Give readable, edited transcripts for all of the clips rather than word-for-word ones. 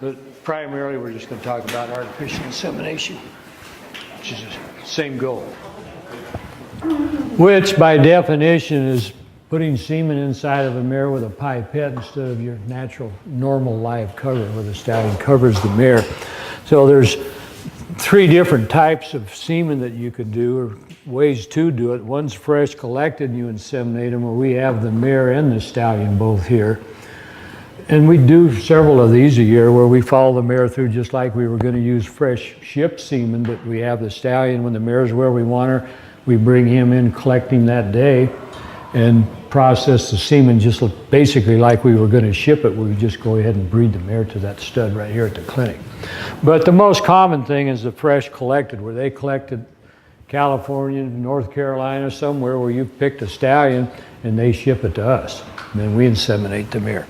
But primarily, we're just going to talk about artificial insemination, which is the same goal. Which, by definition, is putting semen inside of a mare with a pipette instead of your natural, normal live cover where the stallion covers the mare. So there's 3 different types of semen that you could do, or ways to do it. One's fresh collected, and you inseminate them, where we have the mare and the stallion both here. And we do several of these a year where we follow the mare through just like we were going to use fresh shipped semen, but we have the stallion when the mare's where we want her. We bring him in collecting that day and process the semen just basically like we were going to ship it. We would just go ahead and breed the mare to that stud right here at the clinic. But the most common thing is the fresh collected, where they collected California, North Carolina, somewhere where you've picked a stallion and they ship it to us. And then we inseminate the mare.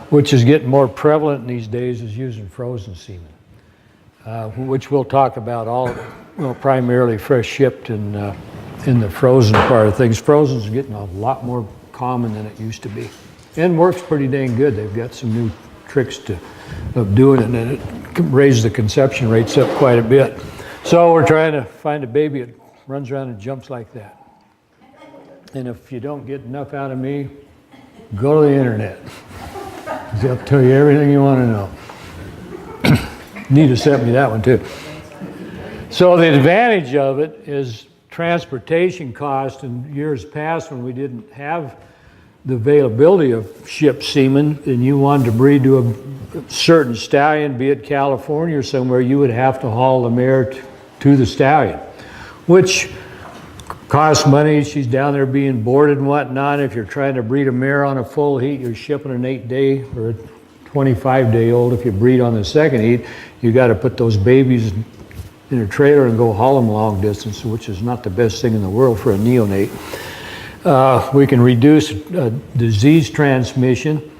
Which is getting more prevalent these days, is using frozen semen, which we'll talk about primarily fresh shipped in the frozen part of things. Frozen's getting a lot more common than it used to be, and works pretty dang good. They've got some new tricks of doing it, and it raises the conception rates up quite a bit. So we're trying to find a baby that runs around and jumps like that. And if you don't get enough out of me, go to the internet. I'll tell you everything you want to know. Nita sent me that one too. So the advantage of it is transportation cost. In years past, when we didn't have the availability of shipped semen and you wanted to breed to a certain stallion, be it California or somewhere, you would have to haul the mare to the stallion, which costs money. She's down there being boarded and whatnot. If you're trying to breed a mare on a full heat, you're shipping an 8-day or a 25-day-old. If you breed on the second heat, you got to put those babies in a trailer and go haul them long distance, which is not the best thing in the world for a neonate. We can reduce disease transmission.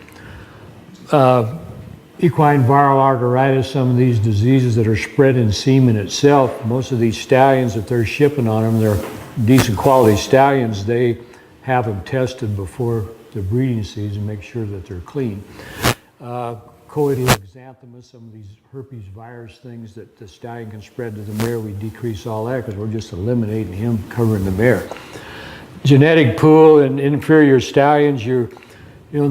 Equine viral arteritis, some of these diseases that are spread in semen itself. Most of these stallions, if they're shipping on them, they're decent quality stallions, they have them tested before the breeding season, make sure that they're clean. Coital exanthemus, some of these herpes virus things that the stallion can spread to the mare, we decrease all that because we're just eliminating him covering the mare. Genetic pool and inferior stallions, in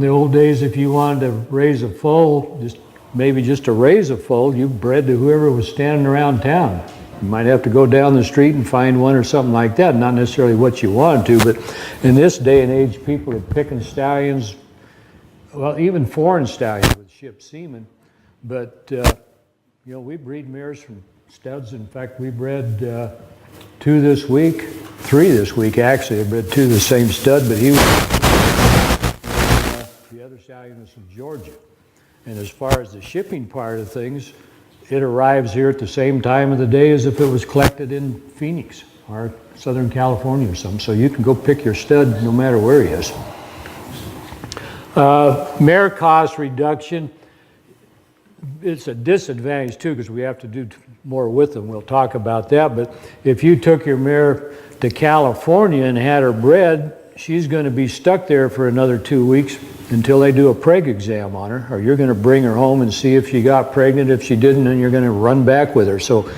the old days, if you wanted to raise a foal, maybe just to raise a foal, you bred to whoever was standing around town. You might have to go down the street and find one or something like that, not necessarily what you wanted to, but in this day and age, people are picking stallions, well, even foreign stallions with shipped semen, but we breed mares from studs. In fact, we bred 3 this week actually. I bred 2 the same stud, but he was, the other stallion was from Georgia. And as far as the shipping part of things, it arrives here at the same time of the day as if it was collected in Phoenix or Southern California or something. So you can go pick your stud no matter where he is. Mare cost reduction, it's a disadvantage too because we have to do more with them. We'll talk about that. But if you took your mare to California and had her bred, she's going to be stuck there for another 2 weeks until they do a preg exam on her, or you're going to bring her home and see if she got pregnant. If she didn't, then you're going to run back with her. So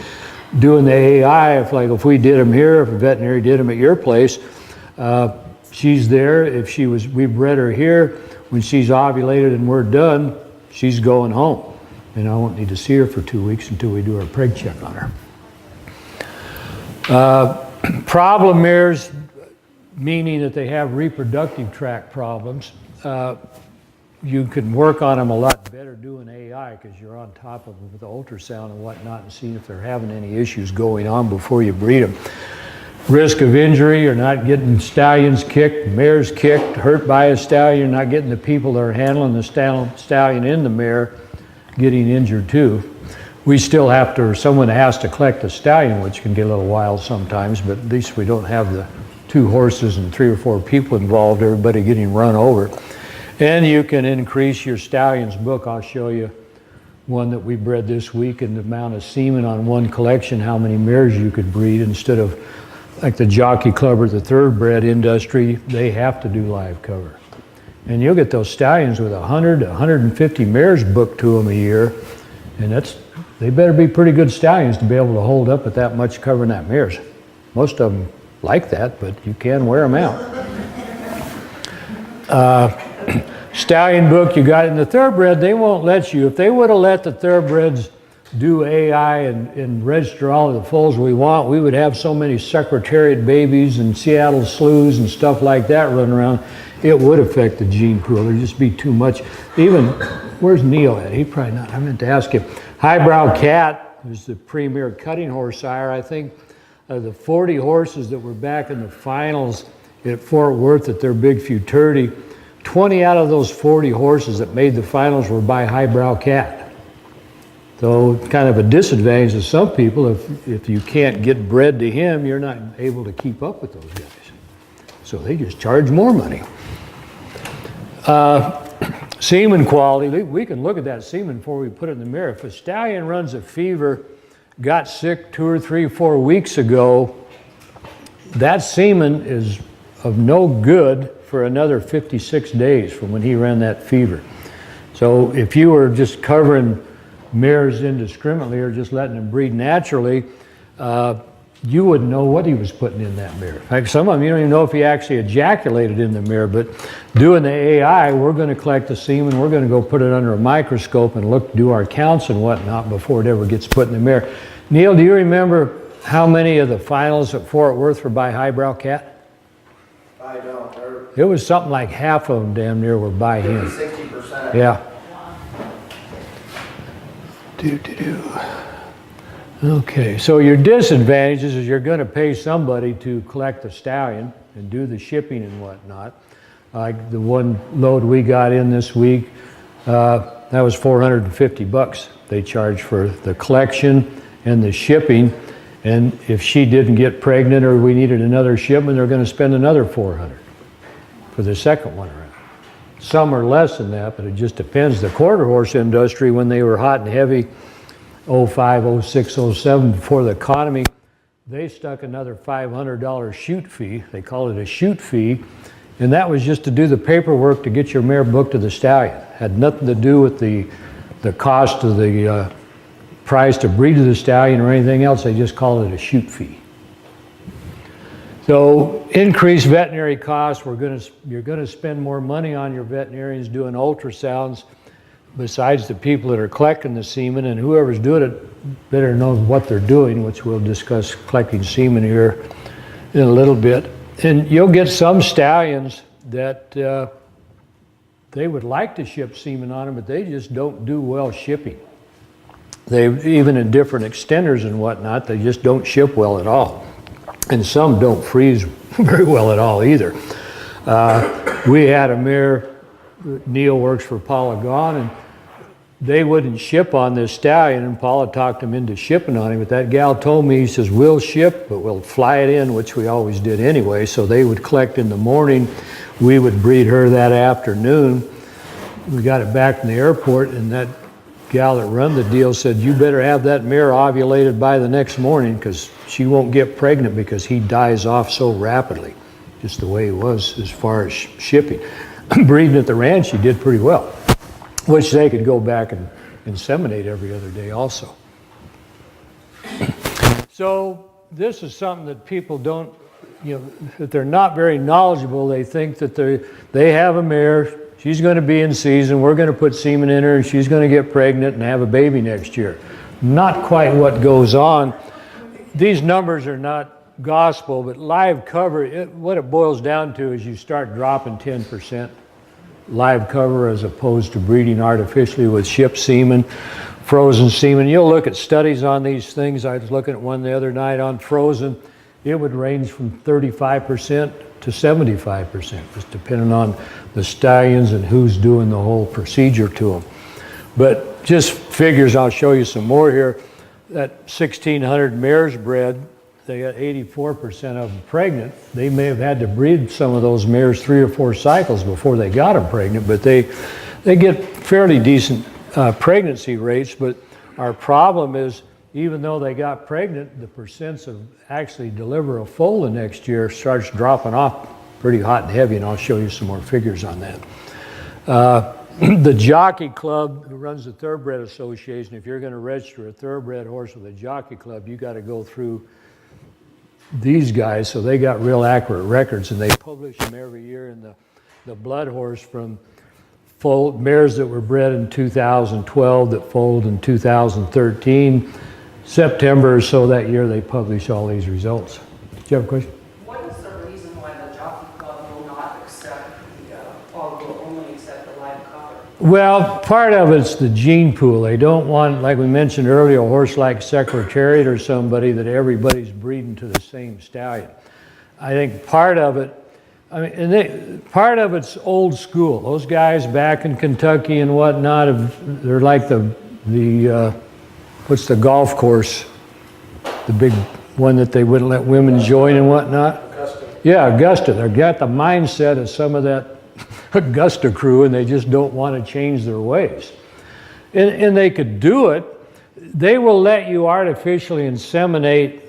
doing the AI, if we did them here, if a veterinary did them at your place, she's there. If we bred her here, when she's ovulated and we're done, she's going home. And I won't need to see her for 2 weeks until we do our preg check on her. Problem mares, meaning that they have reproductive tract problems. You can work on them a lot better doing AI because you're on top of them with the ultrasound and whatnot and seeing if they're having any issues going on before you breed them. Risk of injury, you're not getting stallions kicked, mares kicked, hurt by a stallion, you're not getting the people that are handling the stallion in the mare getting injured too. We still have to, or someone has to collect the stallion, which can get a little wild sometimes, but at least we don't have the 2 horses and 3 or 4 people involved, everybody getting run over. And you can increase your stallion's book. I'll show you one that we bred this week and the amount of semen on one collection, how many mares you could breed instead of like the Jockey Club or the thoroughbred industry, they have to do live cover. And you'll get those stallions with 100 to 150 mares booked to them a year. And they better be pretty good stallions to be able to hold up at that much covering that mares. Most of them like that, but you can wear them out. Stallion book you got in the thoroughbred, they won't let you. If they would have let the thoroughbreds do AI and register all of the foals we want, we would have so many Secretariat babies and Seattle slews and stuff like that running around. It would affect the gene pool. There'd just be too much. Even, where's Neil at? He probably not. I meant to ask him. Highbrow Cat, who's the premier cutting horse sire, I think, the 40 horses that were back in the finals at Fort Worth at their big futurity, 20 out of those 40 horses that made the finals were by Highbrow Cat. So kind of a disadvantage to some people. If you can't get bred to him, you're not able to keep up with those guys. So they just charge more money. Semen quality, we can look at that semen before we put it in the mirror. If a stallion runs a fever, got sick 2 or 3, 4 weeks ago, that semen is of no good for another 56 days from when he ran that fever. So if you were just covering mares indiscriminately or just letting them breed naturally, you wouldn't know what he was putting in that mare. In fact, some of them, you don't even know if he actually ejaculated in the mare, but doing the AI, we're going to collect the semen, we're going to go put it under a microscope and do our counts and whatnot before it ever gets put in the mare. Neil, do you remember how many of the finals at Fort Worth were by Highbrow Cat? I don't. It was something like half of them damn near were by him. 60%. Yeah. Okay, so your disadvantages is you're going to pay somebody to collect the stallion and do the shipping and whatnot. Like the one load we got in this week, that was $450 they charged for the collection and the shipping. And if she didn't get pregnant or we needed another shipment, they're going to spend another $400 for the second one around. Some are less than that, but it just depends. The quarter horse industry, when they were hot and heavy, 05, 06, 07, before the economy, they stuck another $500 chute fee. They called it a chute fee. And that was just to do the paperwork to get your mare booked to the stallion. Had nothing to do with the cost of the price to breed to the stallion or anything else. They just called it a chute fee. So increased veterinary costs, you're going to spend more money on your veterinarians doing ultrasounds besides the people that are collecting the semen, and whoever's doing it better knows what they're doing, which we'll discuss collecting semen here in a little bit. And you'll get some stallions that they would like to ship semen on them, but they just don't do well shipping. Even in different extenders and whatnot, they just don't ship well at all. And some don't freeze very well at all either. We had a mare, Neil works for Paula Gone, and they wouldn't ship on this stallion, and Paula talked him into shipping on him, but that gal told me, he says, we'll ship, but we'll fly it in, which we always did anyway. So they would collect in the morning, we would breed her that afternoon. We got it back from the airport, and that gal that run the deal said, you better have that mare ovulated by the next morning because she won't get pregnant because he dies off so rapidly, just the way he was as far as shipping. Breeding at the ranch, he did pretty well, which they could go back and inseminate every other day also. So this is something that people don't, that they're not very knowledgeable. They think that they have a mare, she's going to be in season, we're going to put semen in her, and she's going to get pregnant and have a baby next year. Not quite what goes on. These numbers are not gospel, but live cover, what it boils down to is you start dropping 10% live cover as opposed to breeding artificially with shipped semen, frozen semen. You'll look at studies on these things. I was looking at one the other night on frozen. It would range from 35% to 75%, just depending on the stallions and who's doing the whole procedure to them. But just figures, I'll show you some more here. That 1,600 mares bred, they got 84% of them pregnant. They may have had to breed some of those mares 3 or 4 cycles before they got them pregnant, but they get fairly decent pregnancy rates. But our problem is, even though they got pregnant, the percents of actually deliver a foal the next year starts dropping off pretty hot and heavy, and I'll show you some more figures on that. The Jockey Club, who runs the Thoroughbred Association, if you're going to register a thoroughbred horse with a Jockey Club, you got to go through these guys, so they got real accurate records, and they publish them every year in the blood horse from foal, mares that were bred in 2012 that foaled in 2013. September or so that year, they publish all these results. Do you have a question? What is the reason why the Jockey Club will not accept or will only accept the live cover? Well, part of it's the gene pool. They don't want, like we mentioned earlier, a horse like Secretariat or somebody that everybody's breeding to the same stallion. I think part of it, part of it's old school. Those guys back in Kentucky and whatnot, they're like what's the golf course? The big one that they wouldn't let women join and whatnot? Augusta. Yeah, Augusta. They've got the mindset of some of that Augusta crew, and they just don't want to change their ways. And they could do it. They will let you artificially inseminate,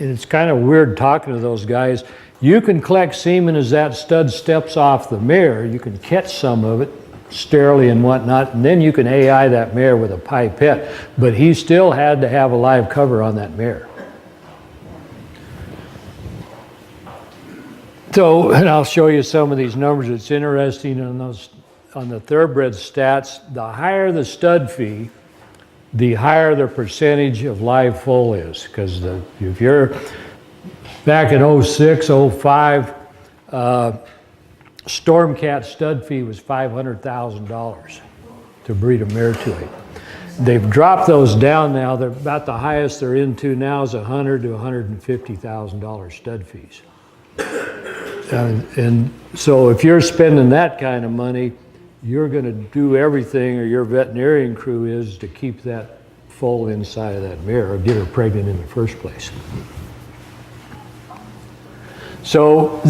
and it's kind of weird talking to those guys. You can collect semen as that stud steps off the mare. You can catch some of it sterilely and whatnot, and then you can AI that mare with a pipette. But he still had to have a live cover on that mare. So, and I'll show you some of these numbers. It's interesting on the thoroughbred stats. The higher the stud fee, the higher the percentage of live foal is. Because if you're back in 06, 05, Stormcat stud fee was $500,000 to breed a mare to it. They've dropped those down now. They're about the highest they're into now is $100,000 to $150,000 stud fees. And so if you're spending that kind of money, you're going to do everything, or your veterinarian crew is, to keep that foal inside of that mare or get her pregnant in the first place. So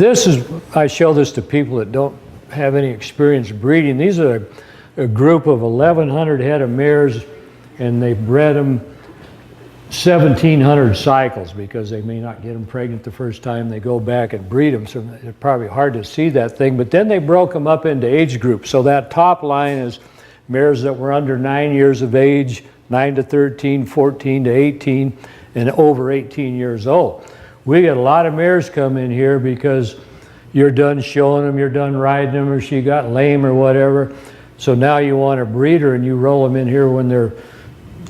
I show this to people that don't have any experience breeding. These are a group of 1,100 head of mares, and they bred them 1,700 cycles because they may not get them pregnant the first time they go back and breed them. So it's probably hard to see that thing. But then they broke them up into age groups. So that top line is mares that were under 9 years of age, 9 to 13, 14 to 18, and over 18 years old. We get a lot of mares come in here because you're done showing them, you're done riding them, or she got lame or whatever. So now you want a breeder and you roll them in here when they're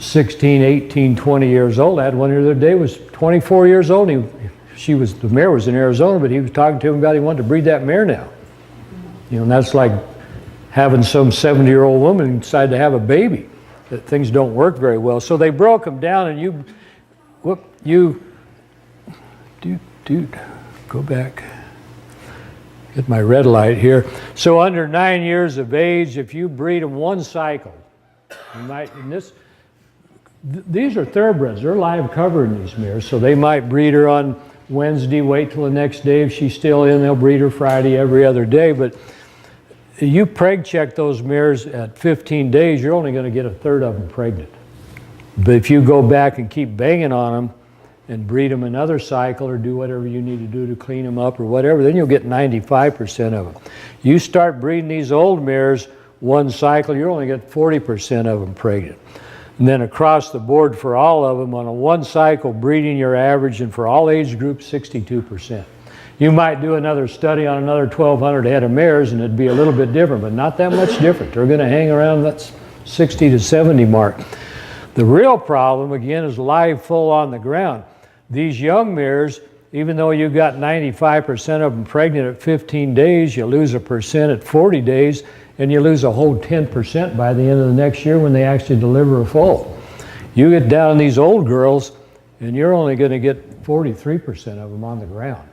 16, 18, 20 years old. I had one the other day was 24 years old. The mare was in Arizona, but he was talking to him about he wanted to breed that mare now. You know, and that's like having some 70-year-old woman decide to have a baby. That things don't work very well. So they broke them down, and dude, go back. Get my red light here. So under 9 years of age, if you breed them one cycle, you might, these are thoroughbreds. They're live covering these mares, so they might breed her on Wednesday, wait till the next day. If she's still in, they'll breed her Friday every other day. But you preg check those mares at 15 days, you're only going to get a third of them pregnant. But if you go back and keep banging on them and breed them another cycle or do whatever you need to do to clean them up or whatever, then you'll get 95% of them. You start breeding these old mares one cycle, you're only get 40% of them pregnant. And then across the board for all of them, on a one cycle breeding, you're averaging for all age groups 62%. You might do another study on another 1,200 head of mares and it'd be a little bit different, but not that much different. They're going to hang around that 60 to 70 mark. The real problem, again, is live foal on the ground. These young mares, even though you got 95% of them pregnant at 15 days, you lose 1% at 40 days, and you lose a whole 10% by the end of the next year when they actually deliver a foal. You get down these old girls, and you're only going to get 43% of them on the ground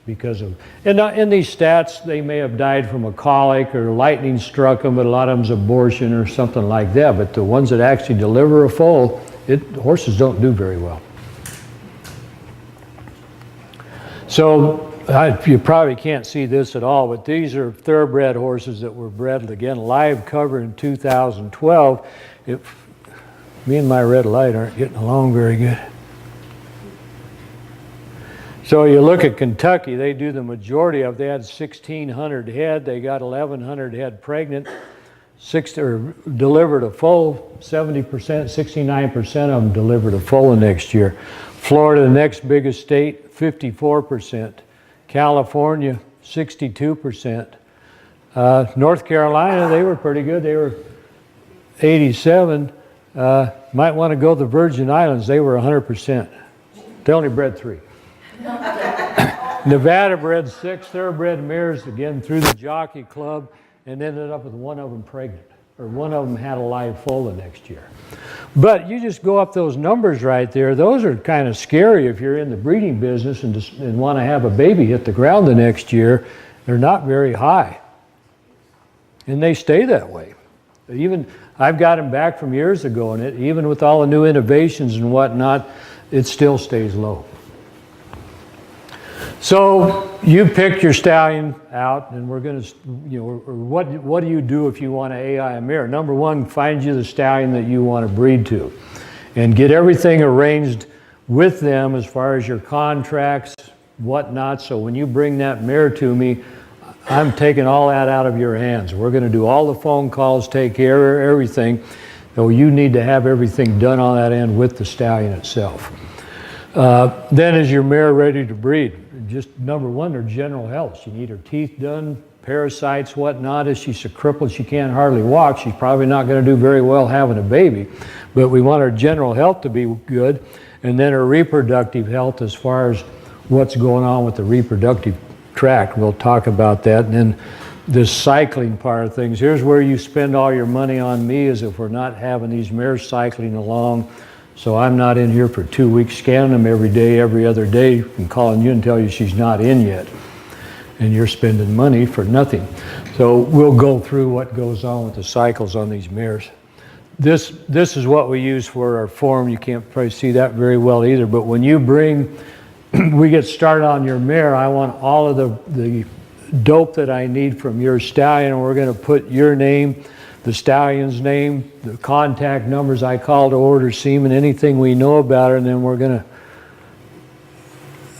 because of, and in these stats, they may have died from a colic or lightning struck them, but a lot of them's abortion or something like that. But the ones that actually deliver a foal, horses don't do very well. So you probably can't see this at all, but these are thoroughbred horses that were bred, again, live cover in 2012. Me and my red light aren't getting along very good. So you look at Kentucky, they do the majority of, they had 1,600 head, they got 1,100 head pregnant, delivered a foal, 70%, 69% of them delivered a foal the next year. Florida, the next biggest state, 54%. California, 62%. North Carolina, they were pretty good, they were 87. Might want to go to the Virgin Islands, they were 100%. They only bred 3. Nevada bred 6 thoroughbred mares, again through the jockey club, and ended up with one of them pregnant, or one of them had a live foal the next year. But you just go up those numbers right there, those are kind of scary if you're in the breeding business and want to have a baby hit the ground the next year. They're not very high. And they stay that way. Even, I've got them back from years ago, and even with all the new innovations and whatnot, it still stays low. So you pick your stallion out, and we're going to, what do you do if you want to AI a mare? Number one, find you the stallion that you want to breed to, and get everything arranged with them as far as your contracts, whatnot. So when you bring that mare to me, I'm taking all that out of your hands. We're going to do all the phone calls, take care of everything. So you need to have everything done on that end with the stallion itself. Then is your mare ready to breed? Just number one, her general health. She need her teeth done, parasites, whatnot. If she's a cripple, she can't hardly walk, she's probably not going to do very well having a baby. But we want her general health to be good, and then her reproductive health as far as what's going on with the reproductive tract. We'll talk about that. And then this cycling part of things. Here's where you spend all your money on me, is if we're not having these mares cycling along. So I'm not in here for 2 weeks scanning them every day, every other day, and calling you and tell you she's not in yet. And you're spending money for nothing. So we'll go through what goes on with the cycles on these mares. This is what we use for our form. You can't probably see that very well either, but when you bring, we get started on your mare, I want all of the dope that I need from your stallion, and we're going to put your name, the stallion's name, the contact numbers I call to order semen, anything we know about her, and then we're going to,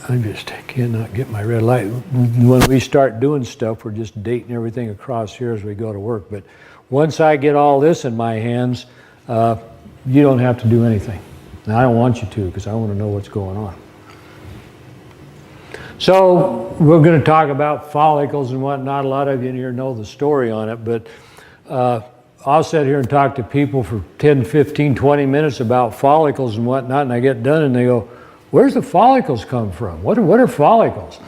I cannot get my red light. When we start doing stuff, we're just dating everything across here as we go to work. But once I get all this in my hands, you don't have to do anything. And I don't want you to, because I want to know what's going on. So we're going to talk about follicles and whatnot. A lot of you in here know the story on it, but I'll sit here and talk to people for 10, 15, 20 minutes about follicles and whatnot, and I get done and they go, where's the follicles come from? What are follicles?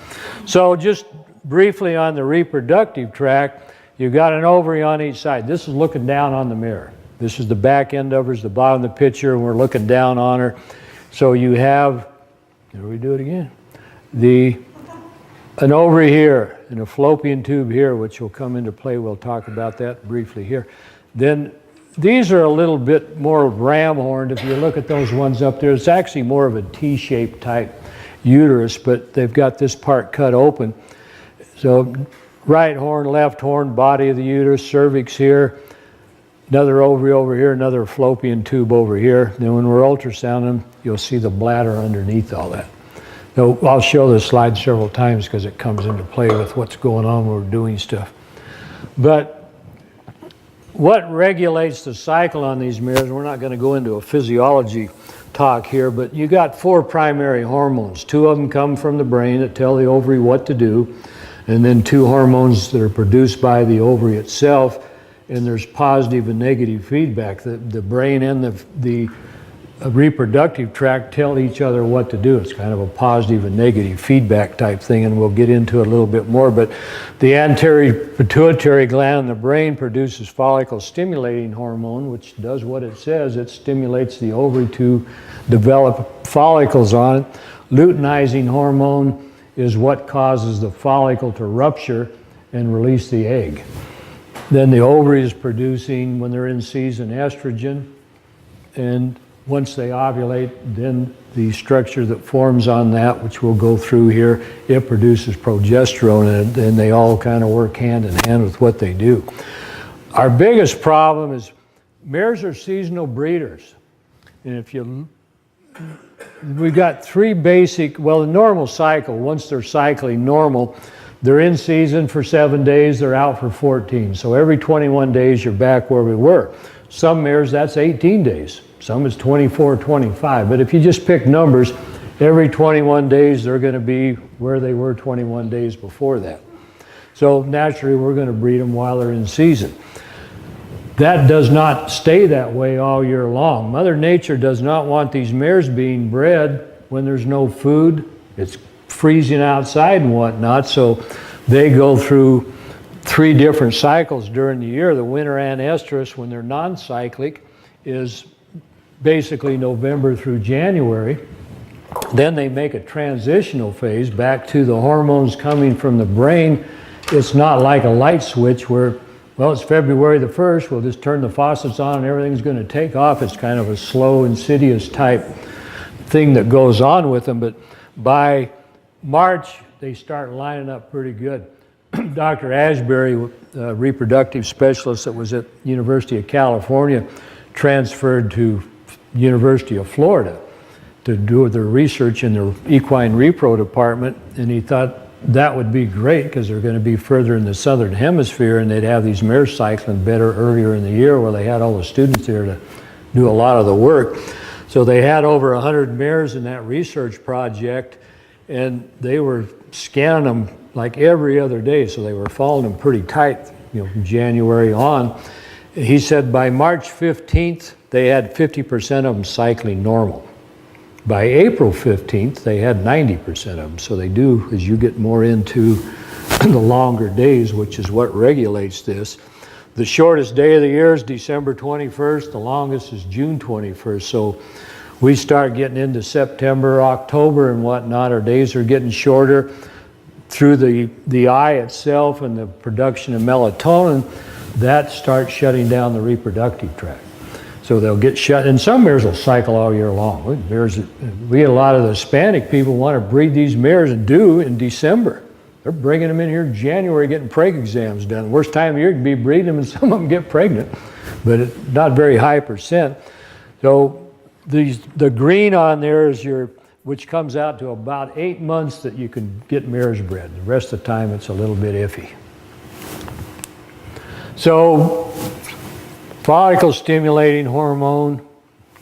So just briefly on the reproductive tract, you've got an ovary on each side. This is looking down on the mirror. This is the back end of her, is the bottom of the picture, and we're looking down on her. So you have, here we do it again, an ovary here and a fallopian tube here, which will come into play. We'll talk about that briefly here. Then these are a little bit more ram-horned. If you look at those ones up there, it's actually more of a T-shaped type uterus, but they've got this part cut open. So right horn, left horn, body of the uterus, cervix here, another ovary over here, another fallopian tube over here. Then when we're ultrasounding them, you'll see the bladder underneath all that. So I'll show this slide several times because it comes into play with what's going on when we're doing stuff. But what regulates the cycle on these mares, we're not going to go into a physiology talk here, but you got 4 primary hormones. 2 of them come from the brain that tell the ovary what to do, and then 2 hormones that are produced by the ovary itself, and there's positive and negative feedback. The brain and the reproductive tract tell each other what to do. It's kind of a positive and negative feedback type thing, and we'll get into it a little bit more. But the anterior pituitary gland in the brain produces follicle stimulating hormone, which does what it says. It stimulates the ovary to develop follicles on it. Luteinizing hormone is what causes the follicle to rupture and release the egg. Then the ovary is producing, when they're in season, estrogen, and once they ovulate, then the structure that forms on that, which we'll go through here, it produces progesterone, and they all kind of work hand in hand with what they do. Our biggest problem is mares are seasonal breeders. And if you we've got three basic, well, the normal cycle, once they're cycling normal, they're in season for 7 days, they're out for 14. So every 21 days, you're back where we were. Some mares, that's 18 days. Some is 24, 25. But if you just pick numbers, every 21 days, they're going to be where they were 21 days before that. So naturally, we're going to breed them while they're in season. That does not stay that way all year long. Mother Nature does not want these mares being bred when there's no food. It's freezing outside and whatnot, so they go through 3 different cycles during the year. The winter anestrus, when they're non-cyclic, is basically November through January. Then they make a transitional phase back to the hormones coming from the brain. It's not like a light switch where, well, it's February the 1st, we'll just turn the faucets on and everything's going to take off. It's kind of a slow, insidious type thing that goes on with them. But by March, they start lining up pretty good. Dr. Ashbury, a reproductive specialist that was at University of California, transferred to University of Florida to do their research in their equine repro department, and he thought that would be great because they're going to be further in the southern hemisphere and they'd have these mares cycling better earlier in the year where they had all the students there to do a lot of the work. So they had over 100 mares in that research project, and they were scanning them like every other day, so they were following them pretty tight, you know, from January on. He said by March 15th, they had 50% of them cycling normal. By April 15th, they had 90% of them. So they do, as you get more into the longer days, which is what regulates this. The shortest day of the year is December 21st. The longest is June 21st. So we start getting into September, October and whatnot. Our days are getting shorter through the eye itself and the production of melatonin. That starts shutting down the reproductive tract. So they'll get shut, and some mares will cycle all year long. We get a lot of the Hispanic people want to breed these mares and do in December. They're bringing them in here in January, getting preg exams done. Worst time of year to be breeding them, and some of them get pregnant, but it's not very high percent. So the green on there is which comes out to about 8 months that you can get mares bred. The rest of the time it's a little bit iffy. So follicle stimulating hormone,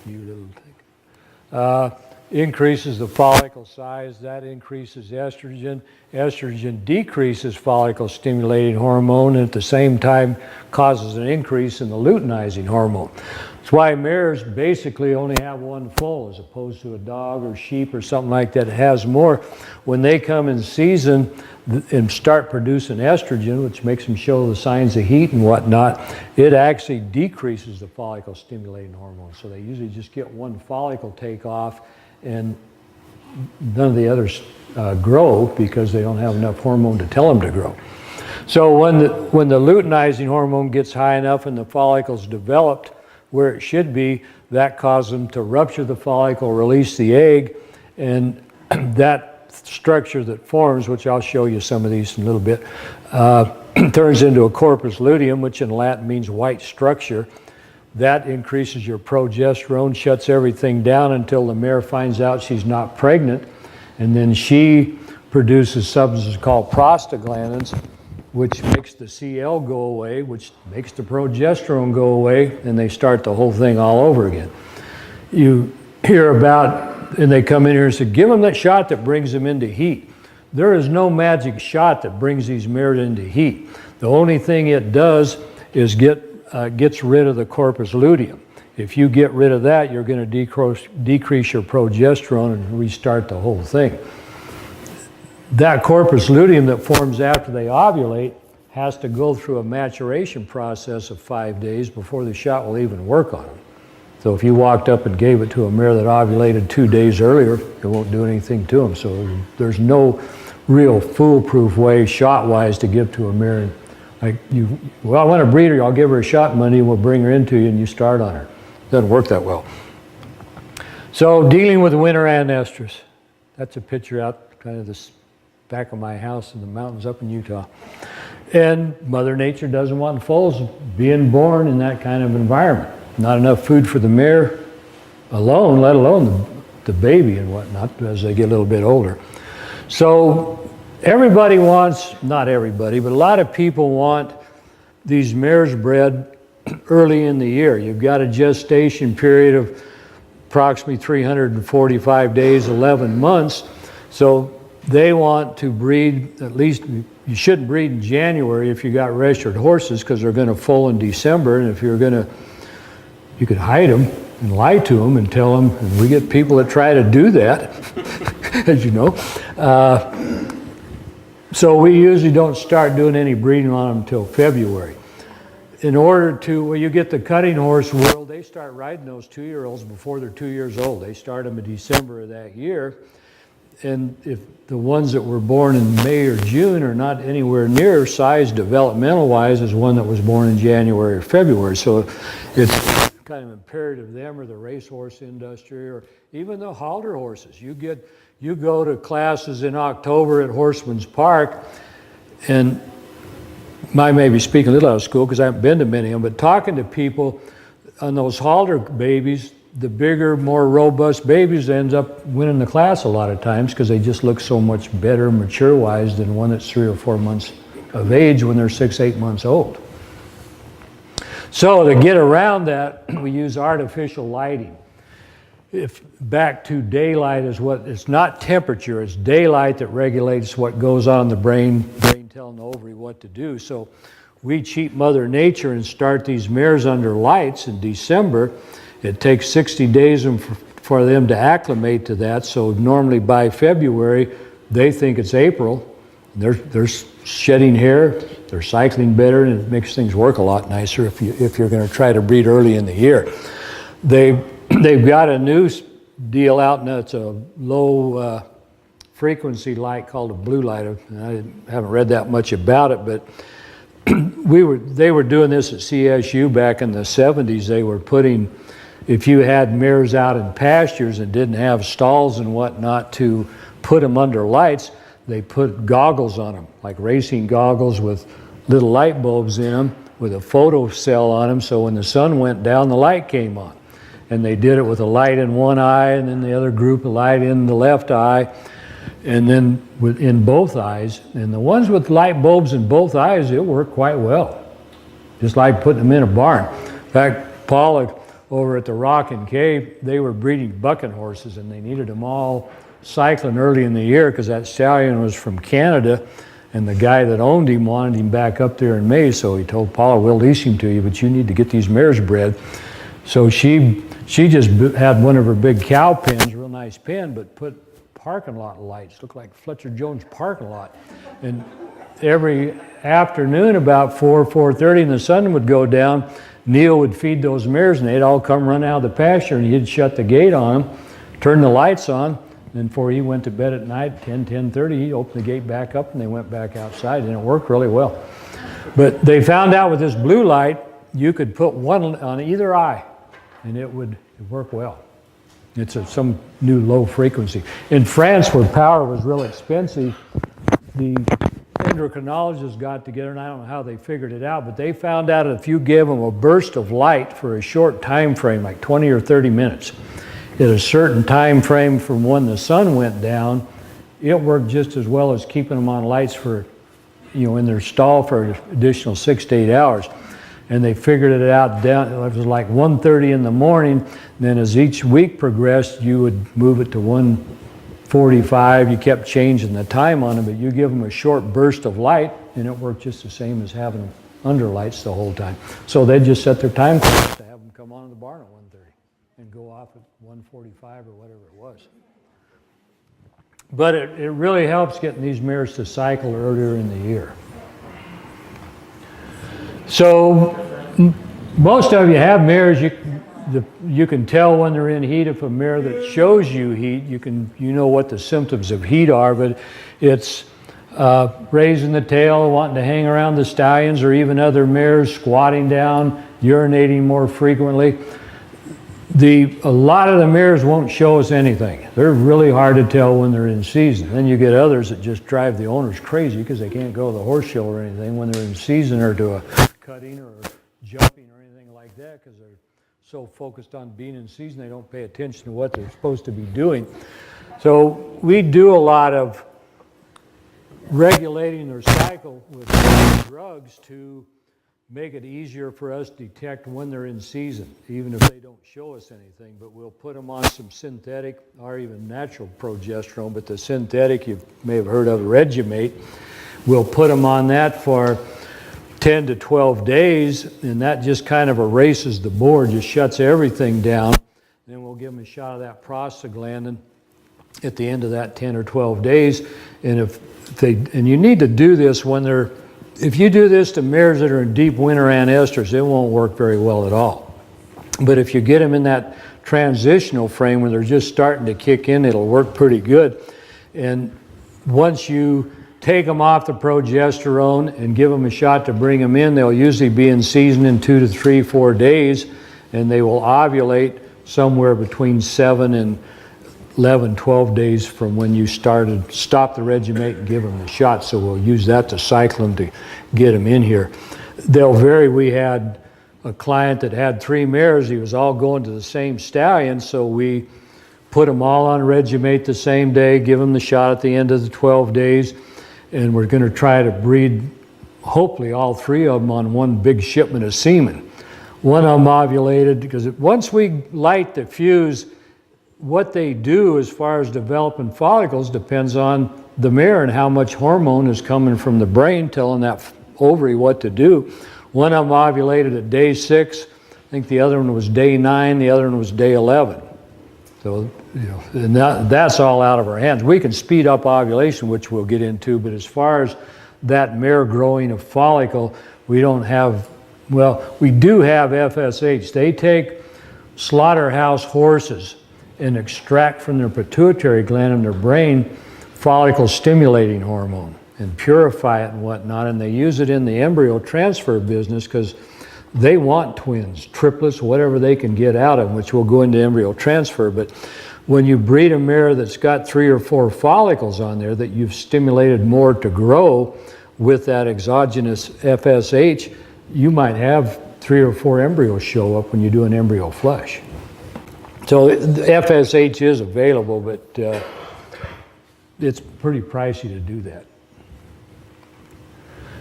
you little thing, increases the follicle size. That increases estrogen. Estrogen decreases follicle stimulating hormone, and at the same time causes an increase in the luteinizing hormone. That's why mares basically only have one foal as opposed to a dog or sheep or something like that has more. When they come in season and start producing estrogen, which makes them show the signs of heat and whatnot, it actually decreases the follicle stimulating hormone. So they usually just get one follicle take off and none of the others grow because they don't have enough hormone to tell them to grow. So when the luteinizing hormone gets high enough and the follicle's developed where it should be, that causes them to rupture the follicle, release the egg, and that structure that forms, which I'll show you some of these in a little bit, turns into a corpus luteum, which in Latin means white structure. That increases your progesterone, shuts everything down until the mare finds out she's not pregnant, and then she produces substances called prostaglandins, which makes the CL go away, which makes the progesterone go away, and they start the whole thing all over again. You hear about, and they come in here and say, give them that shot that brings them into heat. There is no magic shot that brings these mares into heat. The only thing it does is gets rid of the corpus luteum. If you get rid of that, you're going to decrease your progesterone and restart the whole thing. That corpus luteum that forms after they ovulate has to go through a maturation process of 5 days before the shot will even work on them. So if you walked up and gave it to a mare that ovulated 2 days earlier, it won't do anything to them. So there's no real foolproof way, shot-wise, to give to a mare. Like well, I want a breeder, I'll give her a shot money, and we'll bring her into you, and you start on her. Doesn't work that well. So dealing with winter anestrus. That's a picture out kind of this back of my house in the mountains up in Utah. And Mother Nature doesn't want foals being born in that kind of environment. Not enough food for the mare alone, let alone the baby and whatnot as they get a little bit older. So everybody wants, not everybody, but a lot of people want these mares bred early in the year. You've got a gestation period of approximately 345 days, 11 months. So they want to breed, at least you shouldn't breed in January if you got registered horses, because they're going to foal in December. And if you're going to, you could hide them and lie to them and tell them, and we get people that try to do that, as you know. So we usually don't start doing any breeding on them until February. In order to, well, you get the cutting horse world, they start riding those 2-year-olds before they're 2 years old. They start them in December of that year. And if the ones that were born in May or June are not anywhere near size developmental-wise as one that was born in January or February. So it's kind of imperative them or the racehorse industry or even the halter horses. You go to classes in October at Horseman's Park, and I may be speaking a little out of school because I haven't been to many of them, but talking to people on those halter babies, the bigger, more robust babies ends up winning the class a lot of times because they just look so much better mature-wise than one that's 3 or 4 months of age when they're 6, 8 months old. So to get around that, we use artificial lighting. If back to daylight is what, it's not temperature, it's daylight that regulates what goes on in the brain telling the ovary what to do. So we cheat Mother Nature and start these mares under lights in December. It takes 60 days for them to acclimate to that. So normally by February, they think it's April. They're shedding hair, they're cycling better, and it makes things work a lot nicer if you're going to try to breed early in the year. They've got a new deal out, and it's a low frequency light called a blue light. I haven't read that much about it, but they were doing this at CSU back in the 70s. They were putting, if you had mares out in pastures and didn't have stalls and whatnot to put them under lights, they put goggles on them, like racing goggles with little light bulbs in them with a photo cell on them, so when the sun went down, the light came on. And they did it with a light in one eye and then the other group a light in the left eye and then in both eyes. And the ones with light bulbs in both eyes, it worked quite well. Just like putting them in a barn. In fact, Paul over at the Rock and Cave, they were breeding bucking horses and they needed them all cycling early in the year because that stallion was from Canada and the guy that owned him wanted him back up there in May, so he told Paula, we'll lease him to you, but you need to get these mares bred. So she just had one of her big cow pens, real nice pen, but put parking lot lights, looked like Fletcher Jones parking lot. And every afternoon about 4:30 and the sun would go down, Neil would feed those mares and they'd all come run out of the pasture and he'd shut the gate on them, turn the lights on, and before he went to bed at night, 10:30, he'd open the gate back up and they went back outside, and it worked really well. But they found out with this blue light, you could put one on either eye and it would work well. It's some new low frequency. In France, where power was real expensive, the endocrinologists got together, and I don't know how they figured it out, but they found out if you give them a burst of light for a short time frame, like 20 or 30 minutes, at a certain time frame from when the sun went down, it worked just as well as keeping them on lights for, in their stall for an additional 6 to 8 hours. And they figured it out down, it was like 1:30 in the morning. Then as each week progressed, you would move it to 1:45. You kept changing the time on them, but you give them a short burst of light and it worked just the same as having them under lights the whole time. So they'd just set their time clocks to have them come on in the barn at 1:30 and go off at 1:45 or whatever it was. But it really helps getting these mares to cycle earlier in the year. So most of you have mares, you can tell when they're in heat. If a mare that shows you heat, you know what the symptoms of heat are, but it's raising the tail, wanting to hang around the stallions or even other mares, squatting down, urinating more frequently. A lot of the mares won't show us anything. They're really hard to tell when they're in season. Then you get others that just drive the owners crazy because they can't go to the horse show or anything when they're in season or to a cutting or jumping or anything like that because they're so focused on being in season, they don't pay attention to what they're supposed to be doing. So we do a lot of regulating their cycle with drugs to make it easier for us to detect when they're in season, even if they don't show us anything. But we'll put them on some synthetic or even natural progesterone, but the synthetic, you may have heard of, Regimate. We'll put them on that for 10 to 12 days, and that just kind of erases the board, just shuts everything down. Then we'll give them a shot of that prostaglandin at the end of that 10 or 12 days. And and you need to do this when if you do this to mares that are in deep winter anestrus, it won't work very well at all. But if you get them in that transitional frame where they're just starting to kick in, it'll work pretty good. And once you take them off the progesterone and give them a shot to bring them in, they'll usually be in season in 2 to 3, 4 days, and they will ovulate somewhere between 7 and 11, 12 days from when you stop the Regimate and give them the shot. So we'll use that to cycle them to get them in here. They'll vary. We had a client that had 3 mares. He was all going to the same stallion, so we put them all on Regimate the same day, give them the shot at the end of the 12 days, and we're going to try to breed, hopefully, all 3 of them on one big shipment of semen. One of them ovulated, because once we light the fuse, what they do as far as developing follicles depends on the mare and how much hormone is coming from the brain telling that ovary what to do. One of them ovulated at day 6. I think the other one was day 9. The other one was day 11. So, and that's all out of our hands. We can speed up ovulation, which we'll get into, but as far as that mare growing a follicle, we don't have, well, we do have FSH. They take slaughterhouse horses and extract from their pituitary gland in their brain follicle stimulating hormone and purify it and whatnot, and they use it in the embryo transfer business because they want twins, triplets, whatever they can get out of them, which will go into embryo transfer. But when you breed a mare that's got 3 or 4 follicles on there that you've stimulated more to grow with that exogenous FSH, you might have 3 or 4 embryos show up when you do an embryo flush. So the FSH is available, but it's pretty pricey to do that.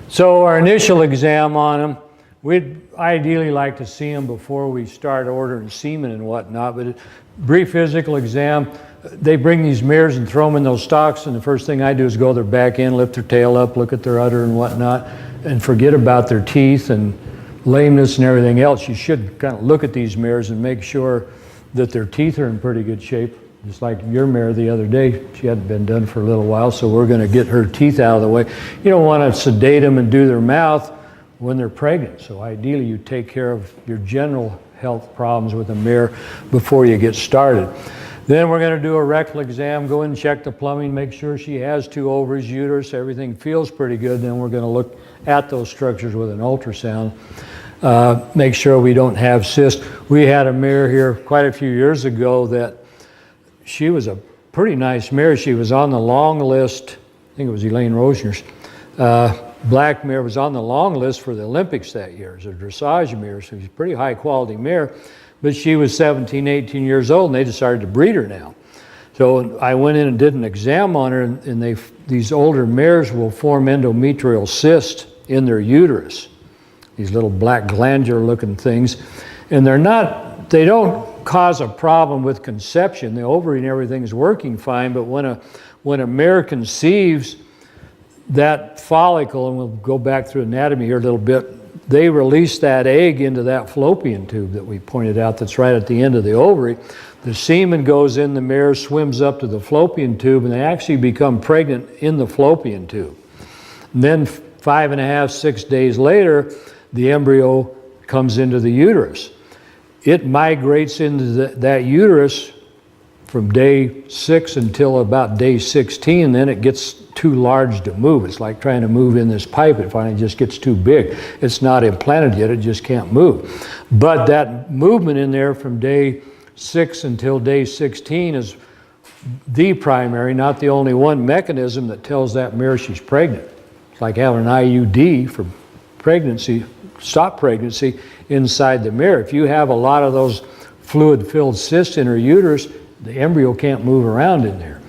So our initial exam on them, we'd ideally like to see them before we start ordering semen and whatnot, but brief physical exam, they bring these mares and throw them in those stocks, and the first thing I do is go their back end, lift their tail up, look at their udder and whatnot, and forget about their teeth and lameness and everything else. You should kind of look at these mares and make sure that their teeth are in pretty good shape. Just like your mare the other day, she hadn't been done for a little while, so we're going to get her teeth out of the way. You don't want to sedate them and do their mouth when they're pregnant, so ideally you take care of your general health problems with a mare before you get started. Then we're going to do a rectal exam, go in and check the plumbing, make sure she has 2 ovaries, uterus, everything feels pretty good. Then we're going to look at those structures with an ultrasound. Make sure we don't have cysts. We had a mare here quite a few years ago that she was a pretty nice mare. She was on the long list, I think it was Elaine Rosner's, black mare was on the long list for the Olympics that year as a dressage mare, so she's a pretty high quality mare, but she was 17, 18 years old and they decided to breed her now. So I went in and did an exam on her, and these older mares will form endometrial cysts in their uterus. These little black glandular looking things, and they don't cause a problem with conception. The ovary and everything is working fine, but when a mare conceives, that follicle, and we'll go back through anatomy here a little bit, they release that egg into that fallopian tube that we pointed out that's right at the end of the ovary. The semen goes in the mare, swims up to the fallopian tube, and they actually become pregnant in the fallopian tube. And then 5.5, 6 days later, the embryo comes into the uterus. It migrates into that uterus from day 6 until about day 16, then it gets too large to move. It's like trying to move in this pipe. It finally just gets too big. It's not implanted yet, it just can't move. But that movement in there from day 6 until day 16 is the primary, not the only one, mechanism that tells that mare she's pregnant. It's like having an IUD for pregnancy stop pregnancy inside the mirror. If you have a lot of those fluid-filled cysts in her uterus, the embryo can't move around in there.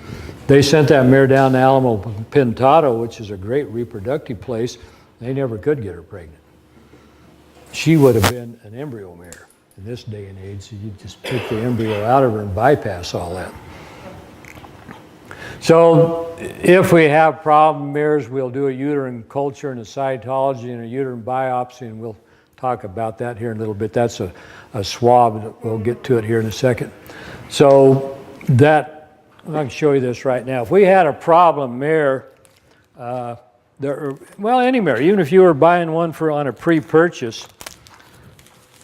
They sent that mare down to Alamo Pintado, which is a great reproductive place. They never could get her pregnant. She would have been an embryo mare in this day and age. So you just pick the embryo out of her and bypass all that. So if we have problem mares, we'll do a uterine culture and a cytology and a uterine biopsy, and we'll talk about that here in a little bit. That's a swab. We'll get to it here in a second. So that, I can show you this right now. If we had a problem mare, well, any mare, even if you were buying one on a pre-purchase,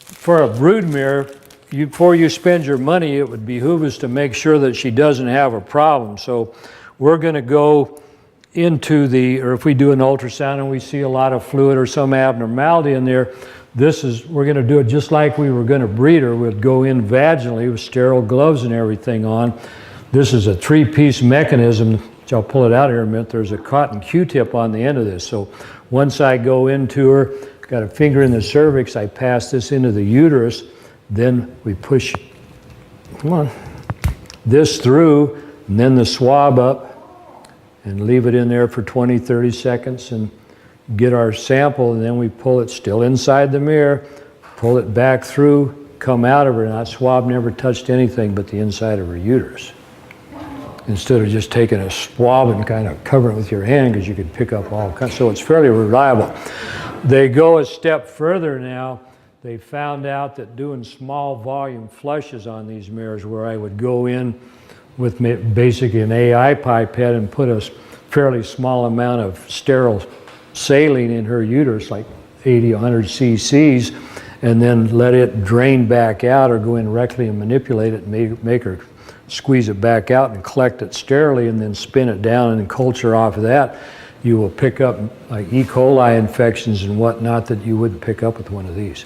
for a brood mare, before you spend your money, it would behoove us to make sure that she doesn't have a problem. So we're going to go into or if we do an ultrasound and we see a lot of fluid or some abnormality in there, we're going to do it just like we were going to breed her. We'd go in vaginally with sterile gloves and everything on. This is a 3-piece mechanism, which I'll pull it out here in a minute. There's a cotton Q-tip on the end of this. So once I go into her, got a finger in the cervix, I pass this into the uterus, then we push, come on, this through, and then the swab up, and leave it in there for 20, 30 seconds, and get our sample, and then we pull it still inside the mirror, pull it back through, come out of her, and that swab never touched anything but the inside of her uterus. Instead of just taking a swab and kind of covering it with your hand, because you could pick up all kinds, so it's fairly reliable. They go a step further now. They found out that doing small volume flushes on these mares, where I would go in with basically an AI pipette and put a fairly small amount of sterile saline in her uterus, like 80, 100 cc's, and then let it drain back out, or go in rectally and manipulate it and make her squeeze it back out and collect it sterilely, and then spin it down and then culture off of that. You will pick up like E. coli infections and whatnot that you wouldn't pick up with one of these.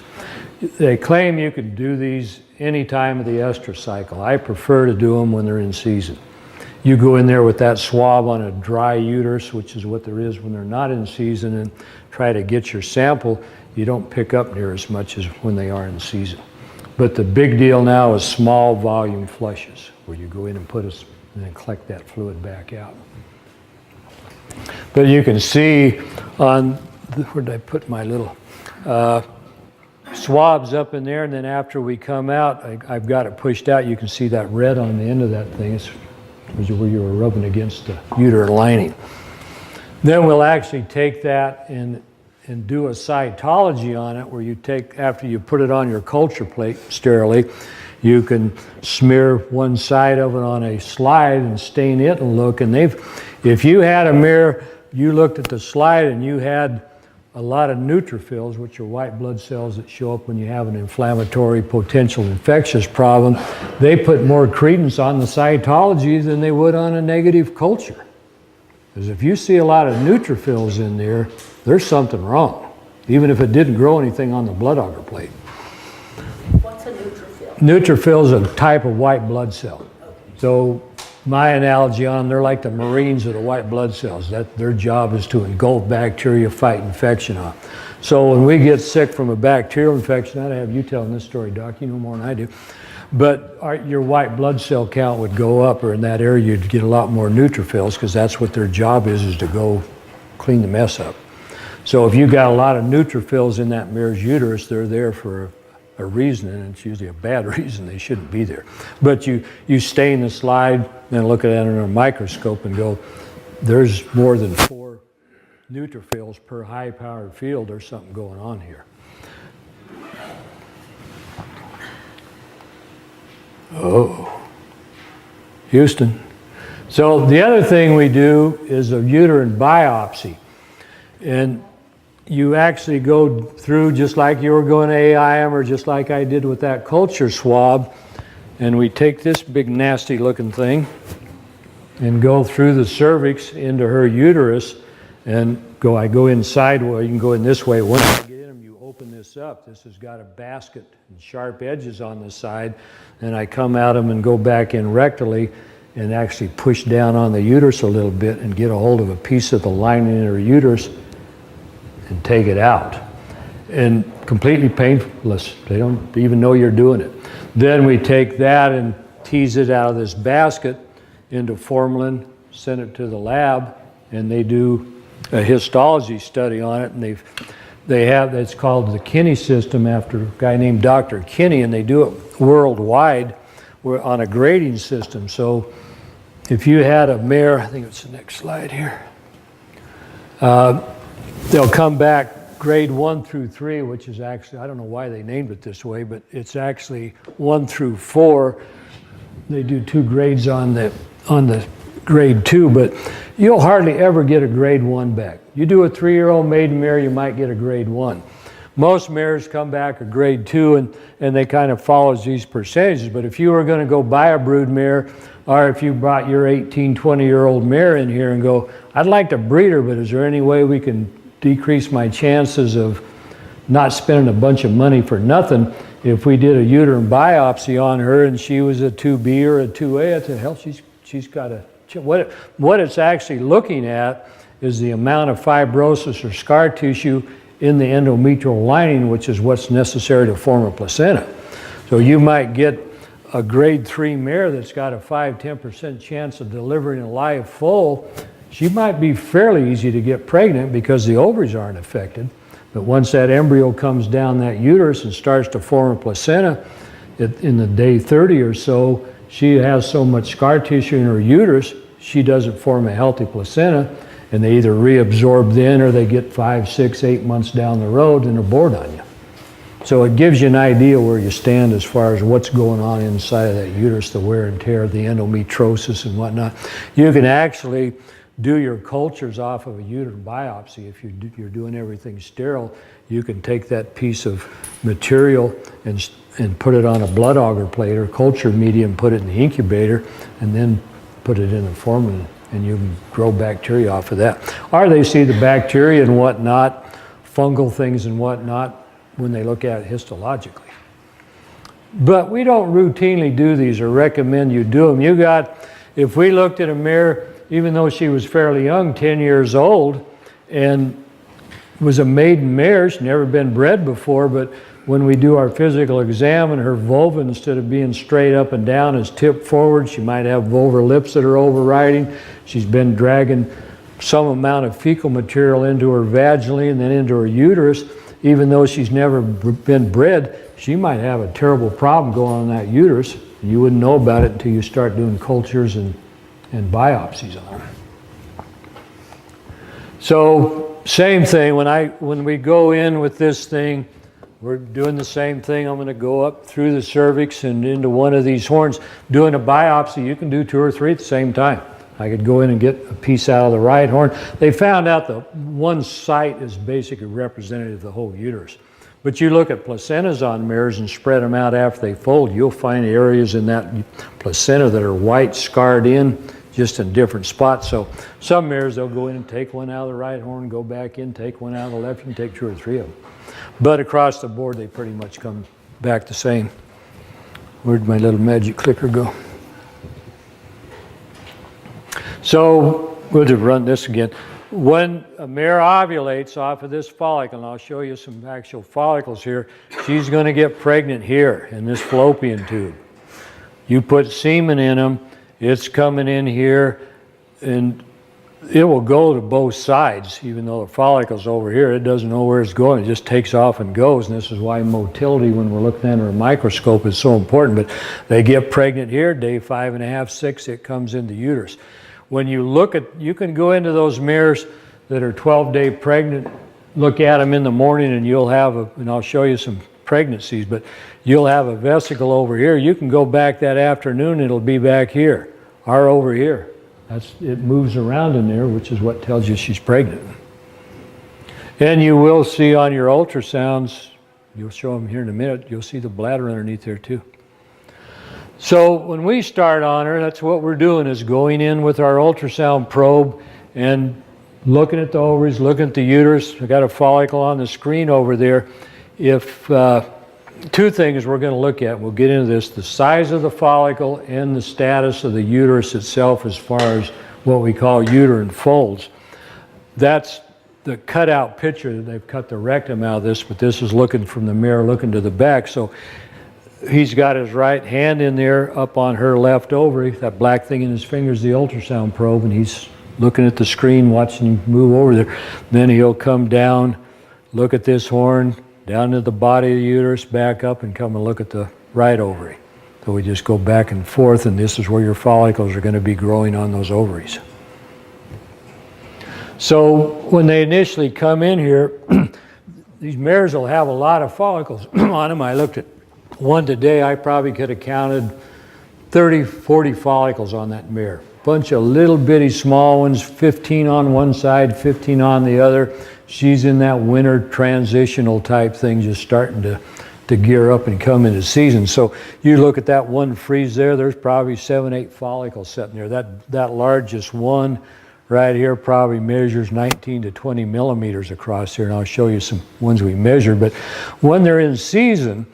They claim you can do these any time of the estrus cycle. I prefer to do them when they're in season. You go in there with that swab on a dry uterus, which is what there is when they're not in season, and try to get your sample. You don't pick up near as much as when they are in season. But the big deal now is small volume flushes, where you go in and and then collect that fluid back out. But you can see on, where did I put my little swabs up in there, and then after we come out, I've got it pushed out. You can see that red on the end of that thing. It's where you were rubbing against the uterine lining. Then we'll actually take that and do a cytology on it, where you take, after you put it on your culture plate sterilely, you can smear one side of it on a slide and stain it and look. And if you had a mare, you looked at the slide and you had a lot of neutrophils, which are white blood cells that show up when you have an inflammatory, potential infectious problem, they put more credence on the cytology than they would on a negative culture. Because if you see a lot of neutrophils in there, there's something wrong, even if it didn't grow anything on the blood agar plate. What's a neutrophil? Neutrophil is a type of white blood cell. So my analogy on them, they're like the Marines of the white blood cells. Their job is to engulf bacteria, fight infection off. So when we get sick from a bacterial infection, I'd have you telling this story, Doc, you know more than I do, but your white blood cell count would go up, or in that area you'd get a lot more neutrophils, because that's what their job is to go clean the mess up. So if you've got a lot of neutrophils in that mare's uterus, they're there for a reason, and it's usually a bad reason. They shouldn't be there. But you stain the slide and look at it under a microscope and go, there's more than 4 neutrophils per high-powered field. There's something going on here. Oh, Houston. So the other thing we do is a uterine biopsy. And you actually go through just like you were going to AIM, or just like I did with that culture swab, and we take this big nasty looking thing and go through the cervix into her uterus, and I go inside. Well, you can go in this way. Once I get in them, you open this up. This has got a basket and sharp edges on the side, and I come out them and go back in rectally and actually push down on the uterus a little bit and get a hold of a piece of the lining in her uterus and take it out. and completely painless. They don't even know you're doing it. Then we take that and tease it out of this basket into formalin, send it to the lab, and they do a histology study on it, and it's called the Kinney system after a guy named Dr. Kinney, and they do it worldwide. We're on a grading system. So if you had a mare, I think it's the next slide here, they'll come back grade 1 through 3, which is actually, I don't know why they named it this way, but it's actually 1 through 4. They do 2 grades on the grade 2, but you'll hardly ever get a grade 1 back. You do a 3-year-old maiden mare, you might get a grade 1. Most mares come back a grade 2, and they kind of follows these percentages. But if you were going to go buy a brood mare, or if you brought your 18, 20-year-old mare in here and go, I'd like to breed her, but is there any way we can decrease my chances of not spending a bunch of money for nothing? If we did a uterine biopsy on her and she was a 2B or a 2A, I said, hell, she's got a... What it's actually looking at is the amount of fibrosis or scar tissue in the endometrial lining, which is what's necessary to form a placenta. So you might get a grade 3 mare that's got a 5-10% chance of delivering a live foal. She might be fairly easy to get pregnant because the ovaries aren't affected. But once that embryo comes down that uterus and starts to form a placenta, in the day 30 or so, she has so much scar tissue in her uterus, she doesn't form a healthy placenta, and they either reabsorb then or they get 5, 6, 8 months down the road and abort on you. So it gives you an idea where you stand as far as what's going on inside of that uterus, the wear and tear, the endometriosis and whatnot. You can actually do your cultures off of a uterine biopsy. If you're doing everything sterile, you can take that piece of material and put it on a blood auger plate or culture medium, put it in the incubator, and then put it in the formalin, and you can grow bacteria off of that. Or they see the bacteria and whatnot, fungal things and whatnot, when they look at it histologically. But we don't routinely do these or recommend you do them. If we looked at a mare, even though she was fairly young, 10 years old, and was a maiden mare, she'd never been bred before, but when we do our physical exam and her vulva, instead of being straight up and down, is tipped forward, she might have vulvar lips that are overriding. She's been dragging some amount of fecal material into her vaginally and then into her uterus. Even though she's never been bred, she might have a terrible problem going on in that uterus. You wouldn't know about it until you start doing cultures and biopsies on her. So same thing, when we go in with this thing, we're doing the same thing. I'm going to go up through the cervix and into one of these horns. Doing a biopsy, you can do 2 or 3 at the same time. I could go in and get a piece out of the right horn. They found out that one site is basically representative of the whole uterus. But you look at placentas on mares and spread them out after they fold, you'll find areas in that placenta that are white, scarred in, just in different spots. So some mares, they'll go in and take one out of the right horn, go back in, take one out of the left, and take 2 or 3 of them. But across the board, they pretty much come back the same. Where'd my little magic clicker go? So we'll just run this again. When a mare ovulates off of this follicle, and I'll show you some actual follicles here, she's going to get pregnant here in this fallopian tube. You put semen in them, it's coming in here, and it will go to both sides. Even though the follicle's over here, it doesn't know where it's going. It just takes off and goes, and this is why motility, when we're looking under a microscope, is so important. But they get pregnant here, day 5.5, 6, it comes into uterus. When you look at, you can go into those mares that are 12-day pregnant, look at them in the morning, and you'll have and I'll show you some pregnancies, but you'll have a vesicle over here. You can go back that afternoon, it'll be back here, or over here. It moves around in there, which is what tells you she's pregnant. And you will see on your ultrasounds, you'll show them here in a minute, you'll see the bladder underneath there too. So when we start on her, that's what we're doing, is going in with our ultrasound probe and looking at the ovaries, looking at the uterus. I've got a follicle on the screen over there. If 2 things we're going to look at, we'll get into this, the size of the follicle and the status of the uterus itself as far as what we call uterine folds. That's the cutout picture, they've cut the rectum out of this, but this is looking from the mirror, looking to the back. So he's got his right hand in there up on her left ovary. That black thing in his finger is the ultrasound probe, and he's looking at the screen, watching him move over there. Then he'll come down, look at this horn, down to the body of the uterus, back up, and come and look at the right ovary. So we just go back and forth, and this is where your follicles are going to be growing on those ovaries. So when they initially come in here, these mares will have a lot of follicles on them. I looked at one today, I probably could have counted 30, 40 follicles on that mare. Bunch of little bitty small ones, 15 on one side, 15 on the other. She's in that winter transitional type thing, just starting to gear up and come into season. So you look at that one frieze there, there's probably 7, 8 follicles sitting there. That largest one right here probably measures 19 to 20 millimeters across here, and I'll show you some ones we measured. But when they're in season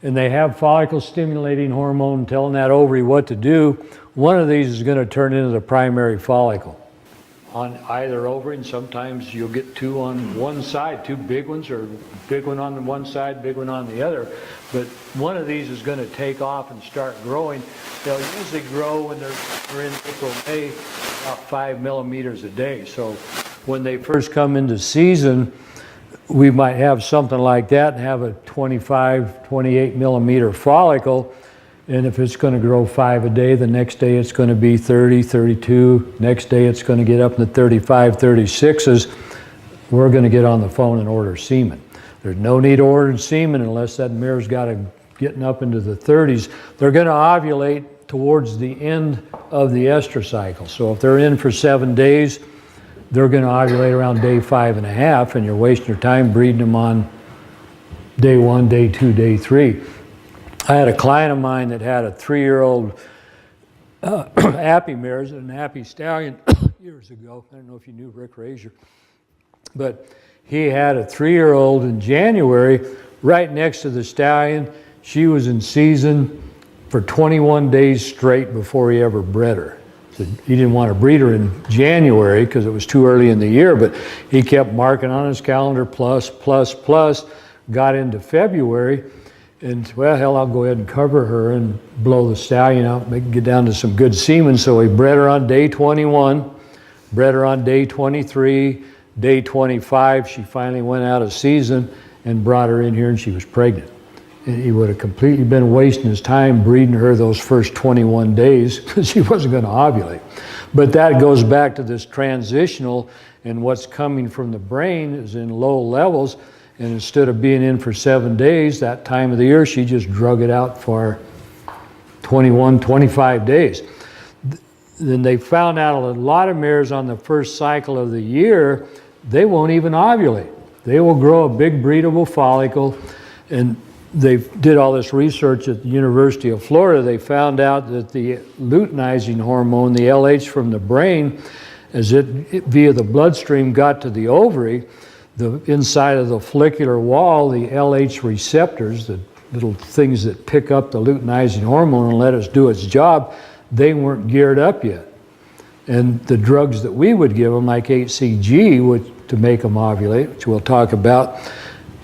and they have follicle stimulating hormone telling that ovary what to do, one of these is going to turn into the primary follicle on either ovary, and sometimes you'll get 2 on one side, 2 big ones, or big one on the one side, big one on the other. But one of these is going to take off and start growing. They'll usually grow when they're in April, May, about 5 millimeters a day. So when they first come into season, we might have something like that and have a 25, 28 millimeter follicle. And if it's going to grow 5 a day, the next day it's going to be 30, 32. Next day it's going to get up in the 35, 36s. We're going to get on the phone and order semen. There's no need to order semen unless that mare's got getting up into the 30s. They're going to ovulate towards the end of the estrus cycle. So if they're in for 7 days, they're going to ovulate around day 5.5, and you're wasting your time breeding them on day 1, day 2, day 3. I had a client of mine that had a 3-year-old Appy mares and an Appy stallion years ago. I don't know if you knew Rick Razier, but he had a 3-year-old in January right next to the stallion. She was in season for 21 days straight before he ever bred her. So he didn't want to breed her in January because it was too early in the year, but he kept marking on his calendar plus, got into February. And, well, hell, I'll go ahead and cover her and blow the stallion out, make it get down to some good semen. So he bred her on day 21, bred her on day 23, day 25. She finally went out of season and brought her in here, and she was pregnant. And he would have completely been wasting his time breeding her those first 21 days because she wasn't going to ovulate. But that goes back to this transitional, and what's coming from the brain is in low levels. And instead of being in for 7 days, that time of the year, she just drug it out for 21, 25 days. Then they found out a lot of mares on the first cycle of the year, they won't even ovulate. They will grow a big breedable follicle. And they did all this research at the University of Florida. They found out that the luteinizing hormone, the LH from the brain, as it via the bloodstream got to the ovary, the inside of the follicular wall, the LH receptors, the little things that pick up the luteinizing hormone and let us do its job, they weren't geared up yet. And the drugs that we would give them, like HCG, to make them ovulate, which we'll talk about,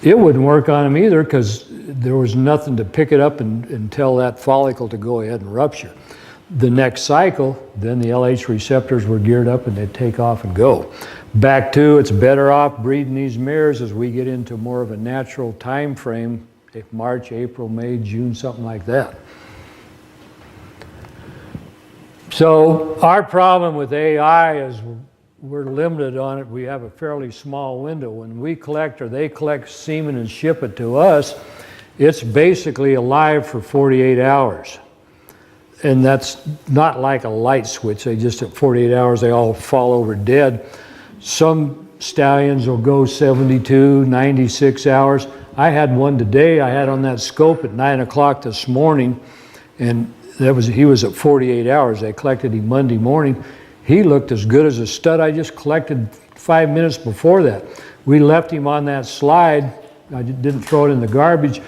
it wouldn't work on them either because there was nothing to pick it up and tell that follicle to go ahead and rupture. The next cycle, then the LH receptors were geared up and they'd take off and go. Back to, it's better off breeding these mares as we get into more of a natural time frame, March, April, May, June, something like that. So our problem with AI is we're limited on it. We have a fairly small window. When we collect or they collect semen and ship it to us, it's basically alive for 48 hours. And that's not like a light switch. They just at 48 hours, they all fall over dead. Some stallions will go 72, 96 hours. I had one today. I had on that scope at 9 o'clock this morning, and he was at 48 hours. They collected him Monday morning. He looked as good as a stud I just collected 5 minutes before that. We left him on that slide. I didn't throw it in the garbage.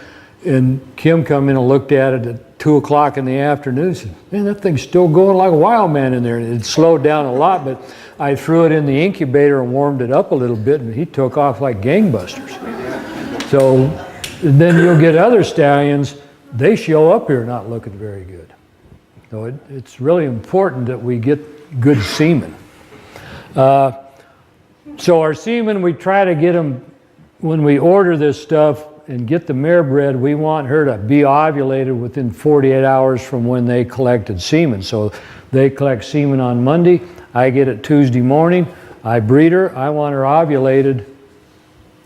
And Kim come in and looked at it at 2 o'clock in the afternoon. Said, man, that thing's still going like a wild man in there. It slowed down a lot, but I threw it in the incubator and warmed it up a little bit, and he took off like gangbusters. So then you'll get other stallions, they show up here not looking very good. So it's really important that we get good semen. So our semen, we try to get them, when we order this stuff and get the mare bred, we want her to be ovulated within 48 hours from when they collected semen. So they collect semen on Monday, I get it Tuesday morning, I breed her, I want her ovulated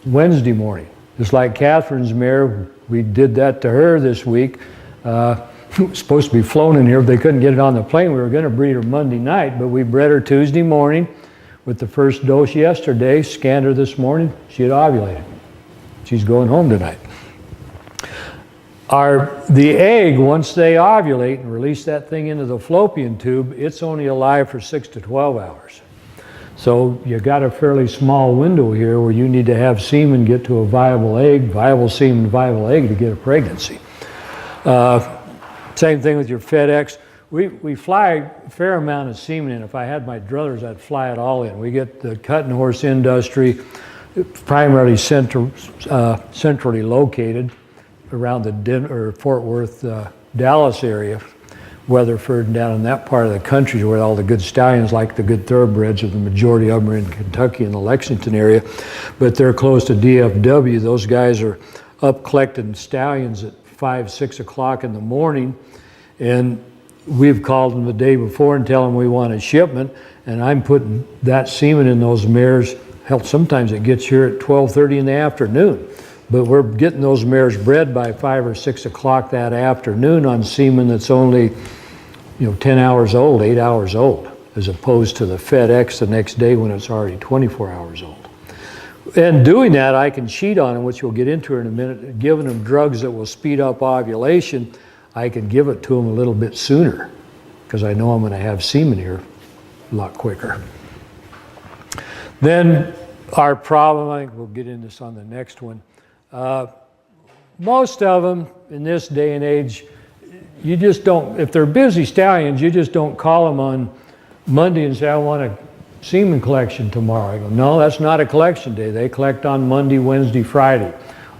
Wednesday morning. Just like Catherine's mare, we did that to her this week. It was supposed to be flown in here, but they couldn't get it on the plane. We were going to breed her Monday night, but we bred her Tuesday morning with the first dose yesterday, scanned her this morning, she had ovulated. She's going home tonight. The egg, once they ovulate and release that thing into the fallopian tube, it's only alive for 6 to 12 hours. So you got a fairly small window here where you need to have semen get to a viable egg, viable semen, viable egg to get a pregnancy. Same thing with your FedEx. We fly a fair amount of semen in. If I had my druthers, I'd fly it all in. We get the cutting horse industry, primarily centrally located around the Fort Worth, Dallas area, Weatherford, and down in that part of the country where all the good stallions, like the good thoroughbreds, or the majority of them are in Kentucky and the Lexington area. But they're close to DFW. Those guys are up collecting stallions at 5, 6 o'clock in the morning, and we've called them the day before and tell them we want a shipment, and I'm putting that semen in those mares. Hell, sometimes it gets here at 12:30 in the afternoon, but we're getting those mares bred by 5 or 6 o'clock that afternoon on semen that's only 10 hours old, 8 hours old, as opposed to the FedEx the next day when it's already 24 hours old. And doing that, I can cheat on them, which we'll get into in a minute. Giving them drugs that will speed up ovulation, I can give it to them a little bit sooner because I know I'm going to have semen here a lot quicker. Then our problem, I think we'll get into this on the next one. Most of them in this day and age, you just don't, if they're busy stallions, you just don't call them on Monday and say, I want a semen collection tomorrow. I go, no, that's not a collection day. They collect on Monday, Wednesday, Friday.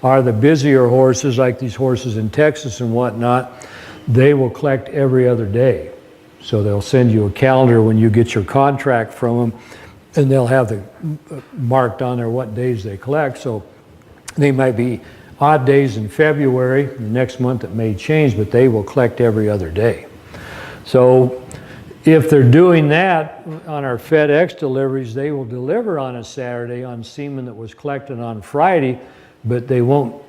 Are the busier horses, like these horses in Texas and whatnot, they will collect every other day. So they'll send you a calendar when you get your contract from them, and they'll have the marked on there what days they collect. So they might be odd days in February. The next month it may change, but they will collect every other day. So if they're doing that on our FedEx deliveries, they will deliver on a Saturday on semen that was collected on Friday, but they won't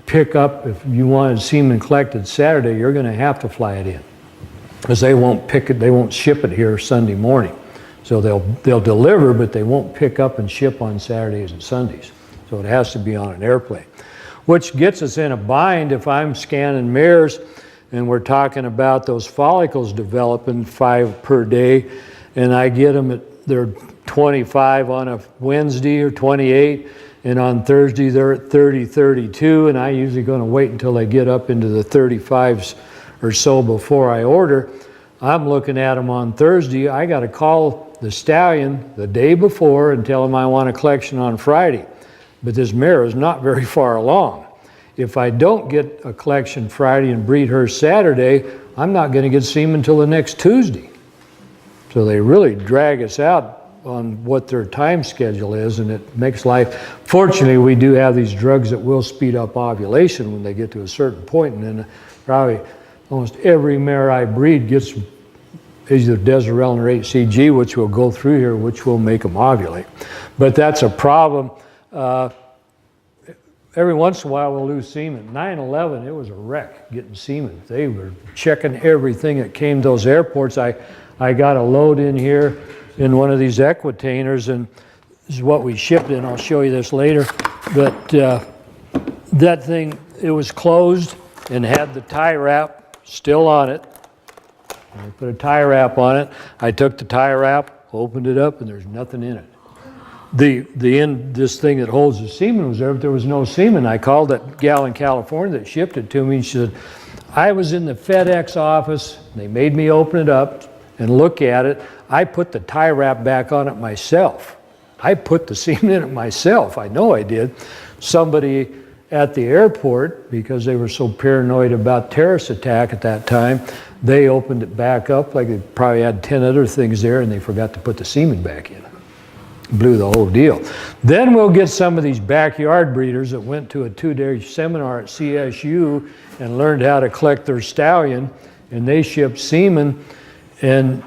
pick up. If you wanted semen collected Saturday, you're going to have to fly it in because they won't pick it, they won't ship it here Sunday morning. So they'll deliver, but they won't pick up and ship on Saturdays and Sundays. So it has to be on an airplane, which gets us in a bind if I'm scanning mares and we're talking about those follicles developing 5 per day, and I get them at, they're 25 on a Wednesday or 28, and on Thursday they're at 30, 32, and I usually going to wait until they get up into the 35s or so before I order. I'm looking at them on Thursday. I got to call the stallion the day before and tell him I want a collection on Friday. But this mare is not very far along. If I don't get a collection Friday and breed her Saturday, I'm not going to get semen until the next Tuesday. So they really drag us out on what their time schedule is, and it makes life. Fortunately, we do have these drugs that will speed up ovulation when they get to a certain point, and then probably almost every mare I breed gets either Desirelin or HCG, which will go through here, which will make them ovulate. But that's a problem. Every once in a while we'll lose semen. 9/11, it was a wreck getting semen. They were checking everything that came to those airports. I got a load in here in one of these Equitainers, and this is what we shipped in. I'll show you this later. But that thing, it was closed and had the tie wrap still on it. I put a tie wrap on it. I took the tie wrap, opened it up, and there's nothing in it. This thing that holds the semen was there, but there was no semen. I called that gal in California that shipped it to me, and she said, I was in the FedEx office, and they made me open it up, and look at it. I put the tie wrap back on it myself. I put the semen in it myself. I know I did. Somebody at the airport, because they were so paranoid about terrorist attack at that time, they opened it back up like they probably had 10 other things there, and they forgot to put the semen back in. Blew the whole deal. Then we'll get some of these backyard breeders that went to a 2-day seminar at CSU and learned how to collect their stallion, and they ship semen, and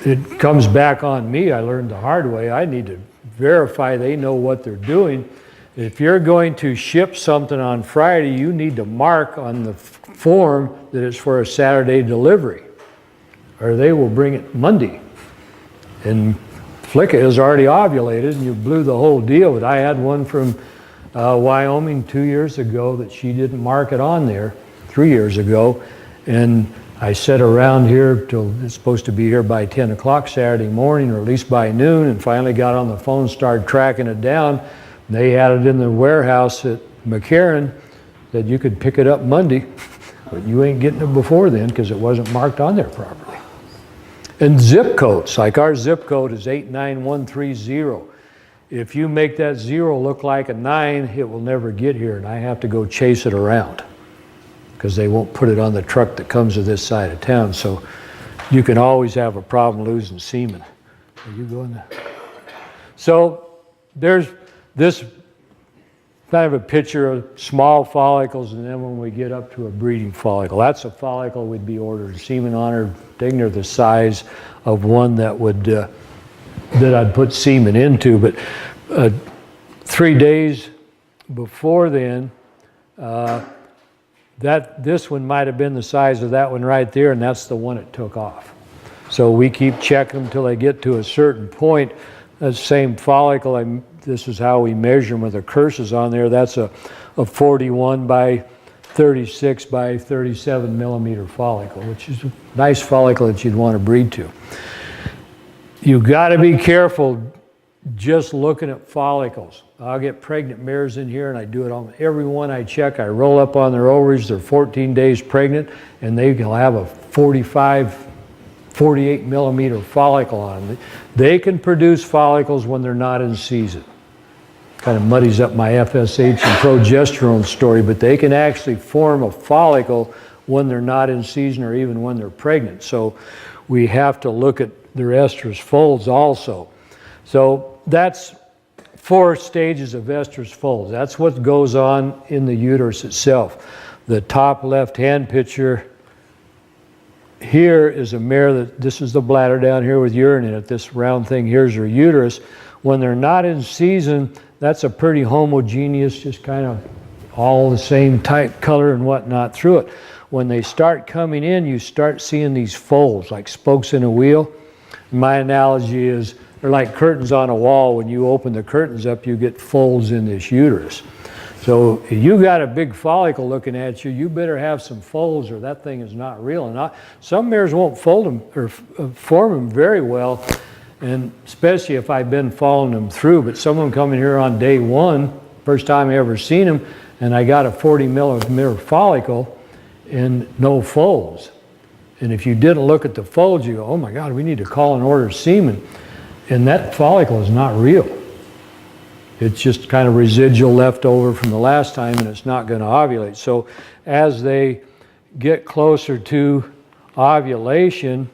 it comes back on me. I learned the hard way. I need to verify they know what they're doing. If you're going to ship something on Friday, you need to mark on the form that it's for a Saturday delivery, or they will bring it Monday. And Flicka is already ovulated, and you blew the whole deal. But I had one from Wyoming 2 years ago that she didn't mark it on there 3 years ago, and I sat around here till it's supposed to be here by 10 o'clock Saturday morning, or at least by noon, and finally got on the phone, started tracking it down. They had it in the warehouse at McCarran, that you could pick it up Monday, but you ain't getting it before then because it wasn't marked on there properly. And zip codes, like our zip code is 89130. If you make that 0 look like a 9, it will never get here, and I have to go chase it around because they won't put it on the truck that comes to this side of town. So you can always have a problem losing semen. Are you going there? So there's this kind of a picture of small follicles, and then when we get up to a breeding follicle, that's a follicle we'd be ordering semen on, or taking her the size of one that would that I'd put semen into. But 3 days before then, this one might have been the size of that one right there, and that's the one it took off. So we keep checking them until they get to a certain point. That same follicle, this is how we measure them with the curses on there. That's a 41 by 36 by 37 millimeter follicle, which is a nice follicle that you'd want to breed to. You've got to be careful just looking at follicles. I'll get pregnant mares in here, and I do it on every one I check. I roll up on their ovaries, they're 14 days pregnant, and they can have a 45, 48 millimeter follicle on them. They can produce follicles when they're not in season. Kind of muddies up my FSH and progesterone story, but they can actually form a follicle when they're not in season, or even when they're pregnant. So we have to look at their estrus folds also. So that's 4 stages of estrus folds. That's what goes on in the uterus itself. The top left-hand picture here is a mare that, this is the bladder down here with urine in it. This round thing here's her uterus. When they're not in season, that's a pretty homogeneous, just kind of all the same type color and whatnot through it. When they start coming in, you start seeing these folds like spokes in a wheel. My analogy is they're like curtains on a wall. When you open the curtains up, you get folds in this uterus. So if you got a big follicle looking at you, you better have some folds, or that thing is not real. And some mares won't fold them or form them very well, and especially if I've been following them through. But some of them come in here on day 1, first time I ever seen them, and I got a 40 millimeter follicle and no folds. And if you didn't look at the folds, you go, oh my God, we need to call and order semen. And that follicle is not real. It's just kind of residual left over from the last time, and it's not going to ovulate. So as they get closer to ovulation,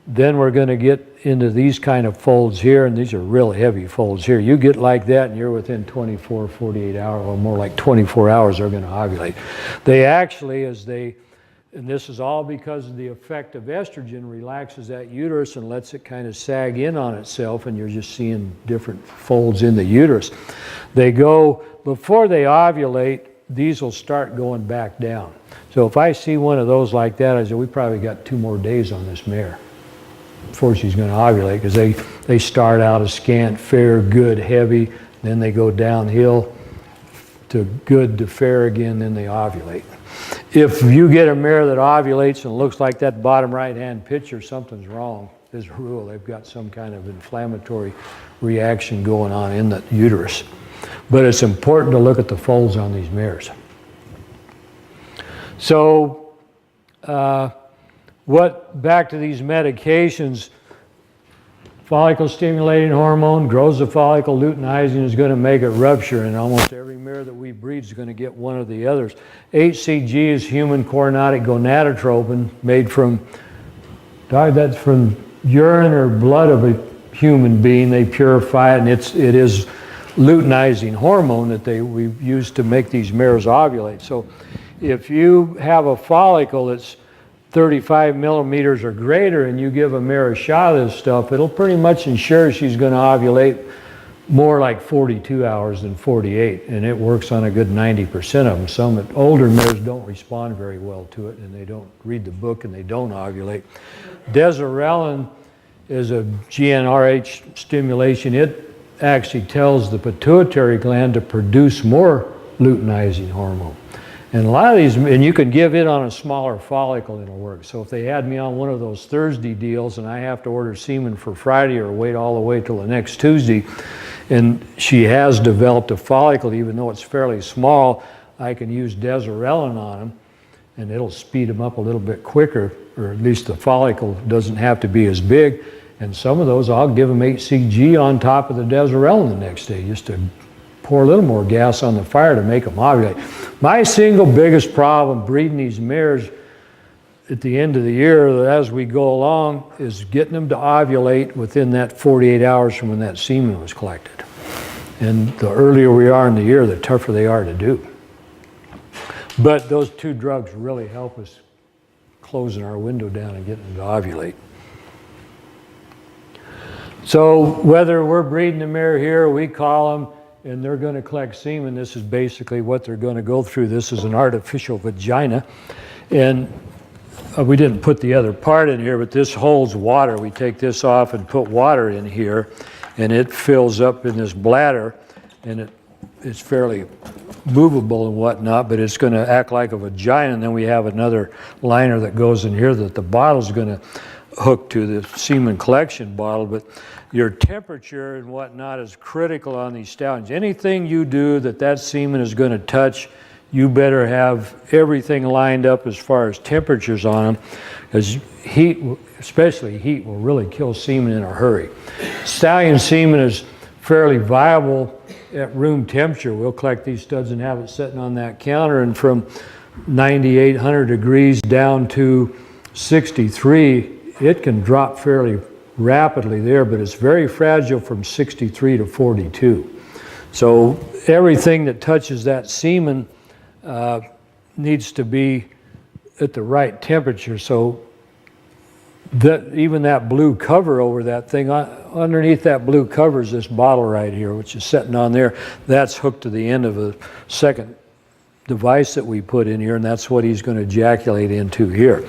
then we're going to get into these kind of folds here, and these are real heavy folds here. You get like that, and you're within 24, 48 hours, or more like 24 hours, they're going to ovulate. They actually, and this is all because of the effect of estrogen, relaxes that uterus and lets it kind of sag in on itself, and you're just seeing different folds in the uterus. They go, before they ovulate, these will start going back down. So if I see one of those like that, I say, we probably got 2 more days on this mare before she's going to ovulate, because they start out as scant, fair, good, heavy, then they go downhill to good to fair again, then they ovulate. If you get a mare that ovulates and looks like that bottom right-hand picture, something's wrong. As a rule, they've got some kind of inflammatory reaction going on in the uterus. But it's important to look at the folds on these mares. So back to these medications, follicle stimulating hormone grows the follicle, luteinizing is going to make it rupture, and almost every mare that we breed is going to get one of the others. HCG is human chorionic gonadotropin, made from, that's from urine or blood of a human being. They purify it, and it is luteinizing hormone that we use to make these mares ovulate. So if you have a follicle that's 35 millimeters or greater and you give a mare a shot of this stuff, it'll pretty much ensure she's going to ovulate more like 42 hours than 48, and it works on a good 90% of them. Some older mares don't respond very well to it, and they don't read the book and they don't ovulate. Desirelin is a GnRH stimulation. It actually tells the pituitary gland to produce more luteinizing hormone. And a lot of these, and you can give it on a smaller follicle and it'll work. So if they had me on one of those Thursday deals and I have to order semen for Friday or wait all the way till the next Tuesday, and she has developed a follicle, even though it's fairly small, I can use Desirelin on them and it'll speed them up a little bit quicker, or at least the follicle doesn't have to be as big. And some of those, I'll give them HCG on top of the Desirelin the next day, just to pour a little more gas on the fire to make them ovulate. My single biggest problem breeding these mares at the end of the year, as we go along, is getting them to ovulate within that 48 hours from when that semen was collected. And the earlier we are in the year, the tougher they are to do. But those two drugs really help us closing our window down and getting them to ovulate. So whether we're breeding a mare here, we call them, and they're going to collect semen, this is basically what they're going to go through. This is an artificial vagina. And we didn't put the other part in here, but this holds water. We take this off and put water in here, and it fills up in this bladder, and it's fairly movable and whatnot, but it's going to act like a vagina. And then we have another liner that goes in here that the bottle's going to hook to the semen collection bottle. But your temperature and whatnot is critical on these stallions. Anything you do that semen is going to touch, you better have everything lined up as far as temperatures on them, because heat, especially heat, will really kill semen in a hurry. Stallion semen is fairly viable at room temperature. We'll collect these studs and have it sitting on that counter, and from 9800 degrees down to 63, it can drop fairly rapidly there, but it's very fragile from 63 to 42. So everything that touches that semen needs to be at the right temperature. So that even that blue cover over that thing, underneath that blue cover is this bottle right here, which is sitting on there. That's hooked to the end of a second device that we put in here, and that's what he's going to ejaculate into here.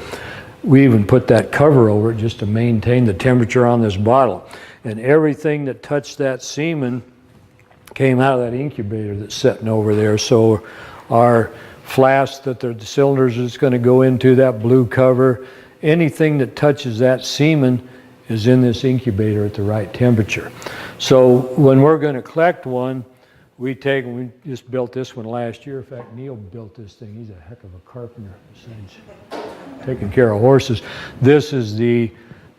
We even put that cover over it just to maintain the temperature on this bottle. And everything that touched that semen came out of that incubator that's sitting over there. So our flask that the cylinders is going to go into, that blue cover, anything that touches that semen is in this incubator at the right temperature. So when we're going to collect one, we just built this one last year. In fact, Neil built this thing. He's a heck of a carpenter. Taking care of horses. This is the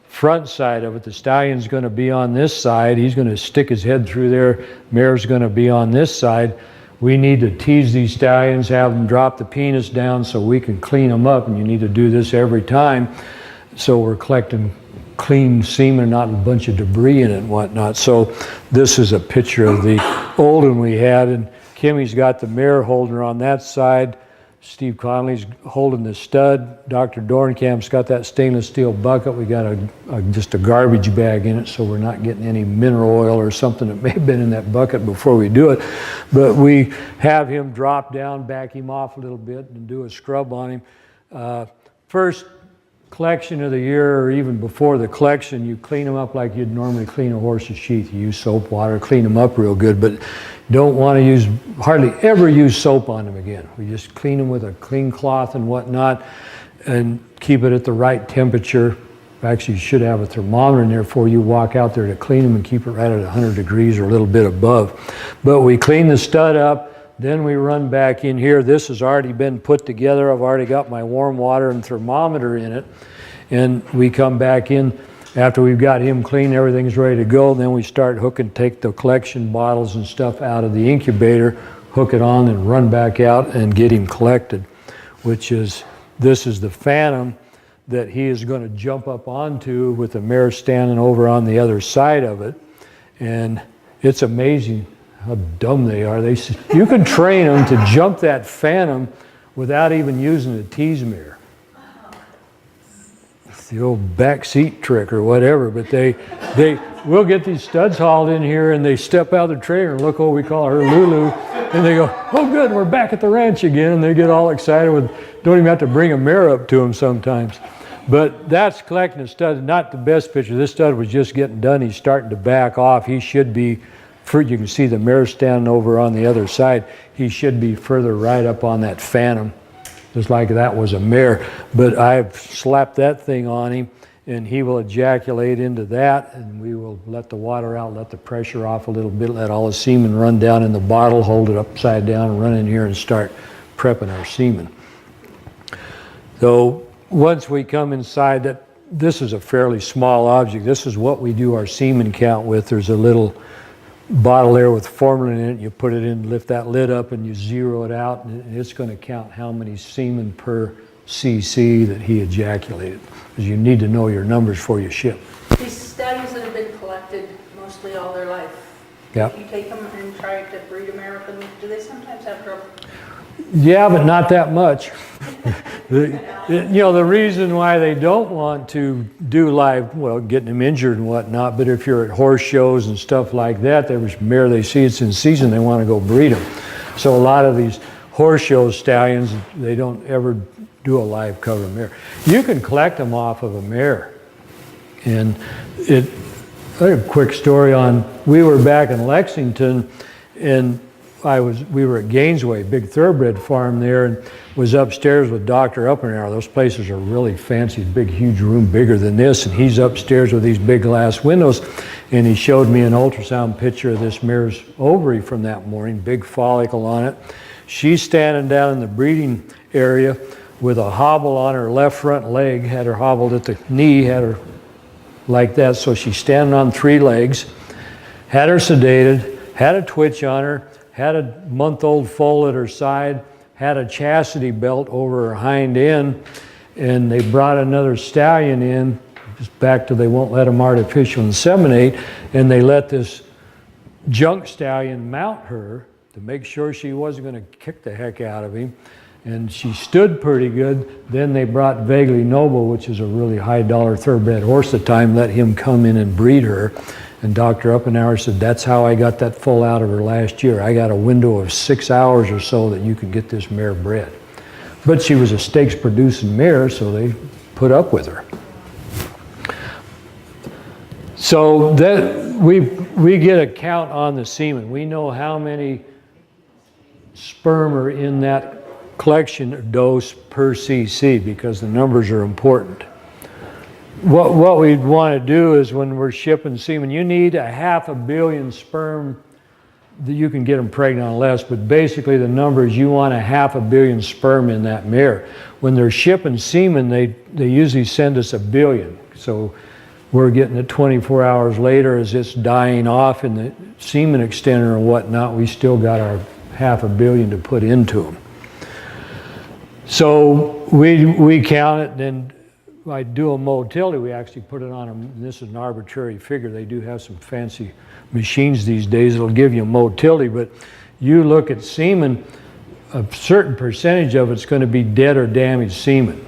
front side of it. The stallion's going to be on this side. He's going to stick his head through there. Mare's going to be on this side. We need to tease these stallions, have them drop the penis down so we can clean them up, and you need to do this every time. So we're collecting clean semen, not a bunch of debris in it and whatnot. So this is a picture of the old one we had, and Kimmy's got the mare holder on that side. Steve Conley's holding the stud. Dr. Dornkamp's got that stainless steel bucket. We got just a garbage bag in it, so we're not getting any mineral oil or something that may have been in that bucket before we do it. But we have him drop down, back him off a little bit, and do a scrub on him. First collection of the year, or even before the collection, you clean them up like you'd normally clean a horse's sheath. You use soap water, clean them up real good, but don't want to hardly ever use soap on them again. We just clean them with a clean cloth and whatnot, and keep it at the right temperature. Actually, you should have a thermometer in there before you walk out there to clean them, and keep it right at 100 degrees or a little bit above. But we clean the stud up, then we run back in here. This has already been put together. I've already got my warm water and thermometer in it. And we come back in after we've got him clean, everything's ready to go. Then we start hooking, take the collection bottles and stuff out of the incubator, hook it on and run back out and get him collected, which is, this is the Phantom that he is going to jump up onto with the mare standing over on the other side of it. And it's amazing how dumb they are. You can train them to jump that Phantom without even using a tease mare. It's the old back seat trick or whatever, but we'll get these studs hauled in here and they step out of the trailer and look, we call her Lulu, and they go, oh good, we're back at the ranch again, and they get all excited don't even have to bring a mare up to them sometimes. But that's collecting a stud, not the best picture. This stud was just getting done. He's starting to back off. He should be, you can see the mare standing over on the other side. He should be further right up on that Phantom, just like that was a mare. But I've slapped that thing on him, and he will ejaculate into that, and we will let the water out, let the pressure off a little bit, let all the semen run down in the bottle, hold it upside down, and run in here and start prepping our semen. So once we come inside, this is a fairly small object. This is what we do our semen count with. There's a little bottle there with formalin in it. You put it in, lift that lid up, and you zero it out, and it's going to count how many semen per cc that he ejaculated, because you need to know your numbers before you ship. These stallions that have been collected mostly all their life. Yep. If you take them and try to breed American, do they sometimes have trouble? Yeah, but not that much. The reason why they don't want to do live, getting them injured and whatnot, but if you're at horse shows and stuff like that, there's a mare they see it's in season, they want to go breed them. So a lot of these horse show stallions, they don't ever do a live cover mare. You can collect them off of a mare. And I have a quick story we were back in Lexington, and we were at Gainesway, big thoroughbred farm there, and was upstairs with Dr. Uppenauer. Those places are really fancy, big, huge room, bigger than this, and he's upstairs with these big glass windows, and he showed me an ultrasound picture of this mare's ovary from that morning, big follicle on it. She's standing down in the breeding area with a hobble on her left front leg, had her hobbled at the knee, had her like that, so she's standing on 3 legs, had her sedated, had a twitch on her, had a month-old foal at her side, had a chastity belt over her hind end, and they brought another stallion in, just back to they won't let them artificial inseminate, and they let this junk stallion mount her to make sure she wasn't going to kick the heck out of him. And she stood pretty good. Then they brought Vaguely Noble, which is a really high-dollar thoroughbred horse at the time, let him come in and breed her. And Dr. Uppenauer said, that's how I got that foal out of her last year. I got a window of 6 hours or so that you could get this mare bred. But she was a stakes-producing mare, so they put up with her. So that we get a count on the semen. We know how many sperm are in that collection dose per cc, because the numbers are important. What we'd want to do is when we're shipping semen, you need 500 million sperm that you can get them pregnant on less, but basically the number is you want 500 million sperm in that mare. When they're shipping semen, they usually send us 1 billion. So we're getting it 24 hours later as it's dying off in the semen extender and whatnot. We still got our 500 million to put into them. So we count it, and I do a motility. We actually put it on them. This is an arbitrary figure. They do have some fancy machines these days that'll give you a motility, but you look at semen, a certain percentage of it's going to be dead or damaged semen.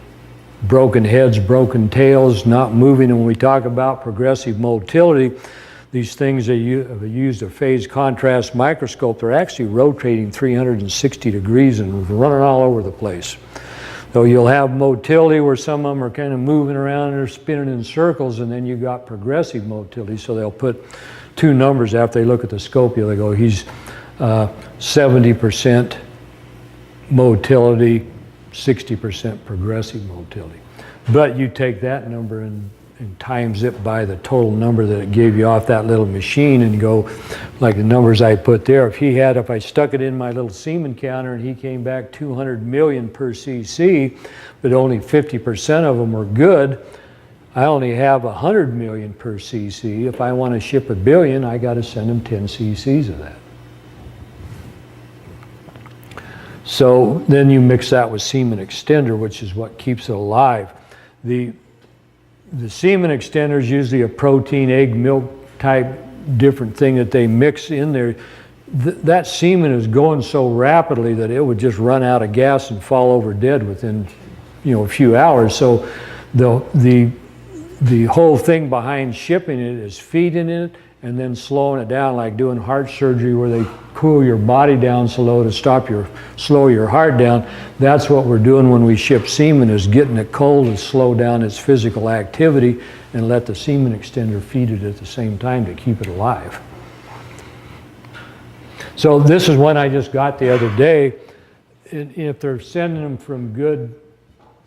Broken heads, broken tails, not moving. And when we talk about progressive motility, these things that have used a phase contrast microscope, they're actually rotating 360 degrees and running all over the place. So you'll have motility where some of them are kind of moving around and they're spinning in circles, and then you got progressive motility. So they'll put 2 numbers after they look at the scopia. They go, he's 70% motility, 60% progressive motility. But you take that number and times it by the total number that it gave you off that little machine and go, like the numbers I put there, if I stuck it in my little semen counter and he came back 200 million per cc, but only 50% of them were good, I only have 100 million per cc. If I want to ship 1 billion, I got to send them 10 cc's of that. So then you mix that with semen extender, which is what keeps it alive. The semen extender is usually a protein, egg, milk type different thing that they mix in there. That semen is going so rapidly that it would just run out of gas and fall over dead within, a few hours. So the whole thing behind shipping it is feeding it and then slowing it down, like doing heart surgery where they cool your body down so low to slow your heart down. That's what we're doing when we ship semen, is getting it cold to slow down its physical activity and let the semen extender feed it at the same time to keep it alive. So this is one I just got the other day. If they're sending them from good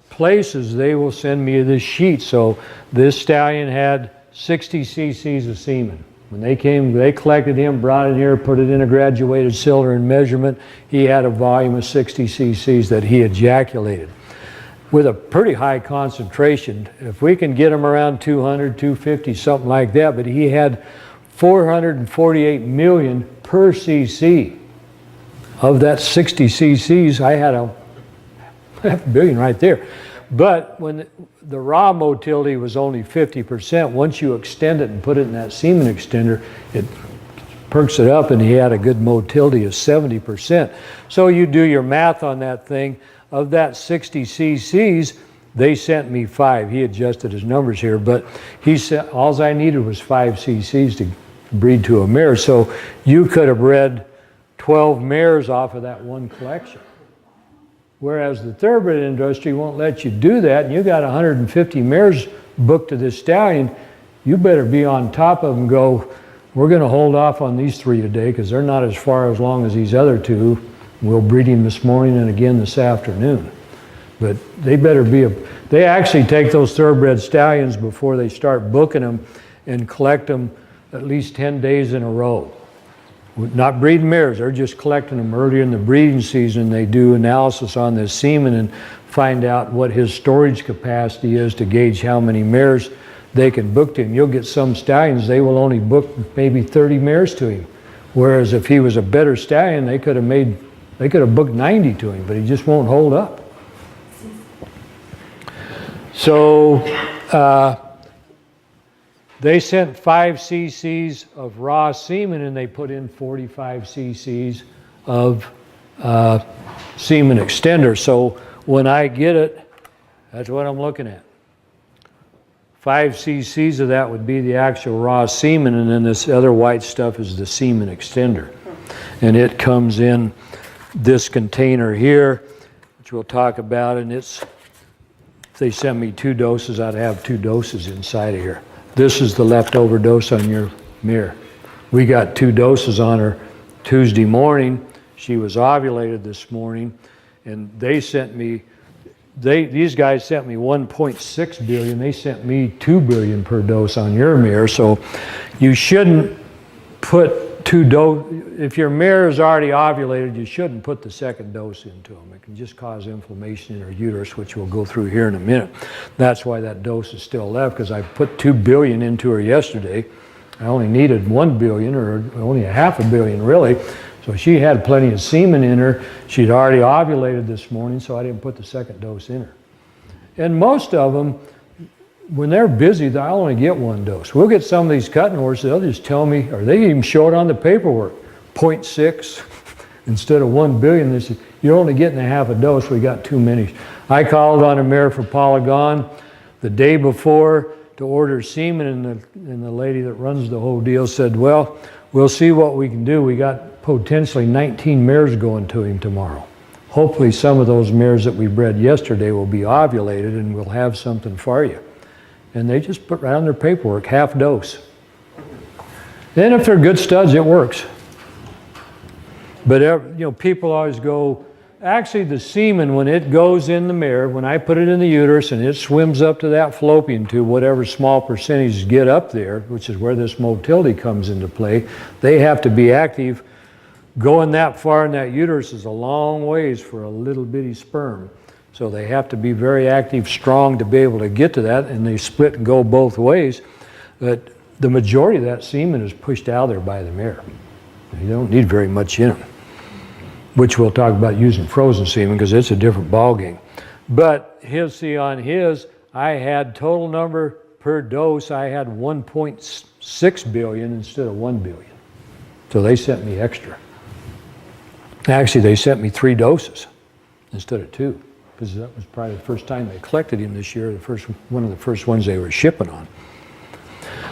places, they will send me this sheet. So this stallion had 60 cc's of semen. When they came, they collected him, brought it here, put it in a graduated cylinder and measurement. He had a volume of 60 cc's that he ejaculated with a pretty high concentration. If we can get him around 200, 250, something like that, but he had 448 million per cc. Of that 60 cc's, I had a half a billion right there. But when the raw motility was only 50%, once you extend it and put it in that semen extender, it perks it up, and he had a good motility of 70%. So you do your math on that thing. Of that 60 cc's, they sent me 5. He adjusted his numbers here, but he said all I needed was 5 cc's to breed to a mare. So you could have bred 12 mares off of that one collection. Whereas the thoroughbred industry won't let you do that, and you got 150 mares booked to this stallion, you better be on top of them and go, we're going to hold off on these 3 today because they're not as long as these other 2. We'll breed him this morning and again this afternoon. But they better be they actually take those thoroughbred stallions before they start booking them and collect them at least 10 days in a row. Not breeding mares, they're just collecting them earlier in the breeding season. They do analysis on this semen and find out what his storage capacity is to gauge how many mares they can book to him. You'll get some stallions, they will only book maybe 30 mares to him. Whereas if he was a better stallion, they could have booked 90 to him, but he just won't hold up. So they sent 5 cc's of raw semen, and they put in 45 cc's of semen extender. So when I get it, that's what I'm looking at. 5 cc's of that would be the actual raw semen, and then this other white stuff is the semen extender. And it comes in this container here, which we'll talk about, and if they send me 2 doses, I'd have 2 doses inside of here. This is the leftover dose on your mare. We got 2 doses on her Tuesday morning. She was ovulated this morning, and they sent me, these guys sent me 1.6 billion. They sent me 2 billion per dose on your mare. So you shouldn't put 2 doses. If your mare is already ovulated, you shouldn't put the second dose into them. It can just cause inflammation in her uterus, which we'll go through here in a minute. That's why that dose is still left, because I put 2 billion into her yesterday. I only needed 1 billion, or only a half a billion really. So she had plenty of semen in her. She'd already ovulated this morning, so I didn't put the second dose in her. And most of them, when they're busy, they'll only get 1 dose. We'll get some of these cutting horses, they'll just tell me, or they even show it on the paperwork, 0.6 instead of 1 billion. They say, you're only getting a half a dose, we got too many. I called on a mare for Polygon the day before to order semen, and the lady that runs the whole deal said, well, we'll see what we can do. We got potentially 19 mares going to him tomorrow. Hopefully some of those mares that we bred yesterday will be ovulated, and we'll have something for you. And they just put right on their paperwork, half dose. Then if they're good studs, it works. But people always go, actually the semen, when it goes in the mare, when I put it in the uterus and it swims up to that fallopian tube, whatever small percentage get up there, which is where this motility comes into play, they have to be active. Going that far in that uterus is a long ways for a little bitty sperm. So they have to be very active, strong to be able to get to that, and they split and go both ways. But the majority of that semen is pushed out there by the mare. You don't need very much in them, which we'll talk about using frozen semen because it's a different ballgame. But see on his, I had total number per dose, I had 1.6 billion instead of 1 billion. So they sent me extra. Actually, they sent me 3 doses instead of 2, because that was probably the first time they collected him this year, one of the first ones they were shipping on.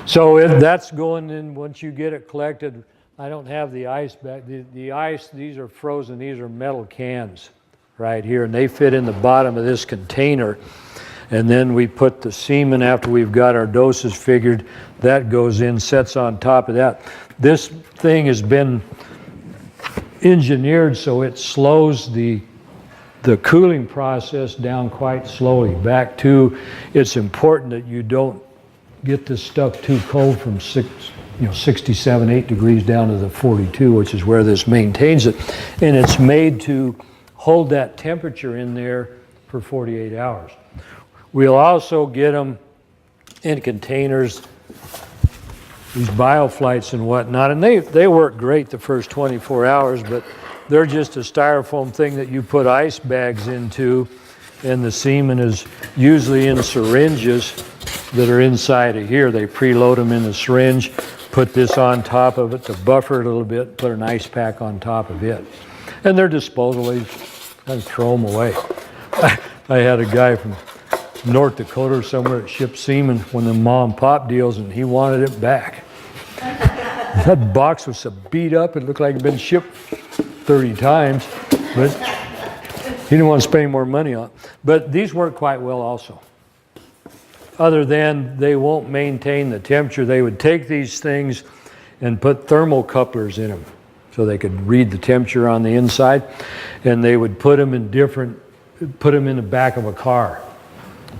So that's going in once you get it collected. I don't have the ice back. The ice, these are frozen, these are metal cans right here, and they fit in the bottom of this container. And then we put the semen after we've got our doses figured. That goes in, sets on top of that. This thing has been engineered so it slows the cooling process down quite slowly. Back to, it's important that you don't get this stuff too cold from 67, 8 degrees down to the 42, which is where this maintains it. And it's made to hold that temperature in there for 48 hours. We'll also get them in containers, these bioflights and whatnot, and they work great the first 24 hours, but they're just a styrofoam thing that you put ice bags into, and the semen is usually in syringes that are inside of here. They preload them in the syringe, put this on top of it to buffer it a little bit, put an ice pack on top of it. And they're disposable, you kind of throw them away. I had a guy from North Dakota or somewhere that shipped semen, one of the mom and pop deals, and he wanted it back. That box was so beat up, it looked like it had been shipped 30 times, but he didn't want to spend any more money on it. But these work quite well also. Other than they won't maintain the temperature, they would take these things and put thermocouplers in them so they could read the temperature on the inside, and they would put them in the back of a car.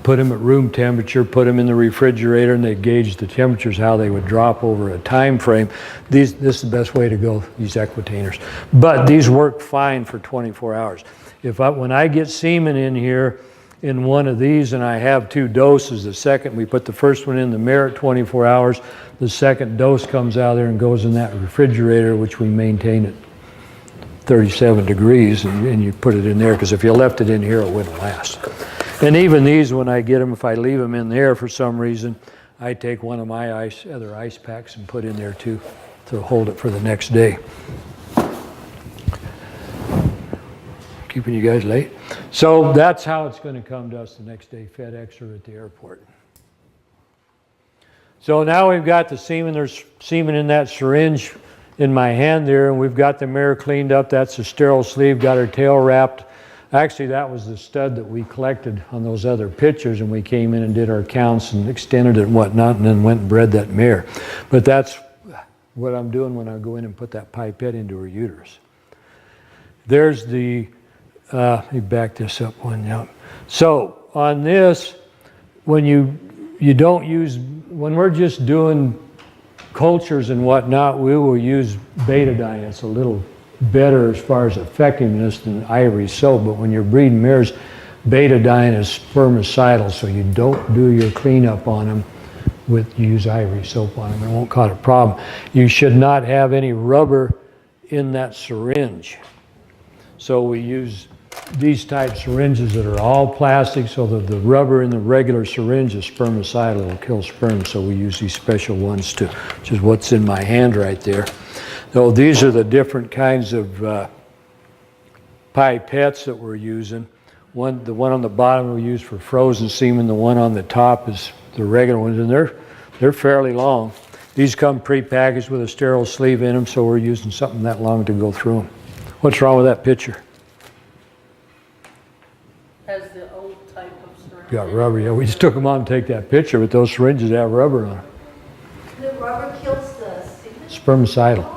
Put them at room temperature, put them in the refrigerator, and they gauge the temperatures, how they would drop over a time frame. This is the best way to go, these equitaners. But these work fine for 24 hours. When I get semen in here in one of these and I have 2 doses, we put the first one in the mare at 24 hours, the second dose comes out there and goes in that refrigerator, which we maintain at 37 degrees, and you put it in there, because if you left it in here, it wouldn't last. And even these, when I get them, if I leave them in there for some reason, I take one of my other ice packs and put in there too, to hold it for the next day. Keeping you guys late. So that's how it's going to come to us the next day, FedEx or at the airport. So now we've got the semen, there's semen in that syringe in my hand there, and we've got the mare cleaned up. That's a sterile sleeve, got her tail wrapped. Actually, that was the stud that we collected on those other pictures, and we came in and did our counts and extended it and whatnot, and then went and bred that mare. But that's what I'm doing when I go in and put that pipette into her uterus. There's the, let me back this up one now. So on this, when you don't use, when we're just doing cultures and whatnot, we will use betadine. It's a little better as far as effectiveness than ivory soap, but when you're breeding mares, betadine is spermicidal, so you don't do your cleanup on them you use ivory soap on them. It won't cause a problem. You should not have any rubber in that syringe. So we use these type syringes that are all plastic, so that the rubber in the regular syringe is spermicidal, it'll kill sperm, so we use these special ones too, which is what's in my hand right there. So these are the different kinds of pipettes that we're using. The one on the bottom we use for frozen semen, the one on the top is the regular ones, and they're fairly long. These come pre-packaged with a sterile sleeve in them, so we're using something that long to go through them. What's wrong with that picture? Has the old type of syringe. Got rubber, yeah. We just took them on to take that picture, but those syringes have rubber on them. The rubber kills the semen? Spermicidal.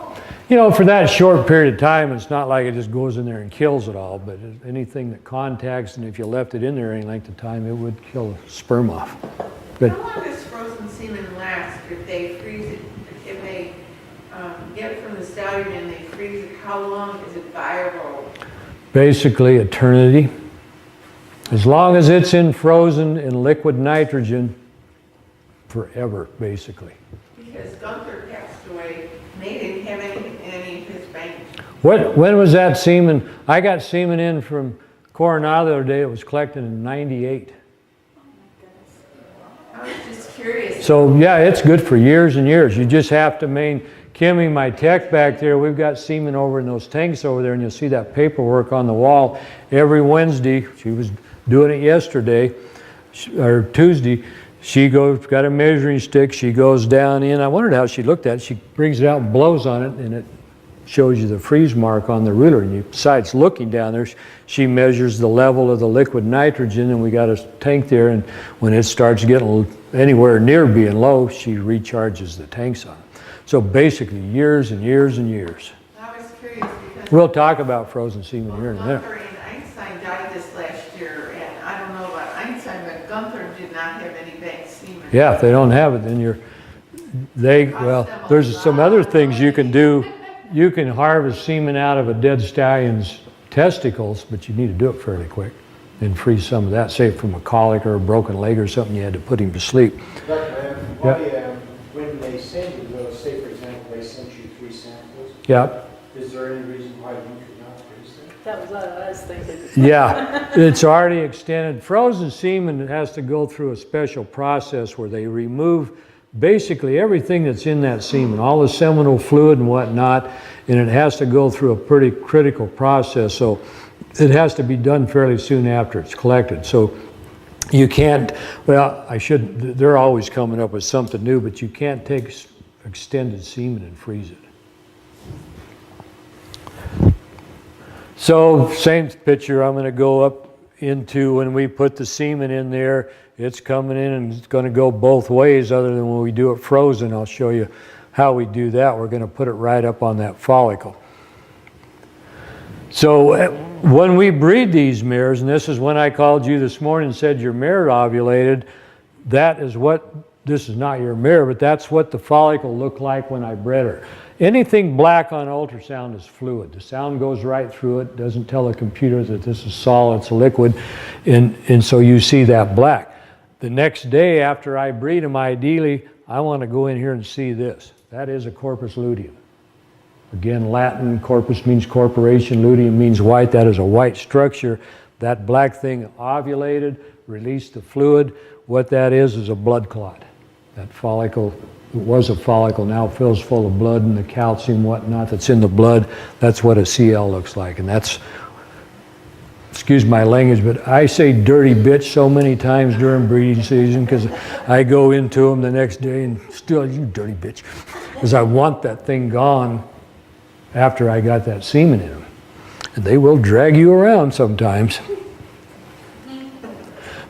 You know, for that short period of time, it's not like it just goes in there and kills it all, but anything that contacts, and if you left it in there any length of time, it would kill sperm off. Good. How long does frozen semen last if they freeze it? If they get it from the stallion and they freeze it, how long is it viable? Basically, eternity. As long as it's in frozen in liquid nitrogen, forever, basically. Because Gunther passed away, and they didn't have any of his banks. When was that semen? I got semen in from Coronado the other day. It was collected in '98. I was just curious. So yeah, it's good for years and years. You just have to Kimmy, my tech back there, we've got semen over in those tanks over there, and you'll see that paperwork on the wall every Wednesday. She was doing it yesterday, or Tuesday. She got a measuring stick, she goes down in. I wondered how she looked at it. She brings it out and blows on it, and it shows you the freeze mark on the ruler. And besides looking down there, she measures the level of the liquid nitrogen, and we got a tank there, and when it starts getting anywhere near being low, she recharges the tanks on it. So basically years and years and years. I was curious because We'll talk about frozen semen here in a minute. Gunther and Einstein died this last year, and I don't know about Einstein, but Gunther did not have any bank semen. Yeah, if they don't have it, then well, there's some other things you can do. You can harvest semen out of a dead stallion's testicles, but you need to do it fairly quick and freeze some of that, say from a colic or a broken leg or something you had to put him to sleep. Dr. Lamb, when they send you those, say for example, they sent you 3 samples, Yeah. is there any reason why you could not freeze them? That was what I was thinking. Yeah, it's already extended. Frozen semen has to go through a special process where they remove basically everything that's in that semen, all the seminal fluid and whatnot, and it has to go through a pretty critical process. So it has to be done fairly soon after it's collected. So you can't, well, they're always coming up with something new, but you can't take extended semen and freeze it. So same picture, I'm going to go up into when we put the semen in there, it's coming in and it's going to go both ways other than when we do it frozen. I'll show you how we do that. We're going to put it right up on that follicle. So when we breed these mares, and this is when I called you this morning and said your mare ovulated, this is not your mare, but that's what the follicle looked like when I bred her. Anything black on ultrasound is fluid. The sound goes right through it, doesn't tell the computer that this is solid, it's a liquid, and so you see that black. The next day after I breed them, ideally, I want to go in here and see this. That is a corpus luteum. Again, Latin, corpus means corporation, luteum means white. That is a white structure. That black thing ovulated, released the fluid. What that is a blood clot. That follicle, it was a follicle, now fills full of blood, and the calcium, whatnot that's in the blood, that's what a CL looks like. And that's, excuse my language, but I say dirty bitch so many times during breeding season because I go into them the next day and still, you dirty bitch, because I want that thing gone after I got that semen in them. And they will drag you around sometimes.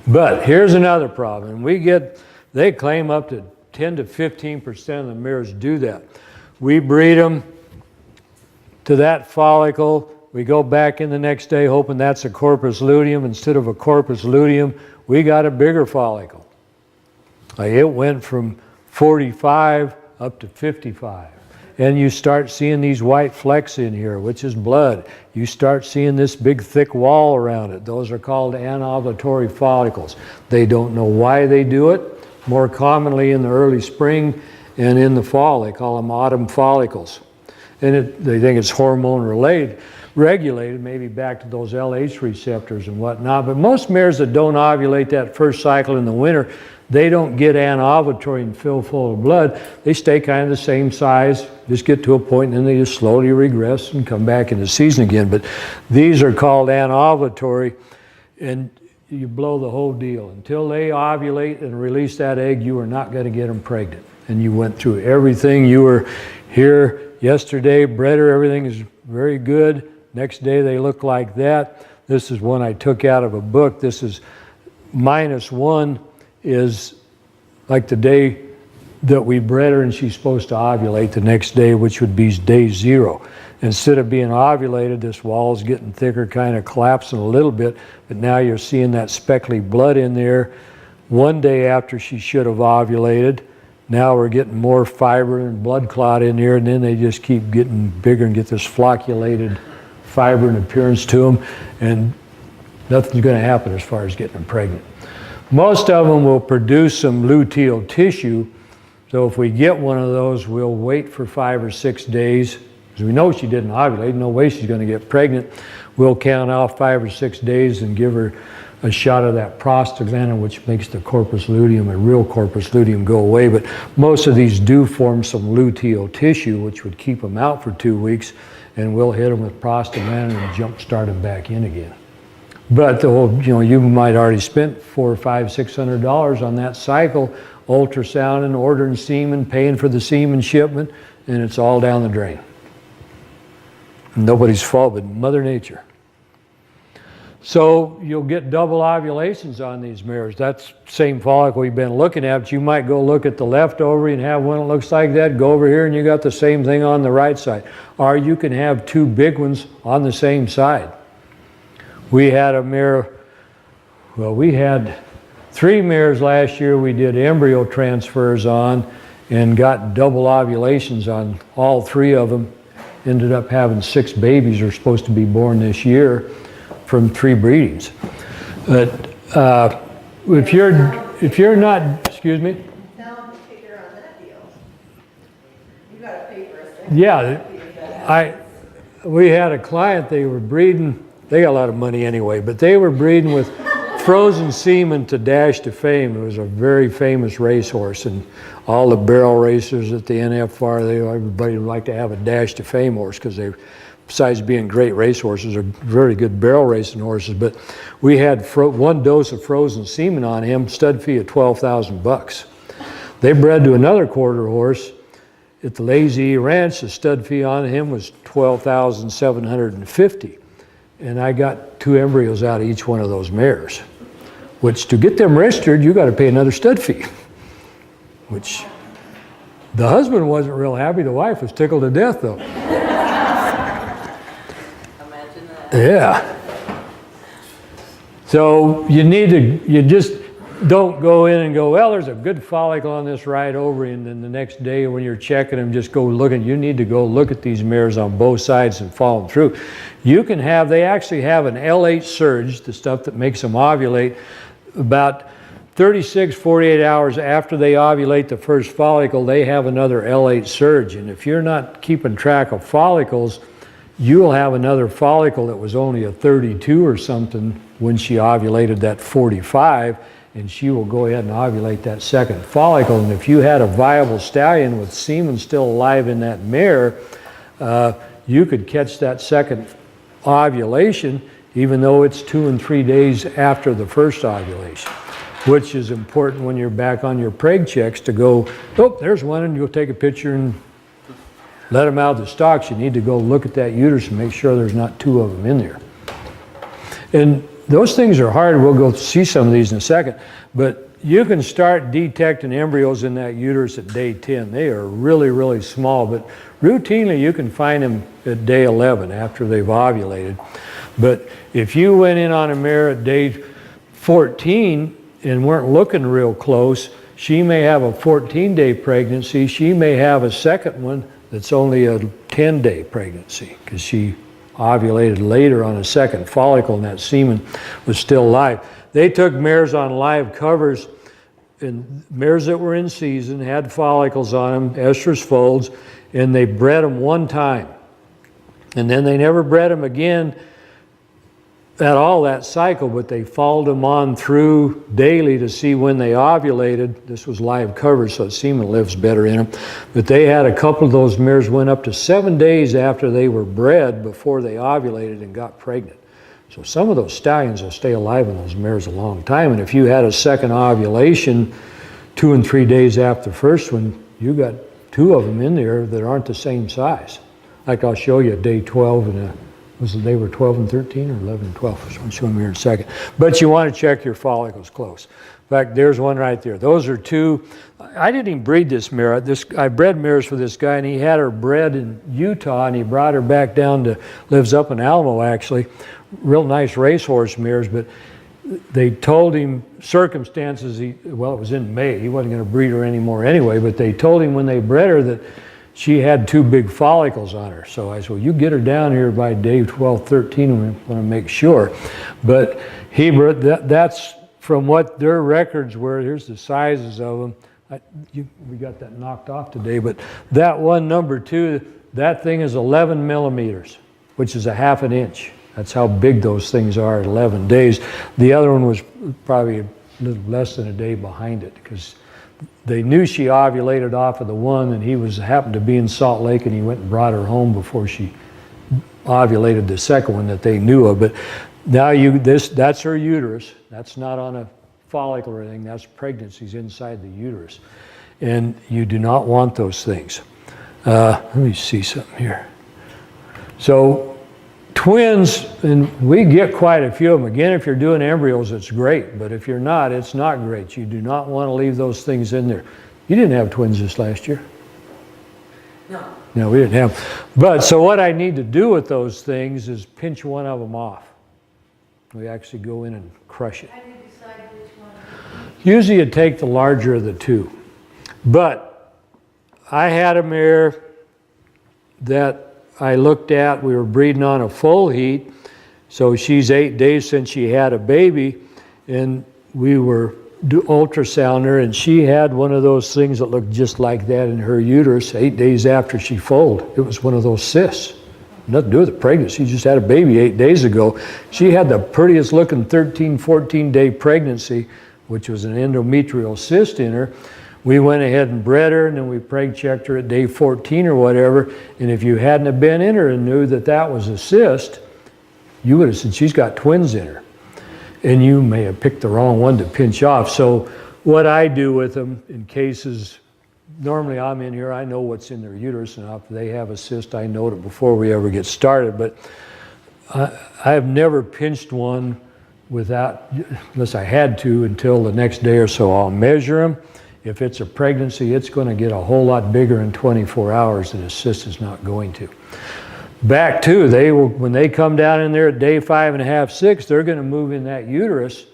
But here's another problem. They claim up to 10 to 15% of the mares do that. We breed them to that follicle. We go back in the next day hoping that's a corpus luteum. Instead of a corpus luteum, we got a bigger follicle. It went from 45 up to 55. And you start seeing these white flecks in here, which is blood. You start seeing this big thick wall around it. Those are called anovulatory follicles. They don't know why they do it. More commonly in the early spring and in the fall. They call them autumn follicles. And they think it's hormone regulated, maybe back to those LH receptors and whatnot. But most mares that don't ovulate that first cycle in the winter, they don't get anovulatory and fill full of blood. They stay kind of the same size, just get to a point and then they just slowly regress and come back into season again. But these are called anovulatory, and you blow the whole deal. Until they ovulate and release that egg, you are not going to get them pregnant. And you went through everything. You were here yesterday, bred her, everything is very good. Next day they look like that. This is one I took out of a book. This is -1 is like the day that we bred her and she's supposed to ovulate the next day, which would be day 0. Instead of being ovulated, this wall is getting thicker, kind of collapsing a little bit, but now you're seeing that speckly blood in there. One day after she should have ovulated, now we're getting more fiber and blood clot in there, and then they just keep getting bigger and get this flocculated fiber and appearance to them. And Nothing's going to happen as far as getting them pregnant. Most of them will produce some luteal tissue. So if we get one of those, we'll wait for 5 or 6 days. Because we know she didn't ovulate, no way she's going to get pregnant. We'll count off 5 or 6 days and give her a shot of that prostaglandin, which makes the corpus luteum, a real corpus luteum, go away. But most of these do form some luteal tissue, which would keep them out for 2 weeks, and we'll hit them with prostaglandin and jumpstart them back in again. But the whole, you might already spent $400 or $500, $600 on that cycle, ultrasounding, ordering semen, paying for the semen shipment, and it's all down the drain. Nobody's fault but Mother Nature. So you'll get double ovulations on these mares. That's the same follicle we've been looking at, but you might go look at the left ovary and have one that looks like that, go over here and you got the same thing on the right side. Or you can have 2 big ones on the same side. We had a mare, well, we had 3 mares last year we did embryo transfers on and got double ovulations on all 3 of them. Ended up having 6 babies are supposed to be born this year from 3 breedings. But if you're not, excuse me? Tell them to figure on that deal. You gotta pay for a second. Yeah, we had a client, they were breeding, they got a lot of money anyway, but they were breeding with frozen semen to Dash to Fame. It was a very famous racehorse, and all the barrel racers at the NFR, everybody would like to have a Dash to Fame horse because they, besides being great racehorses, are very good barrel racing horses. But we had 1 dose of frozen semen on him, stud fee of $12,000. They bred to another quarter horse at the Lazy Ranch. The stud fee on him was $12,750. And I got 2 embryos out of each one of those mares, which to get them registered, you got to pay another stud fee, which the husband wasn't real happy. The wife was tickled to death though. Imagine that. Yeah. So you just don't go in and go, well, there's a good follicle on this right ovary, and then the next day when you're checking them, just go look at, you need to go look at these mares on both sides and follow them through. You can have, they actually have an LH surge, the stuff that makes them ovulate, about 36, 48 hours after they ovulate the first follicle, they have another LH surge. And if you're not keeping track of follicles, you'll have another follicle that was only a 32 or something when she ovulated that 45, and she will go ahead and ovulate that second follicle. And if you had a viable stallion with semen still alive in that mare, you could catch that second ovulation even though it's 2 and 3 days after the first ovulation, which is important when you're back on your preg checks to go, oh, there's one, and you'll take a picture and let them out of the stocks. You need to go look at that uterus and make sure there's not 2 of them in there. And those things are hard. We'll go see some of these in a second. But you can start detecting embryos in that uterus at day 10. They are really, really small. But routinely, you can find them at day 11 after they've ovulated. But if you went in on a mare at day 14 and weren't looking real close, she may have a 14-day pregnancy. She may have a second one that's only a 10-day pregnancy because she ovulated later on a second follicle and that semen was still live. They took mares on live covers, and mares that were in season had follicles on them, estrus folds, and they bred them one time. And then they never bred them again at all that cycle, but they followed them on through daily to see when they ovulated. This was live coverage, so semen lives better in them. But they had a couple of those mares went up to 7 days after they were bred before they ovulated and got pregnant. So some of those stallions will stay alive in those mares a long time. And if you had a second ovulation 2 and 3 days after the first one, you got 2 of them in there that aren't the same size. Like I'll show you day 12 and they were 12 and 13 or 11 and 12. I'll show them here in a second. But you want to check your follicles close. In fact, there's one right there. Those are 2. I didn't even breed this mare. I bred mares for this guy, and he had her bred in Utah, and he brought her back down to, lives up in Alamo actually. Real nice racehorse mares, but they told him circumstances, well, it was in May. He wasn't going to breed her anymore anyway, but they told him when they bred her that she had 2 big follicles on her. So I said, well, you get her down here by day 12, 13, we want to make sure. But that's from what their records were. Here's the sizes of them. We got that knocked off today, but that one number 2, that thing is 11 millimeters, which is a ½ an inch. That's how big those things are at 11 days. The other one was probably a little less than a day behind it, because they knew she ovulated off of the one, and he happened to be in Salt Lake, and he went and brought her home before she ovulated the second one that they knew of. But now that's her uterus. That's not on a follicle or anything. That's pregnancies inside the uterus, and you do not want those things. Let me see something here. So twins, and we get quite a few of them. Again, if you're doing embryos, it's great, but if you're not, it's not great. You do not want to leave those things in there. You didn't have twins this last year? No. No, we didn't have. But so what I need to do with those things is pinch one of them off. We actually go in and crush it. How do you decide which one? Usually you take the larger of the 2. But I had a mare that I looked at. We were breeding on a full heat. So she's 8 days since she had a baby. And we were ultrasound her, and she had one of those things that looked just like that in her uterus 8 days after she foaled. It was one of those cysts. Nothing to do with the pregnancy. She just had a baby 8 days ago. She had the prettiest looking 13, 14-day pregnancy, which was an endometrial cyst in her. We went ahead and bred her, and then we preg checked her at day 14 or whatever. And if you hadn't have been in her and knew that that was a cyst, you would have said she's got twins in her. And you may have picked the wrong one to pinch off. So what I do with them in cases, normally I'm in here, I know what's in their uterus, and if they have a cyst, I know it before we ever get started. But I've never pinched one without, unless I had to, until the next day or so. I'll measure them. If it's a pregnancy, it's going to get a whole lot bigger in 24 hours than a cyst is not going to. Back to, when they come down in there at day 5.5, 6, they're going to move in that uterus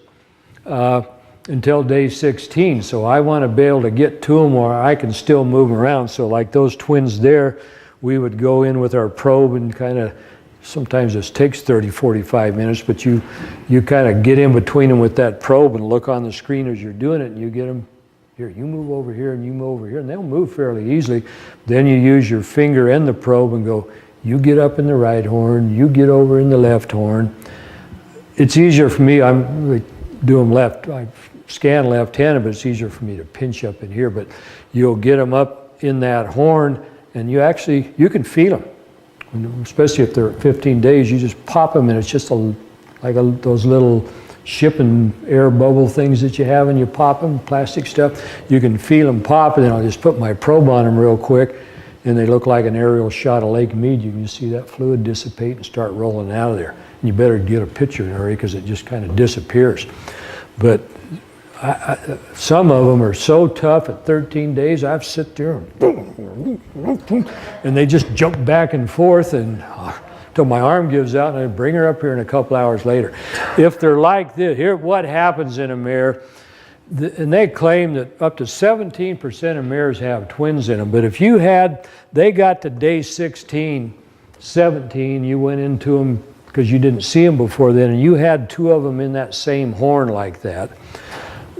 until day 16. So I want to be able to get to them where I can still move them around. So like those twins there, we would go in with our probe and kind of, sometimes this takes 30, 45 minutes, but you kind of get in between them with that probe and look on the screen as you're doing it, and you get them, here, you move over here and you move over here, and they'll move fairly easily. Then you use your finger and the probe and go, you get up in the right horn, you get over in the left horn. It's easier for me, I'm really doing left, I scan left-handed, but it's easier for me to pinch up in here. But you'll get them up in that horn, and you can feel them. Especially if they're 15 days, you just pop them, and it's just those little shipping air bubble things that you have, and you pop them, plastic stuff. You can feel them pop, and then I'll just put my probe on them real quick, and they look like an aerial shot of Lake Mead. You can see that fluid dissipate and start rolling out of there. And you better get a picture in a hurry, because it just kind of disappears. But some of them are so tough at 13 days, I've sit there and they just jump back and forth until my arm gives out, and I bring her up here in a couple hours later. If they're like this, here what happens in a mare, and they claim that up to 17% of mares have twins in them, but if they got to day 16, 17, you went into them because you didn't see them before then, and you had 2 of them in that same horn like that,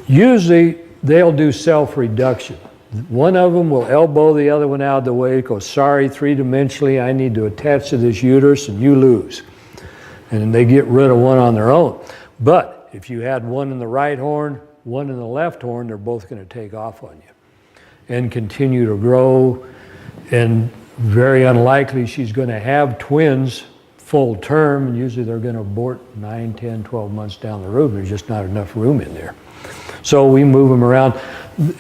usually they'll do self-reduction. One of them will elbow the other one out of the way, go, sorry, 3-dimensionally, I need to attach to this uterus, and you lose. And they get rid of one on their own. But if you had one in the right horn, one in the left horn, they're both going to take off on you and continue to grow. And very unlikely she's going to have twins full term, and usually they're going to abort 9, 10, 12 months down the road. There's just not enough room in there. So we move them around,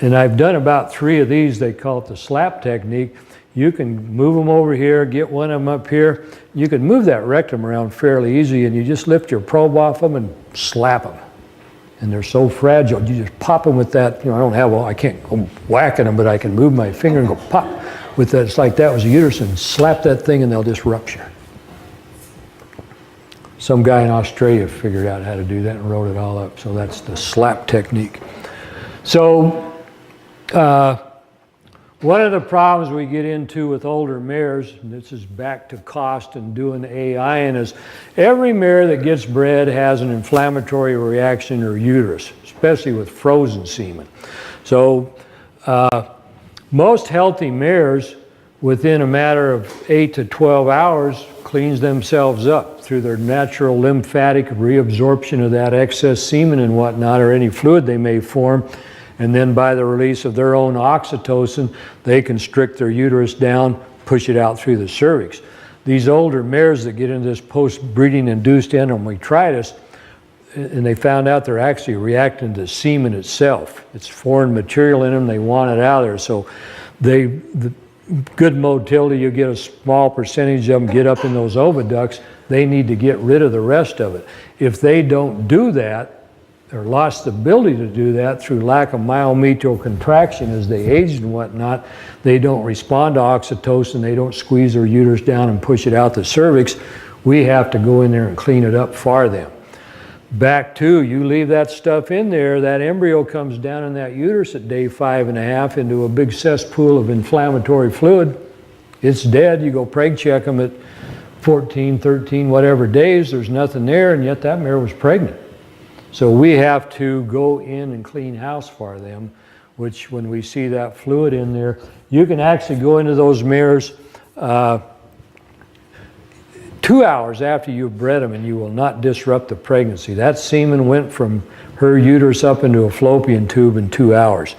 and I've done about 3 of these. They call it the slap technique. You can move them over here, get one of them up here. You can move that rectum around fairly easy, and you just lift your probe off them and slap them. And they're so fragile, you just pop them with that. I can't go whacking them, but I can move my finger and go pop with that. It's like that was a uterus, and slap that thing, and they'll just rupture. Some guy in Australia figured out how to do that and wrote it all up. So that's the slap technique. So One of the problems we get into with older mares, and this is back to cost and doing AI, and is every mare that gets bred has an inflammatory reaction in her uterus, especially with frozen semen. So most healthy mares, within a matter of 8 to 12 hours, cleans themselves up through their natural lymphatic reabsorption of that excess semen and whatnot, or any fluid they may form. And then by the release of their own oxytocin, they constrict their uterus down, push it out through the cervix. These older mares that get into this post-breeding induced endometritis, and they found out they're actually reacting to semen itself. It's foreign material in them, they want it out of there. So the good motility, you get a small percentage of them get up in those oviducts, they need to get rid of the rest of it. If they don't do that, or lost the ability to do that through lack of myometrial contraction as they age and whatnot, they don't respond to oxytocin, they don't squeeze their uterus down and push it out the cervix. We have to go in there and clean it up for them. Back to, you leave that stuff in there, that embryo comes down in that uterus at day 5.5 into a big cesspool of inflammatory fluid. It's dead. You go preg check them at 14, 13, whatever days, there's nothing there, and yet that mare was pregnant. So we have to go in and clean house for them, which when we see that fluid in there, you can actually go into those mares 2 hours after you've bred them and you will not disrupt the pregnancy. That semen went from her uterus up into a fallopian tube in 2 hours.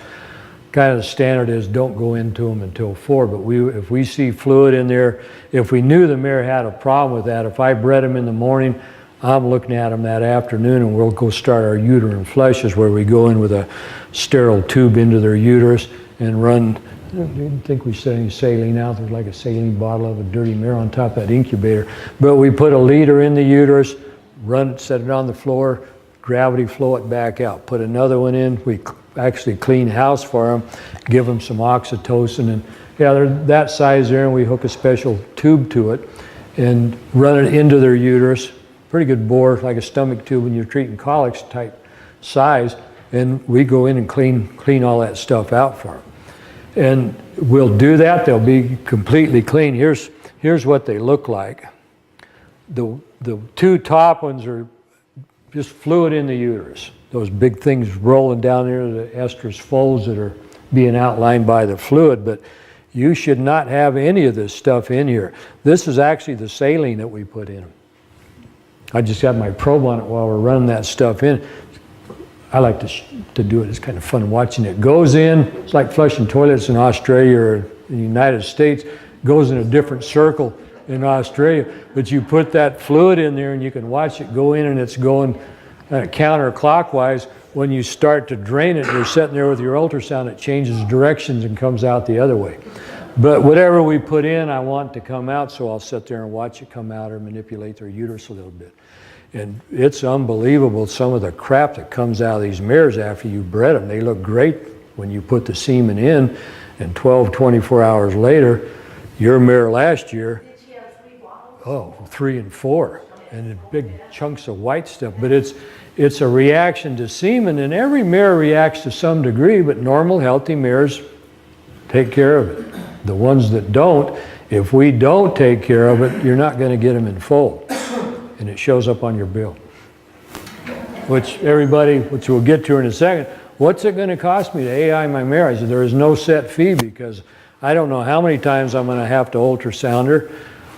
Kind of the standard is don't go into them until 4, but if we see fluid in there, if we knew the mare had a problem with that, if I bred them in the morning, I'm looking at them that afternoon and we'll go start our uterine flushes where we go in with a sterile tube into their uterus and run, I didn't think we set any saline out. There's like a saline bottle of a dirty mare on top of that incubator. But we put a leader in the uterus, run it, set it on the floor, gravity flow it back out. Put another one in, we actually clean house for them, give them some oxytocin, and yeah, they're that size there, and we hook a special tube to it and run it into their uterus. Pretty good bore, like a stomach tube when you're treating colics type size, and we go in and clean all that stuff out for them. And we'll do that, they'll be completely clean. Here's what they look like. The two top ones are just fluid in the uterus. Those big things rolling down there, the estrus folds that are being outlined by the fluid, but you should not have any of this stuff in here. This is actually the saline that we put in them. I just had my probe on it while we're running that stuff in. I like to do it. It's kind of fun watching it. Goes in, it's like flushing toilets in Australia or in the United States. Goes in a different circle in Australia. But you put that fluid in there and you can watch it go in, and it's going counterclockwise. When you start to drain it, you're sitting there with your ultrasound, it changes directions and comes out the other way. But whatever we put in, I want to come out, so I'll sit there and watch it come out or manipulate their uterus a little bit. And it's unbelievable, some of the crap that comes out of these mares after you bred them. They look great when you put the semen in, and 12, 24 hours later, your mare last year, Did she have 3 bottles? 3 and 4, and big chunks of white stuff. But it's a reaction to semen, and every mare reacts to some degree, but normal, healthy mares take care of it. The ones that don't, if we don't take care of it, you're not going to get them in foal. And it shows up on your bill. Which we'll get to in a second. What's it going to cost me to AI my mare? I said, there is no set fee, because I don't know how many times I'm going to have to ultrasound her,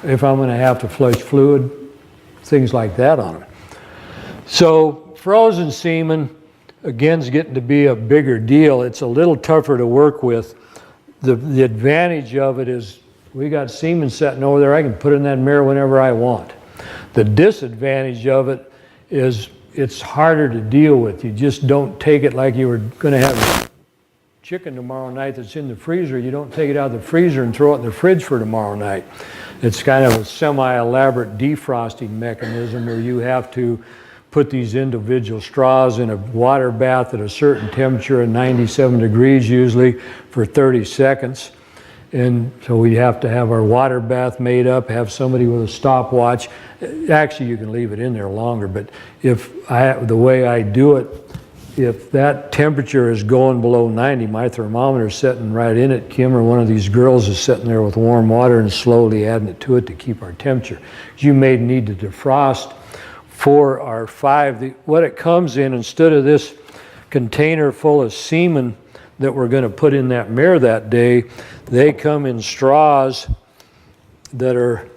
if I'm going to have to flush fluid, things like that on them. So frozen semen, again, is getting to be a bigger deal. It's a little tougher to work with. The advantage of it is we got semen sitting over there. I can put in that mare whenever I want. The disadvantage of it is it's harder to deal with. You just don't take it like you were going to have chicken tomorrow night that's in the freezer. You don't take it out of the freezer and throw it in the fridge for tomorrow night. It's kind of a semi-elaborate defrosting mechanism where you have to put these individual straws in a water bath at a certain temperature, at 97 degrees usually, for 30 seconds. And so we have to have our water bath made up, have somebody with a stopwatch. Actually, you can leave it in there longer, but the way I do it, if that temperature is going below 90, my thermometer's sitting right in it. Kim or one of these girls is sitting there with warm water and slowly adding it to it to keep our temperature. You may need to defrost 4 or 5. What it comes in, instead of this container full of semen that we're going to put in that mare that day, they come in straws that are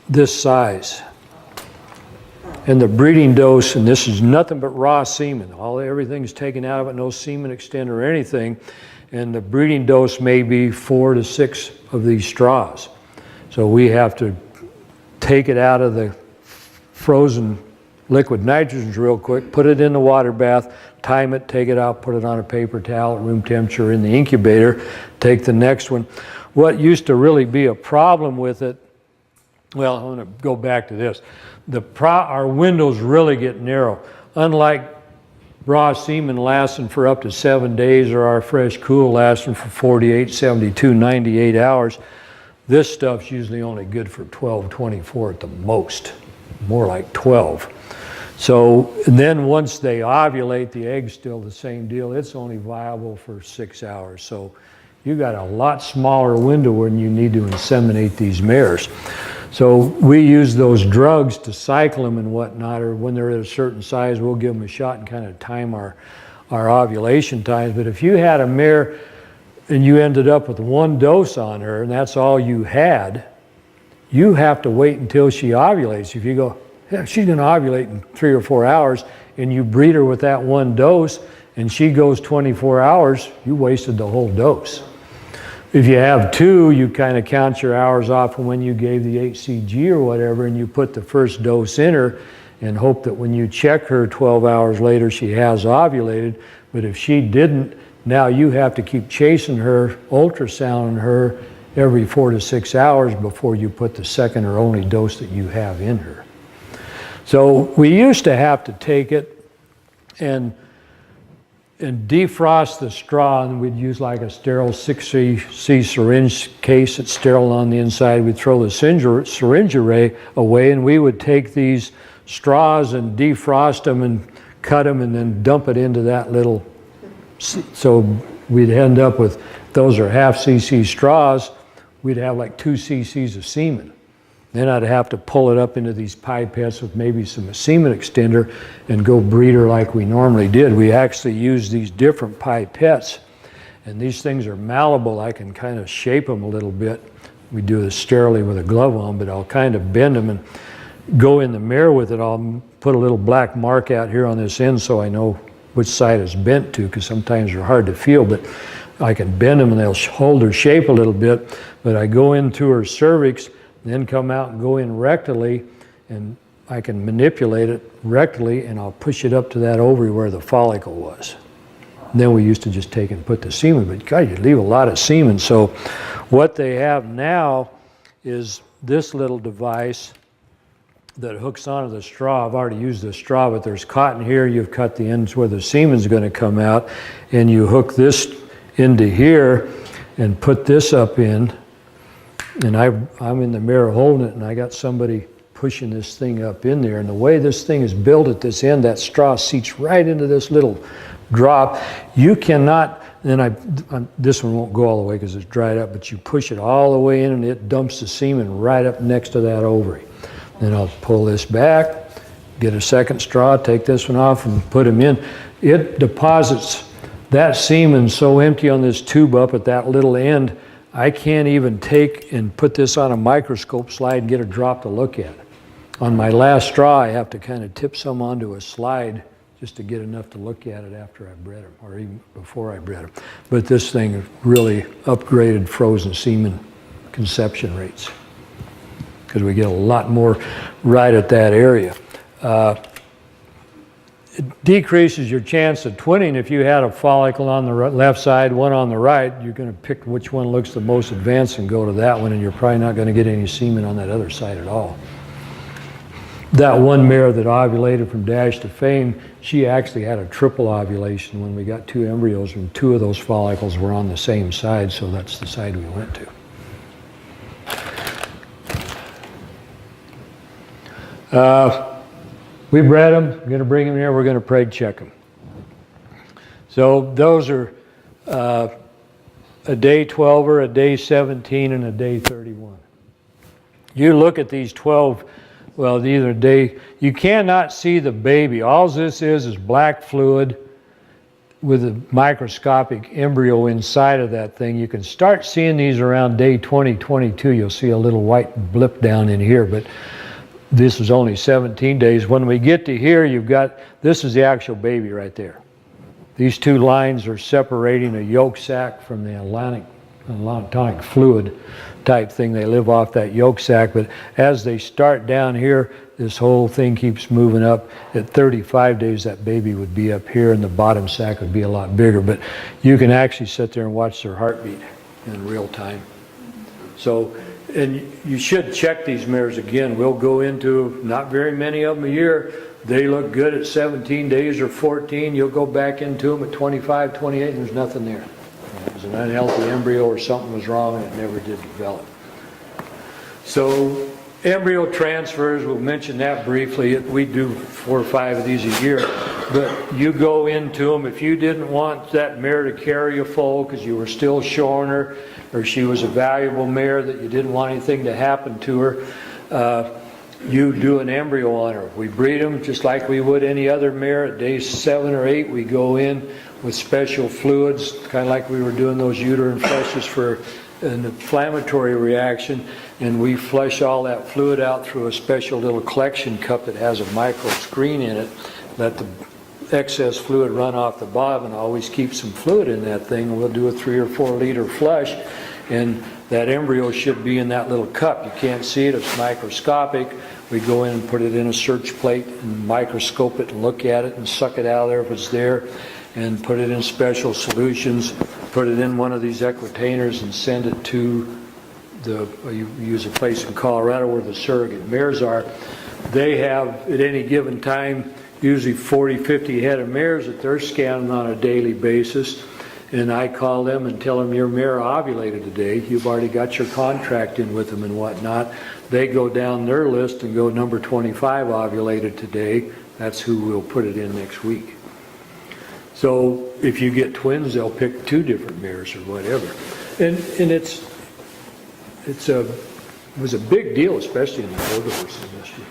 this size. And the breeding dose, and this is nothing but raw semen. Everything's taken out of it, no semen extender or anything. And the breeding dose may be 4 to 6 of these straws. So we have to take it out of the frozen liquid nitrogens real quick, put it in the water bath, time it, take it out, put it on a paper towel at room temperature in the incubator, take the next one. What used to really be a problem with it, well, I'm going to go back to this. Our windows really get narrow. Unlike raw semen lasting for up to 7 days or our fresh cool lasting for 48, 72, 98 hours, this stuff's usually only good for 12, 24 at the most, more like 12. So then once they ovulate, the egg's still the same deal. It's only viable for 6 hours. So you got a lot smaller window when you need to inseminate these mares. So we use those drugs to cycle them and whatnot, or when they're at a certain size, we'll give them a shot and kind of time our ovulation times. But if you had a mare and you ended up with 1 dose on her and that's all you had, you have to wait until she ovulates. If you go, yeah, she's going to ovulate in 3 or 4 hours, and you breed her with that 1 dose and she goes 24 hours, you wasted the whole dose. If you have 2, you kind of count your hours off from when you gave the HCG or whatever, and you put the first dose in her and hope that when you check her 12 hours later, she has ovulated. But if she didn't, now you have to keep chasing her, ultrasounding her every 4 to 6 hours before you put the second or only dose that you have in her. So we used to have to take it and defrost the straw, and we'd use like a sterile 6cc syringe case that's sterile on the inside. We'd throw the syringe array away, and we would take these straws and defrost them and cut them and then dump it into that little, so we'd end up with, those are half cc straws, we'd have like 2 cc's of semen. Then I'd have to pull it up into these pipettes with maybe some semen extender and go breed her like we normally did. We actually use these different pipettes, and these things are malleable. I can kind of shape them a little bit. We do this sterilely with a glove on, but I'll kind of bend them and go in the mare with it. I'll put a little black mark out here on this end so I know which side it's bent to, because sometimes they're hard to feel, but I can bend them and they'll hold her shape a little bit. But I go into her cervix, then come out and go in rectally, and I can manipulate it rectally, and I'll push it up to that ovary where the follicle was. And then we used to just take and put the semen, but God, you leave a lot of semen. So what they have now is this little device that hooks onto the straw. I've already used the straw, but there's cotton here. You've cut the ends where the semen's going to come out, and you hook this into here and put this up in. And I'm in the mirror holding it, and I got somebody pushing this thing up in there. And the way this thing is built at this end, that straw seats right into this little drop. You cannot, then this one won't go all the way because it's dried up, but you push it all the way in and it dumps the semen right up next to that ovary. Then I'll pull this back, get a second straw, take this one off and put them in. It deposits that semen so empty on this tube up at that little end, I can't even take and put this on a microscope slide and get a drop to look at. On my last straw, I have to kind of tip some onto a slide just to get enough to look at it after I bred them, or even before I bred them. But this thing really upgraded frozen semen conception rates, because we get a lot more right at that area. It decreases your chance of twinning. If you had a follicle on the left side, one on the right, you're going to pick which one looks the most advanced and go to that one, and you're probably not going to get any semen on that other side at all. That one mare that ovulated from dash to fame, she actually had a triple ovulation when we got 2 embryos, and 2 of those follicles were on the same side, so that's the side we went to. We bred them, we're going to bring them here, we're going to preg check them. So those are a day 12er, a day 17, and a day 31. You look at these 12, well, either day, you cannot see the baby. All this is black fluid with a microscopic embryo inside of that thing. You can start seeing these around day 20, 22. You'll see a little white blip down in here, but this is only 17 days. When we get to here, you've got, this is the actual baby right there. These two lines are separating a yolk sac from the atlantic fluid type thing. They live off that yolk sac, but as they start down here, this whole thing keeps moving up. At 35 days, that baby would be up here and the bottom sac would be a lot bigger, but you can actually sit there and watch their heartbeat in real time. So, and you should check these mares again. We'll go into not very many of them a year. They look good at 17 days or 14. You'll go back into them at 25, 28, and there's nothing there. It was an unhealthy embryo or something was wrong and it never did develop. So embryo transfers, we'll mention that briefly. We do 4 or 5 of these a year. But you go into them, if you didn't want that mare to carry a foal because you were still showing her, or she was a valuable mare that you didn't want anything to happen to her, you do an embryo on her. We breed them just like we would any other mare. At day 7 or 8, we go in with special fluids, kind of like we were doing those uterine flushes for an inflammatory reaction, and we flush all that fluid out through a special little collection cup that has a micro screen in it. Let the excess fluid run off the bottom and always keep some fluid in that thing. We'll do a 3 or 4 liter flush, and that embryo should be in that little cup. You can't see it, it's microscopic. We go in and put it in a search plate and microscope it and look at it and suck it out of there if it's there, and put it in special solutions, put it in one of these equitainers and send it to you use a place in Colorado where the surrogate mares are. They have at any given time usually 40, 50 head of mares that they're scanning on a daily basis. And I call them and tell them your mare ovulated today. You've already got your contract in with them and whatnot. They go down their list and go number 25 ovulated today. That's who we'll put it in next week. So if you get twins, they'll pick 2 different mares or whatever. And it was a big deal, especially in the quarter horse industry.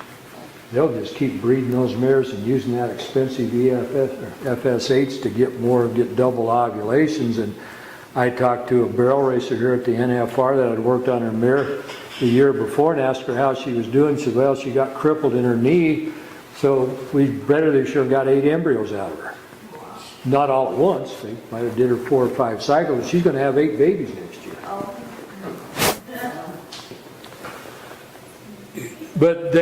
They'll just keep breeding those mares and using that expensive FSH to get double ovulations. And I talked to a barrel racer here at the NFR that had worked on her mare the year before and asked her how she was doing. She said, well, she got crippled in her knee, so we bred her this year and got 8 embryos out of her. Not all at once. They might have did her 4 or 5 cycles. She's going to have 8 babies next year. But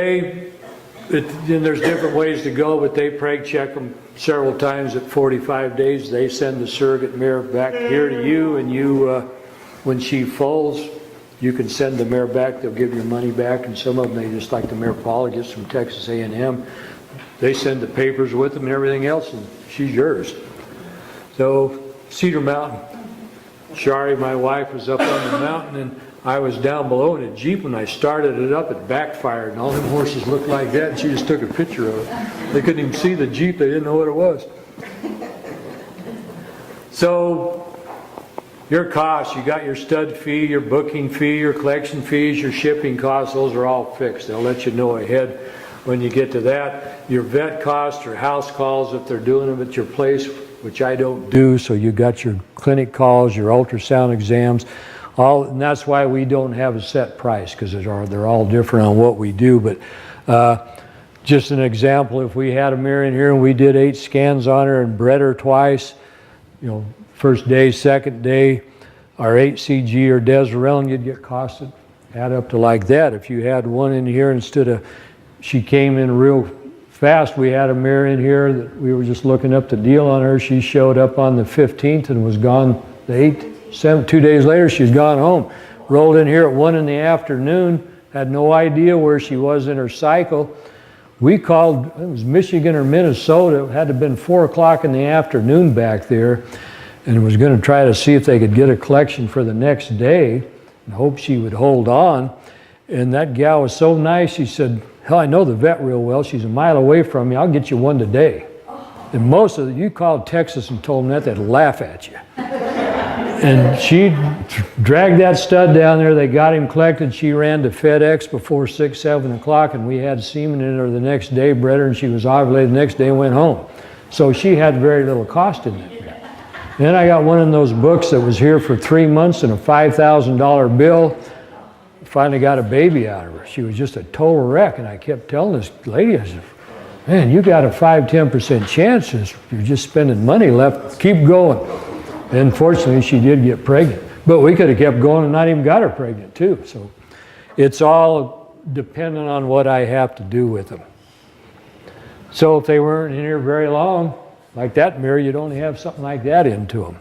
and there's different ways to go, but they preg check them several times at 45 days. They send the surrogate mare back here to you, and you, when she foals, you can send the mare back. They'll give your money back, and some of them, they just like the mare Paula gets from Texas A&M. They send the papers with them and everything else, and she's yours. So Cedar Mountain, Shari, my wife, was up on the mountain, and I was down below in a Jeep. When I started it up, it backfired, and all them horses looked like that, and she just took a picture of it. They couldn't even see the Jeep. They didn't know what it was. So your costs, you got your stud fee, your booking fee, your collection fees, your shipping costs, those are all fixed. They'll let you know ahead when you get to that. Your vet costs or house calls if they're doing them at your place, which I don't do, so you got your clinic calls, your ultrasound exams, and that's why we don't have a set price, because they're all different on what we do. But just an example, if we had a mare in here and we did 8 scans on her and bred her twice, first day, second day, our HCG or desirelin, you'd get costed, add up to like that. If you had one in here instead of, she came in real fast, we had a mare in here that we were just looking up the deal on her. She showed up on the 15th and was gone the 8th. 2 days later, she's gone home. Rolled in here at 1 in the afternoon, had no idea where she was in her cycle. We called, it was Michigan or Minnesota, it had to have been 4 o'clock in the afternoon back there, and was going to try to see if they could get a collection for the next day and hope she would hold on. And that gal was so nice, she said, hell, I know the vet real well. She's a mile away from me. I'll get you one today. And most of you called Texas and told them that, they'd laugh at you. And she dragged that stud down there. They got him collected. She ran to FedEx before 6, 7 o'clock, and we had semen in her the next day, bred her, and she was ovulated the next day and went home. So she had very little cost in that mare. Then I got one of those books that was here for 3 months and a $5,000 bill. Finally got a baby out of her. She was just a total wreck, and I kept telling this lady, I said, man, you got a 5–10% chance. You're just spending money left. Keep going. And fortunately, she did get pregnant. But we could have kept going and not even got her pregnant, too. So it's all dependent on what I have to do with them. So if they weren't in here very long, like that mare, you'd only have something like that into them.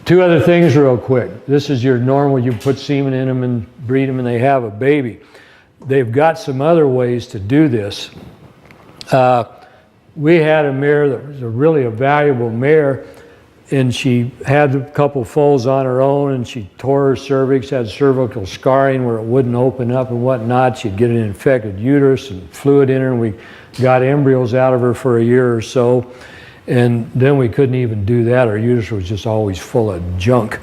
2 other things real quick. This is your normal, you put semen in them and breed them and they have a baby. They've got some other ways to do this. We had a mare that was really a valuable mare, and she had a couple foals on her own, and she tore her cervix, had cervical scarring where it wouldn't open up and whatnot. She'd get an infected uterus and fluid in her, and we got embryos out of her for a year or so. And then we couldn't even do that. Her uterus was just always full of junk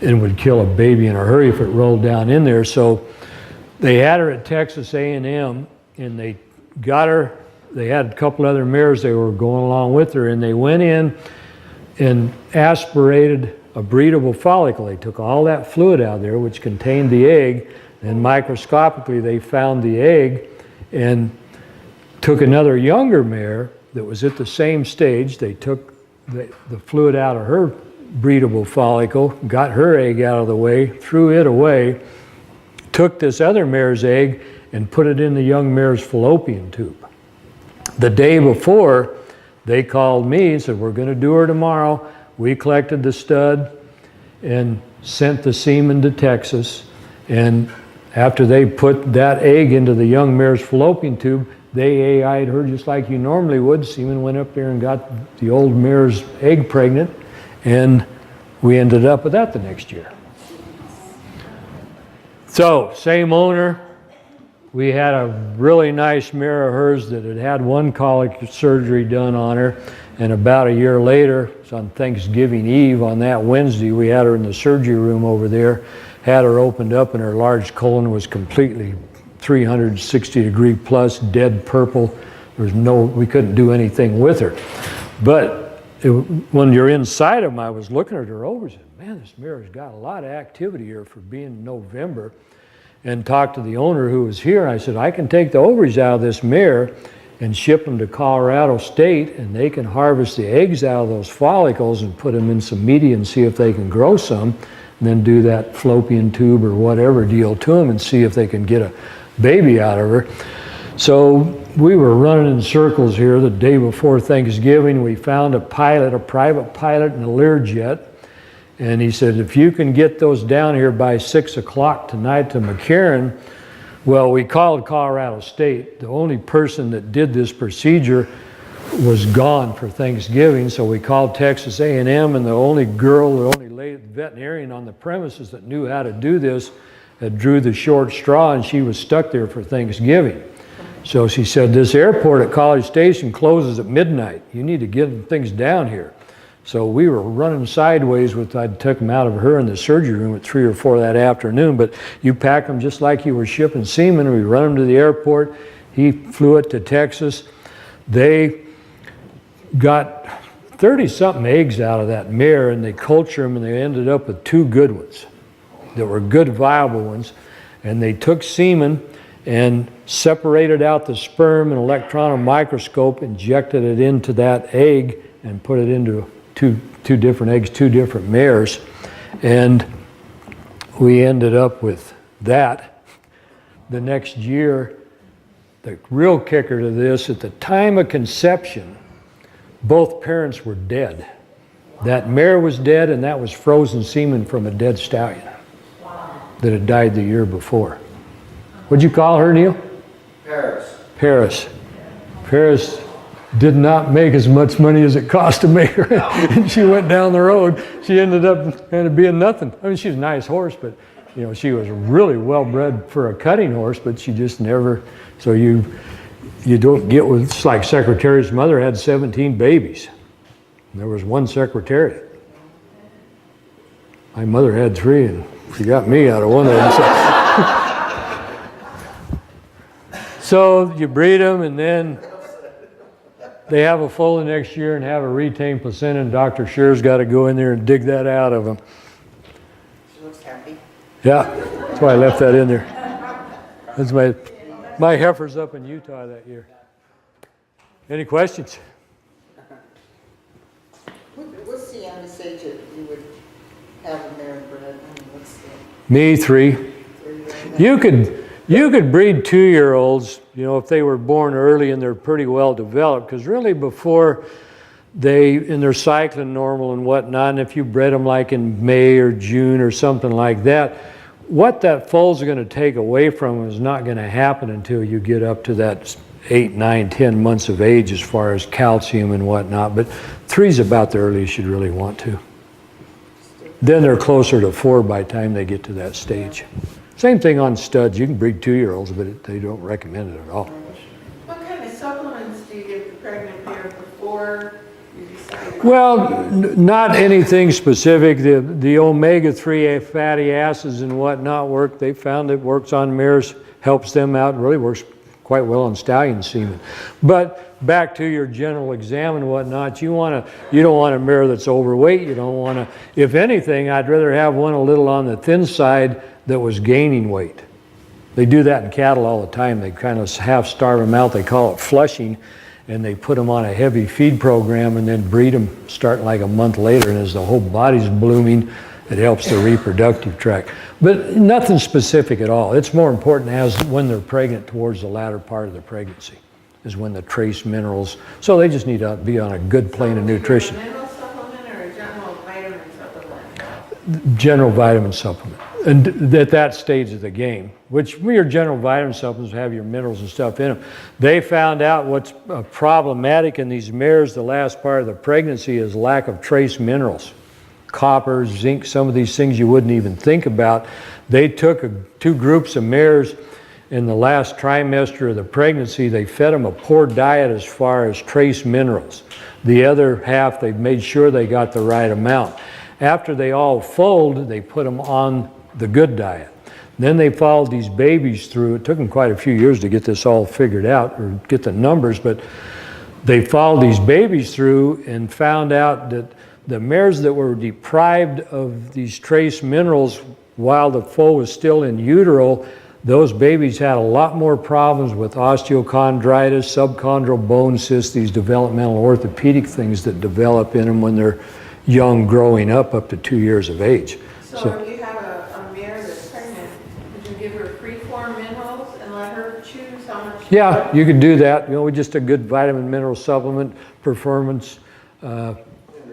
and would kill a baby in a hurry if it rolled down in there. So they had her at Texas A&M, and they got her. They had a couple other mares they were going along with her, and they went in and aspirated a breedable follicle. They took all that fluid out of there, which contained the egg, and microscopically they found the egg and took another younger mare that was at the same stage. They took the fluid out of her breedable follicle, got her egg out of the way, threw it away, took this other mare's egg and put it in the young mare's fallopian tube. The day before, they called me and said, we're going to do her tomorrow. We collected the stud and sent the semen to Texas. And after they put that egg into the young mare's fallopian tube, they AI'd her just like you normally would. Semen went up there and got the old mare's egg pregnant, and we ended up with that the next year. So, same owner. We had a really nice mare of hers that had had one colic surgery done on her, and about a year later, on Thanksgiving Eve, on that Wednesday, we had her in the surgery room over there, had her opened up, and her large colon was completely 360-degree plus, dead purple. We couldn't do anything with her. But when you're inside them, I was looking at her ovaries and said, man, this mare's got a lot of activity here for being November. And talked to the owner who was here. I said, I can take the ovaries out of this mare and ship them to Colorado State, and they can harvest the eggs out of those follicles and put them in some media and see if they can grow some, and then do that fallopian tube or whatever deal to them and see if they can get a baby out of her. So we were running in circles here. The day before Thanksgiving, we found a pilot, a private pilot in a Learjet. And he said, if you can get those down here by 6 o'clock tonight to McCarran. Well, we called Colorado State. The only person that did this procedure was gone for Thanksgiving, so we called Texas A&M, and the only veterinarian on the premises that knew how to do this had drew the short straw, and she was stuck there for Thanksgiving. So she said, this airport at College Station closes at midnight. You need to get things down here. So we were running sideways I took them out of her in the surgery room at 3 or 4 that afternoon, but you pack them just like you were shipping semen. We run them to the airport. He flew it to Texas. They got 30-something eggs out of that mare, and they cultured them, and they ended up with 2 good ones that were good, viable ones. And they took semen and separated out the sperm in an electron microscope, injected it into that egg, and put it into two different eggs, 2 different mares, and we ended up with that. The next year, the real kicker to this, at the time of conception, both parents were dead. That mare was dead, and that was frozen semen from a dead stallion that had died the year before. What'd you call her, Neil? Paris. Paris did not make as much money as it cost to make her. And she went down the road. She ended up being nothing. I mean, she's a nice horse, but she was really well bred for a cutting horse, but she just never, so you you don't get with, it's like Secretariat's mother had 17 babies. And there was one Secretariat. My mother had 3, and she got me out of one of them. So you breed them, and then they have a foal the next year and have a retained placenta, and Dr. Scher's got to go in there and dig that out of them. She looks happy. Yeah, that's why I left that in there. That's my heifer's up in Utah that year. Any questions? What's the youngest age that you would have a mare bred? I mean, what's the Me, 3. 3 right now? You could breed 2-year-olds, you know, if they were born early and they're pretty well developed, because really before and they're cycling normal and whatnot, and if you bred them like in May or June or something like that, what that foal's going to take away from them is not going to happen until you get up to that 8, 9, 10 months of age as far as calcium and whatnot. But 3's about the earliest you'd really want to. Then they're closer to 4 by the time they get to that stage. Same thing on studs. You can breed 2-year-olds, but they don't recommend it at all. What kind of supplements do you give the pregnant mare before you decide? Well, not anything specific. The omega-3 fatty acids and whatnot work. They found it works on mares, helps them out, really works quite well on stallion semen. But back to your general exam and whatnot, you don't want a mare that's overweight. You don't want to, if anything, I'd rather have one a little on the thin side that was gaining weight. They do that in cattle all the time. They kind of half starve them out. They call it flushing, and they put them on a heavy feed program and then breed them starting like a month later. And as the whole body's blooming, it helps the reproductive tract. But nothing specific at all. It's more important as when they're pregnant towards the latter part of the pregnancy is when the trace minerals. So they just need to be on a good plane of nutrition. A mineral supplement or a general vitamin supplement? General vitamin supplement. And at that stage of the game, which your general vitamin supplements have your minerals and stuff in them. They found out what's problematic in these mares the last part of the pregnancy is lack of trace minerals. Copper, zinc, some of these things you wouldn't even think about. They took 2 groups of mares in the last trimester of the pregnancy. They fed them a poor diet as far as trace minerals. The other half, they made sure they got the right amount. After they all foaled, they put them on the good diet. Then they followed these babies through. It took them quite a few years to get this all figured out or get the numbers, but they followed these babies through and found out that the mares that were deprived of these trace minerals while the foal was still in utero, those babies had a lot more problems with osteochondritis, subchondral bone cysts, these developmental orthopedic things that develop in them when they're young, growing up to 2 years of age. So if you have a mare that's pregnant, would you give her free-form minerals and let her choose how much? Yeah, you could do that. You know, just a good vitamin mineral supplement, performance,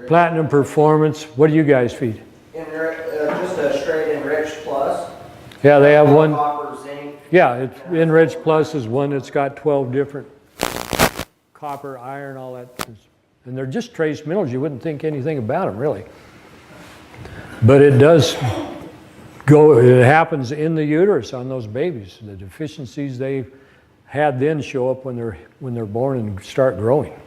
platinum performance. What do you guys feed? Just a straight enriched plus. Yeah, they have one. Copper, zinc. Yeah, it's Enriched Plus is one that's got 12 different copper, iron, all that. And they're just trace minerals. You wouldn't think anything about them, really. But it does go, it happens in the uterus on those babies. The deficiencies they had then show up when they're born and start growing.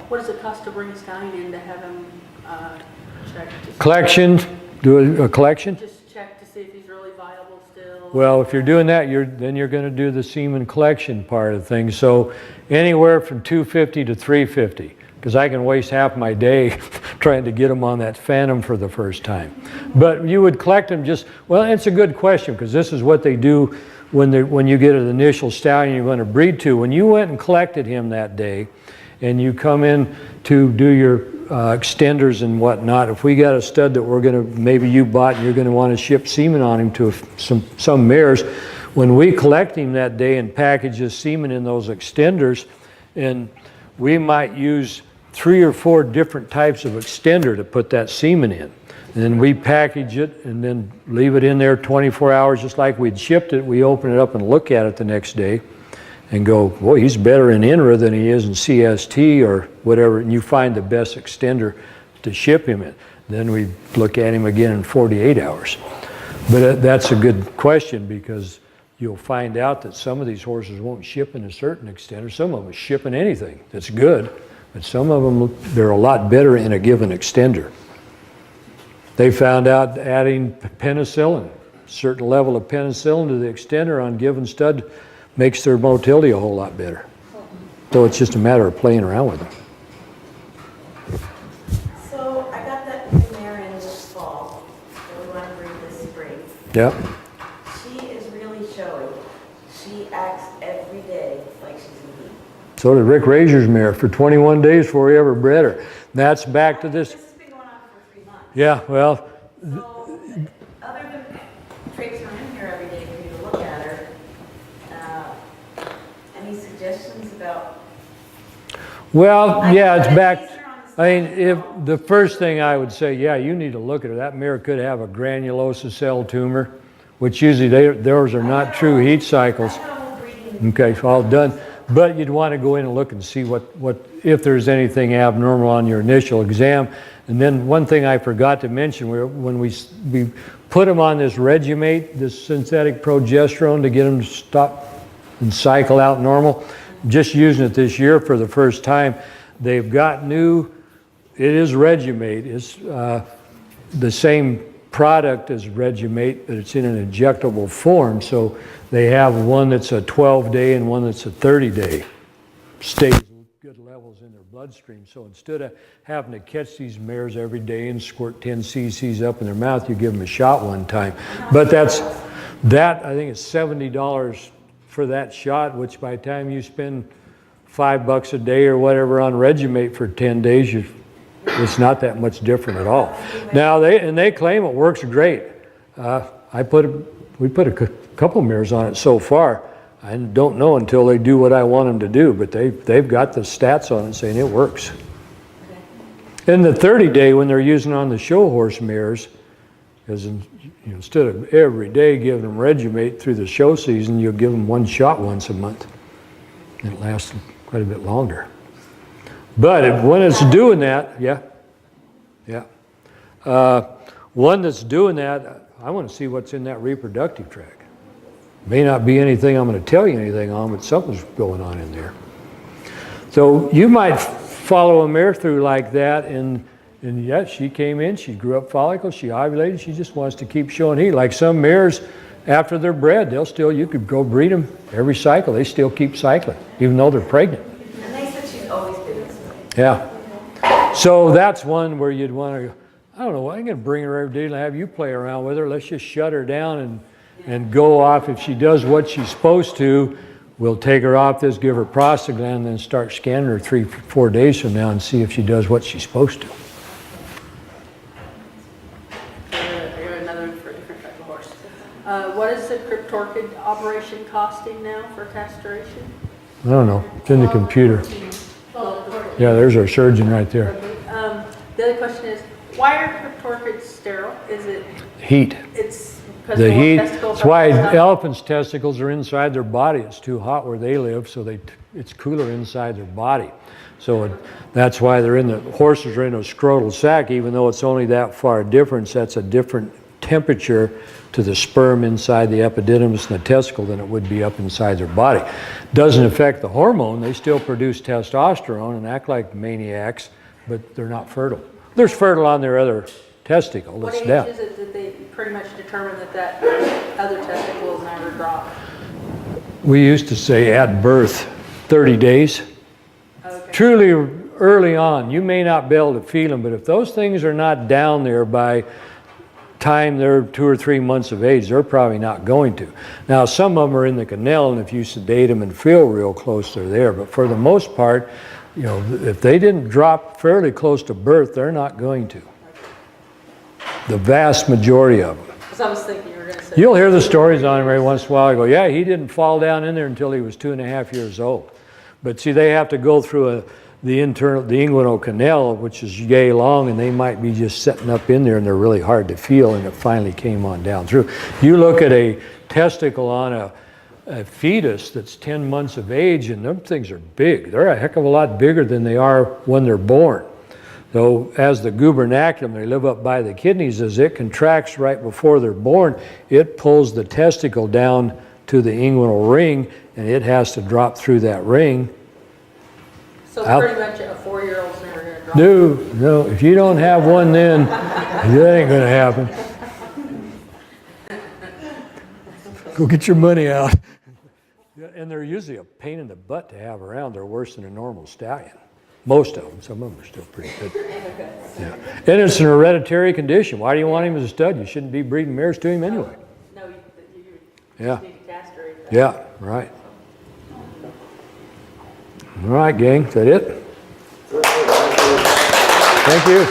What does it cost to bring a stallion in to have him checked? Collection, do a collection. Just check to see if he's really viable still. Well, if you're doing that, then you're going to do the semen collection part of things. So anywhere from $250 to $350, because I can waste half my day trying to get them on that phantom for the first time. But you would collect them well, it's a good question, because this is what they do when you get an initial stallion you're going to breed to. When you went and collected him that day, and you come in to do your extenders and whatnot, if we got a stud that maybe you bought and you're going to want to ship semen on him to some mares, when we collect him that day and package his semen in those extenders, and we might use 3 or 4 different types of extender to put that semen in. And then we package it and then leave it in there 24 hours just like we'd shipped it. We open it up and look at it the next day and go, boy, he's better in INRA than he is in CST or whatever, and you find the best extender to ship him in. Then we look at him again in 48 hours. But that's a good question, because you'll find out that some of these horses won't ship in a certain extent, or some of them ship in anything that's good, but some of them, they're a lot better in a given extender. They found out adding penicillin, a certain level of penicillin to the extender on given stud makes their motility a whole lot better. So it's just a matter of playing around with them. So I got that new mare in this fall, that we want to breed this spring. Yeah. She is really showy. She acts every day like she's in heat. So did Rick Razor's mare for 21 days before he ever bred her. That's back to this. This has been going on for 3 months. Yeah, well, So, other than traipsing her in here every day for you to look at her, any suggestions about? well, yeah, it's back. I've seen her on the I mean, side. if the first thing I would say, yeah, you need to look at her. That mare could have a granulosa cell tumor, which usually those are not true heat cycles. I got a whole breeding. Okay, so all done. But you'd want to go in and look and see what if there's anything abnormal on your initial exam. And then one thing I forgot to mention, when we put them on this Regimate, this synthetic progesterone to get them to stop and cycle out normal, just using it this year for the first time, they've got new, it is Regimate, it's the same product as Regimate, but it's in an injectable form. So they have one that's a 12-day and one that's a 30-day. Stays good levels in their bloodstream. So instead of having to catch these mares every day and squirt 10 cc's up in their mouth, you give them a shot one time. But I think it's $70 for that shot, which by the time you spend $5 a day or whatever on Regimate for 10 days, it's not that much different at all. Now they claim it works great. We put a couple mares on it so far. I don't know until they do what I want them to do, but they've got the stats on it saying it works. In the 30-day, when they're using on the show horse mares, because instead of every day giving them Regimate through the show season, you'll give them one shot once a month. And it lasts quite a bit longer. But when it's doing that, one that's doing that, I want to see what's in that reproductive tract. May not be anything I'm going to tell you anything on, but something's going on in there. So you might follow a mare through like that, and yeah, she came in, she grew up follicles, she ovulated, she just wants to keep showing heat. Like some mares, after they're bred, you could go breed them every cycle, they still keep cycling, even though they're pregnant. And they said she's always been this way. Yeah. So that's one where you'd want to, I don't know, I'm going to bring her every day and have you play around with her. Let's just shut her down and go off. If she does what she's supposed to, we'll take her off this, give her prostaglandin, and then start scanning her 3-4 days from now and see if she does what she's supposed to. I got another one for a different type of horse. What is the cryptorchid operation costing now for castration? I don't know. It's in the computer. Yeah, there's our surgeon right there. The other question is, why are cryptorchids sterile? Is it, Heat. it's because The they heat. want testicles? That's why elephants' testicles are inside their body. It's too hot where they live, so it's cooler inside their body. So that's why horses are in a scrotal sac, even though it's only that far difference. That's a different temperature to the sperm inside the epididymis and the testicle than it would be up inside their body. Doesn't affect the hormone. They still produce testosterone and act like maniacs, but they're not fertile. They're fertile on their other testicle. What It's age down. is it that they pretty much determine that other testicle will never drop? We used to say at birth, 30 days. Okay. Truly early on, you may not be able to feel them, but if those things are not down there by time they're 2 or 3 months of age, they're probably not going to. Now, some of them are in the canal, and if you sedate them and feel real close, they're there. But for the most part, if they didn't drop fairly close to birth, they're not going to. The vast majority of them. Because I was thinking you were going to say. You'll hear the stories on him every once in a while. I go, yeah, he didn't fall down in there until he was 2.5 years old. But see, they have to go through the inguinal canal, which is yay long, and they might be just setting up in there, and they're really hard to feel, and it finally came on down through. You look at a testicle on a fetus that's 10 months of age, and them things are big. They're a heck of a lot bigger than they are when they're born. So as the gubernaculum, they live up by the kidneys, as it contracts right before they're born, it pulls the testicle down to the inguinal ring, and it has to drop through that ring. So Out. pretty much a 4-year-old's never gonna drop. No, if you don't have one then, that ain't gonna happen. Go get your money out. Yeah, and they're usually a pain in the butt to have around. They're worse than a normal stallion. Most of them. Some of them are still pretty good. Yeah. And it's an hereditary condition. Why do you want him as a stud? You shouldn't be breeding mares to him anyway. No, you Yeah. need to castrate that. Yeah, right. All right, gang. Is that it? Thank you.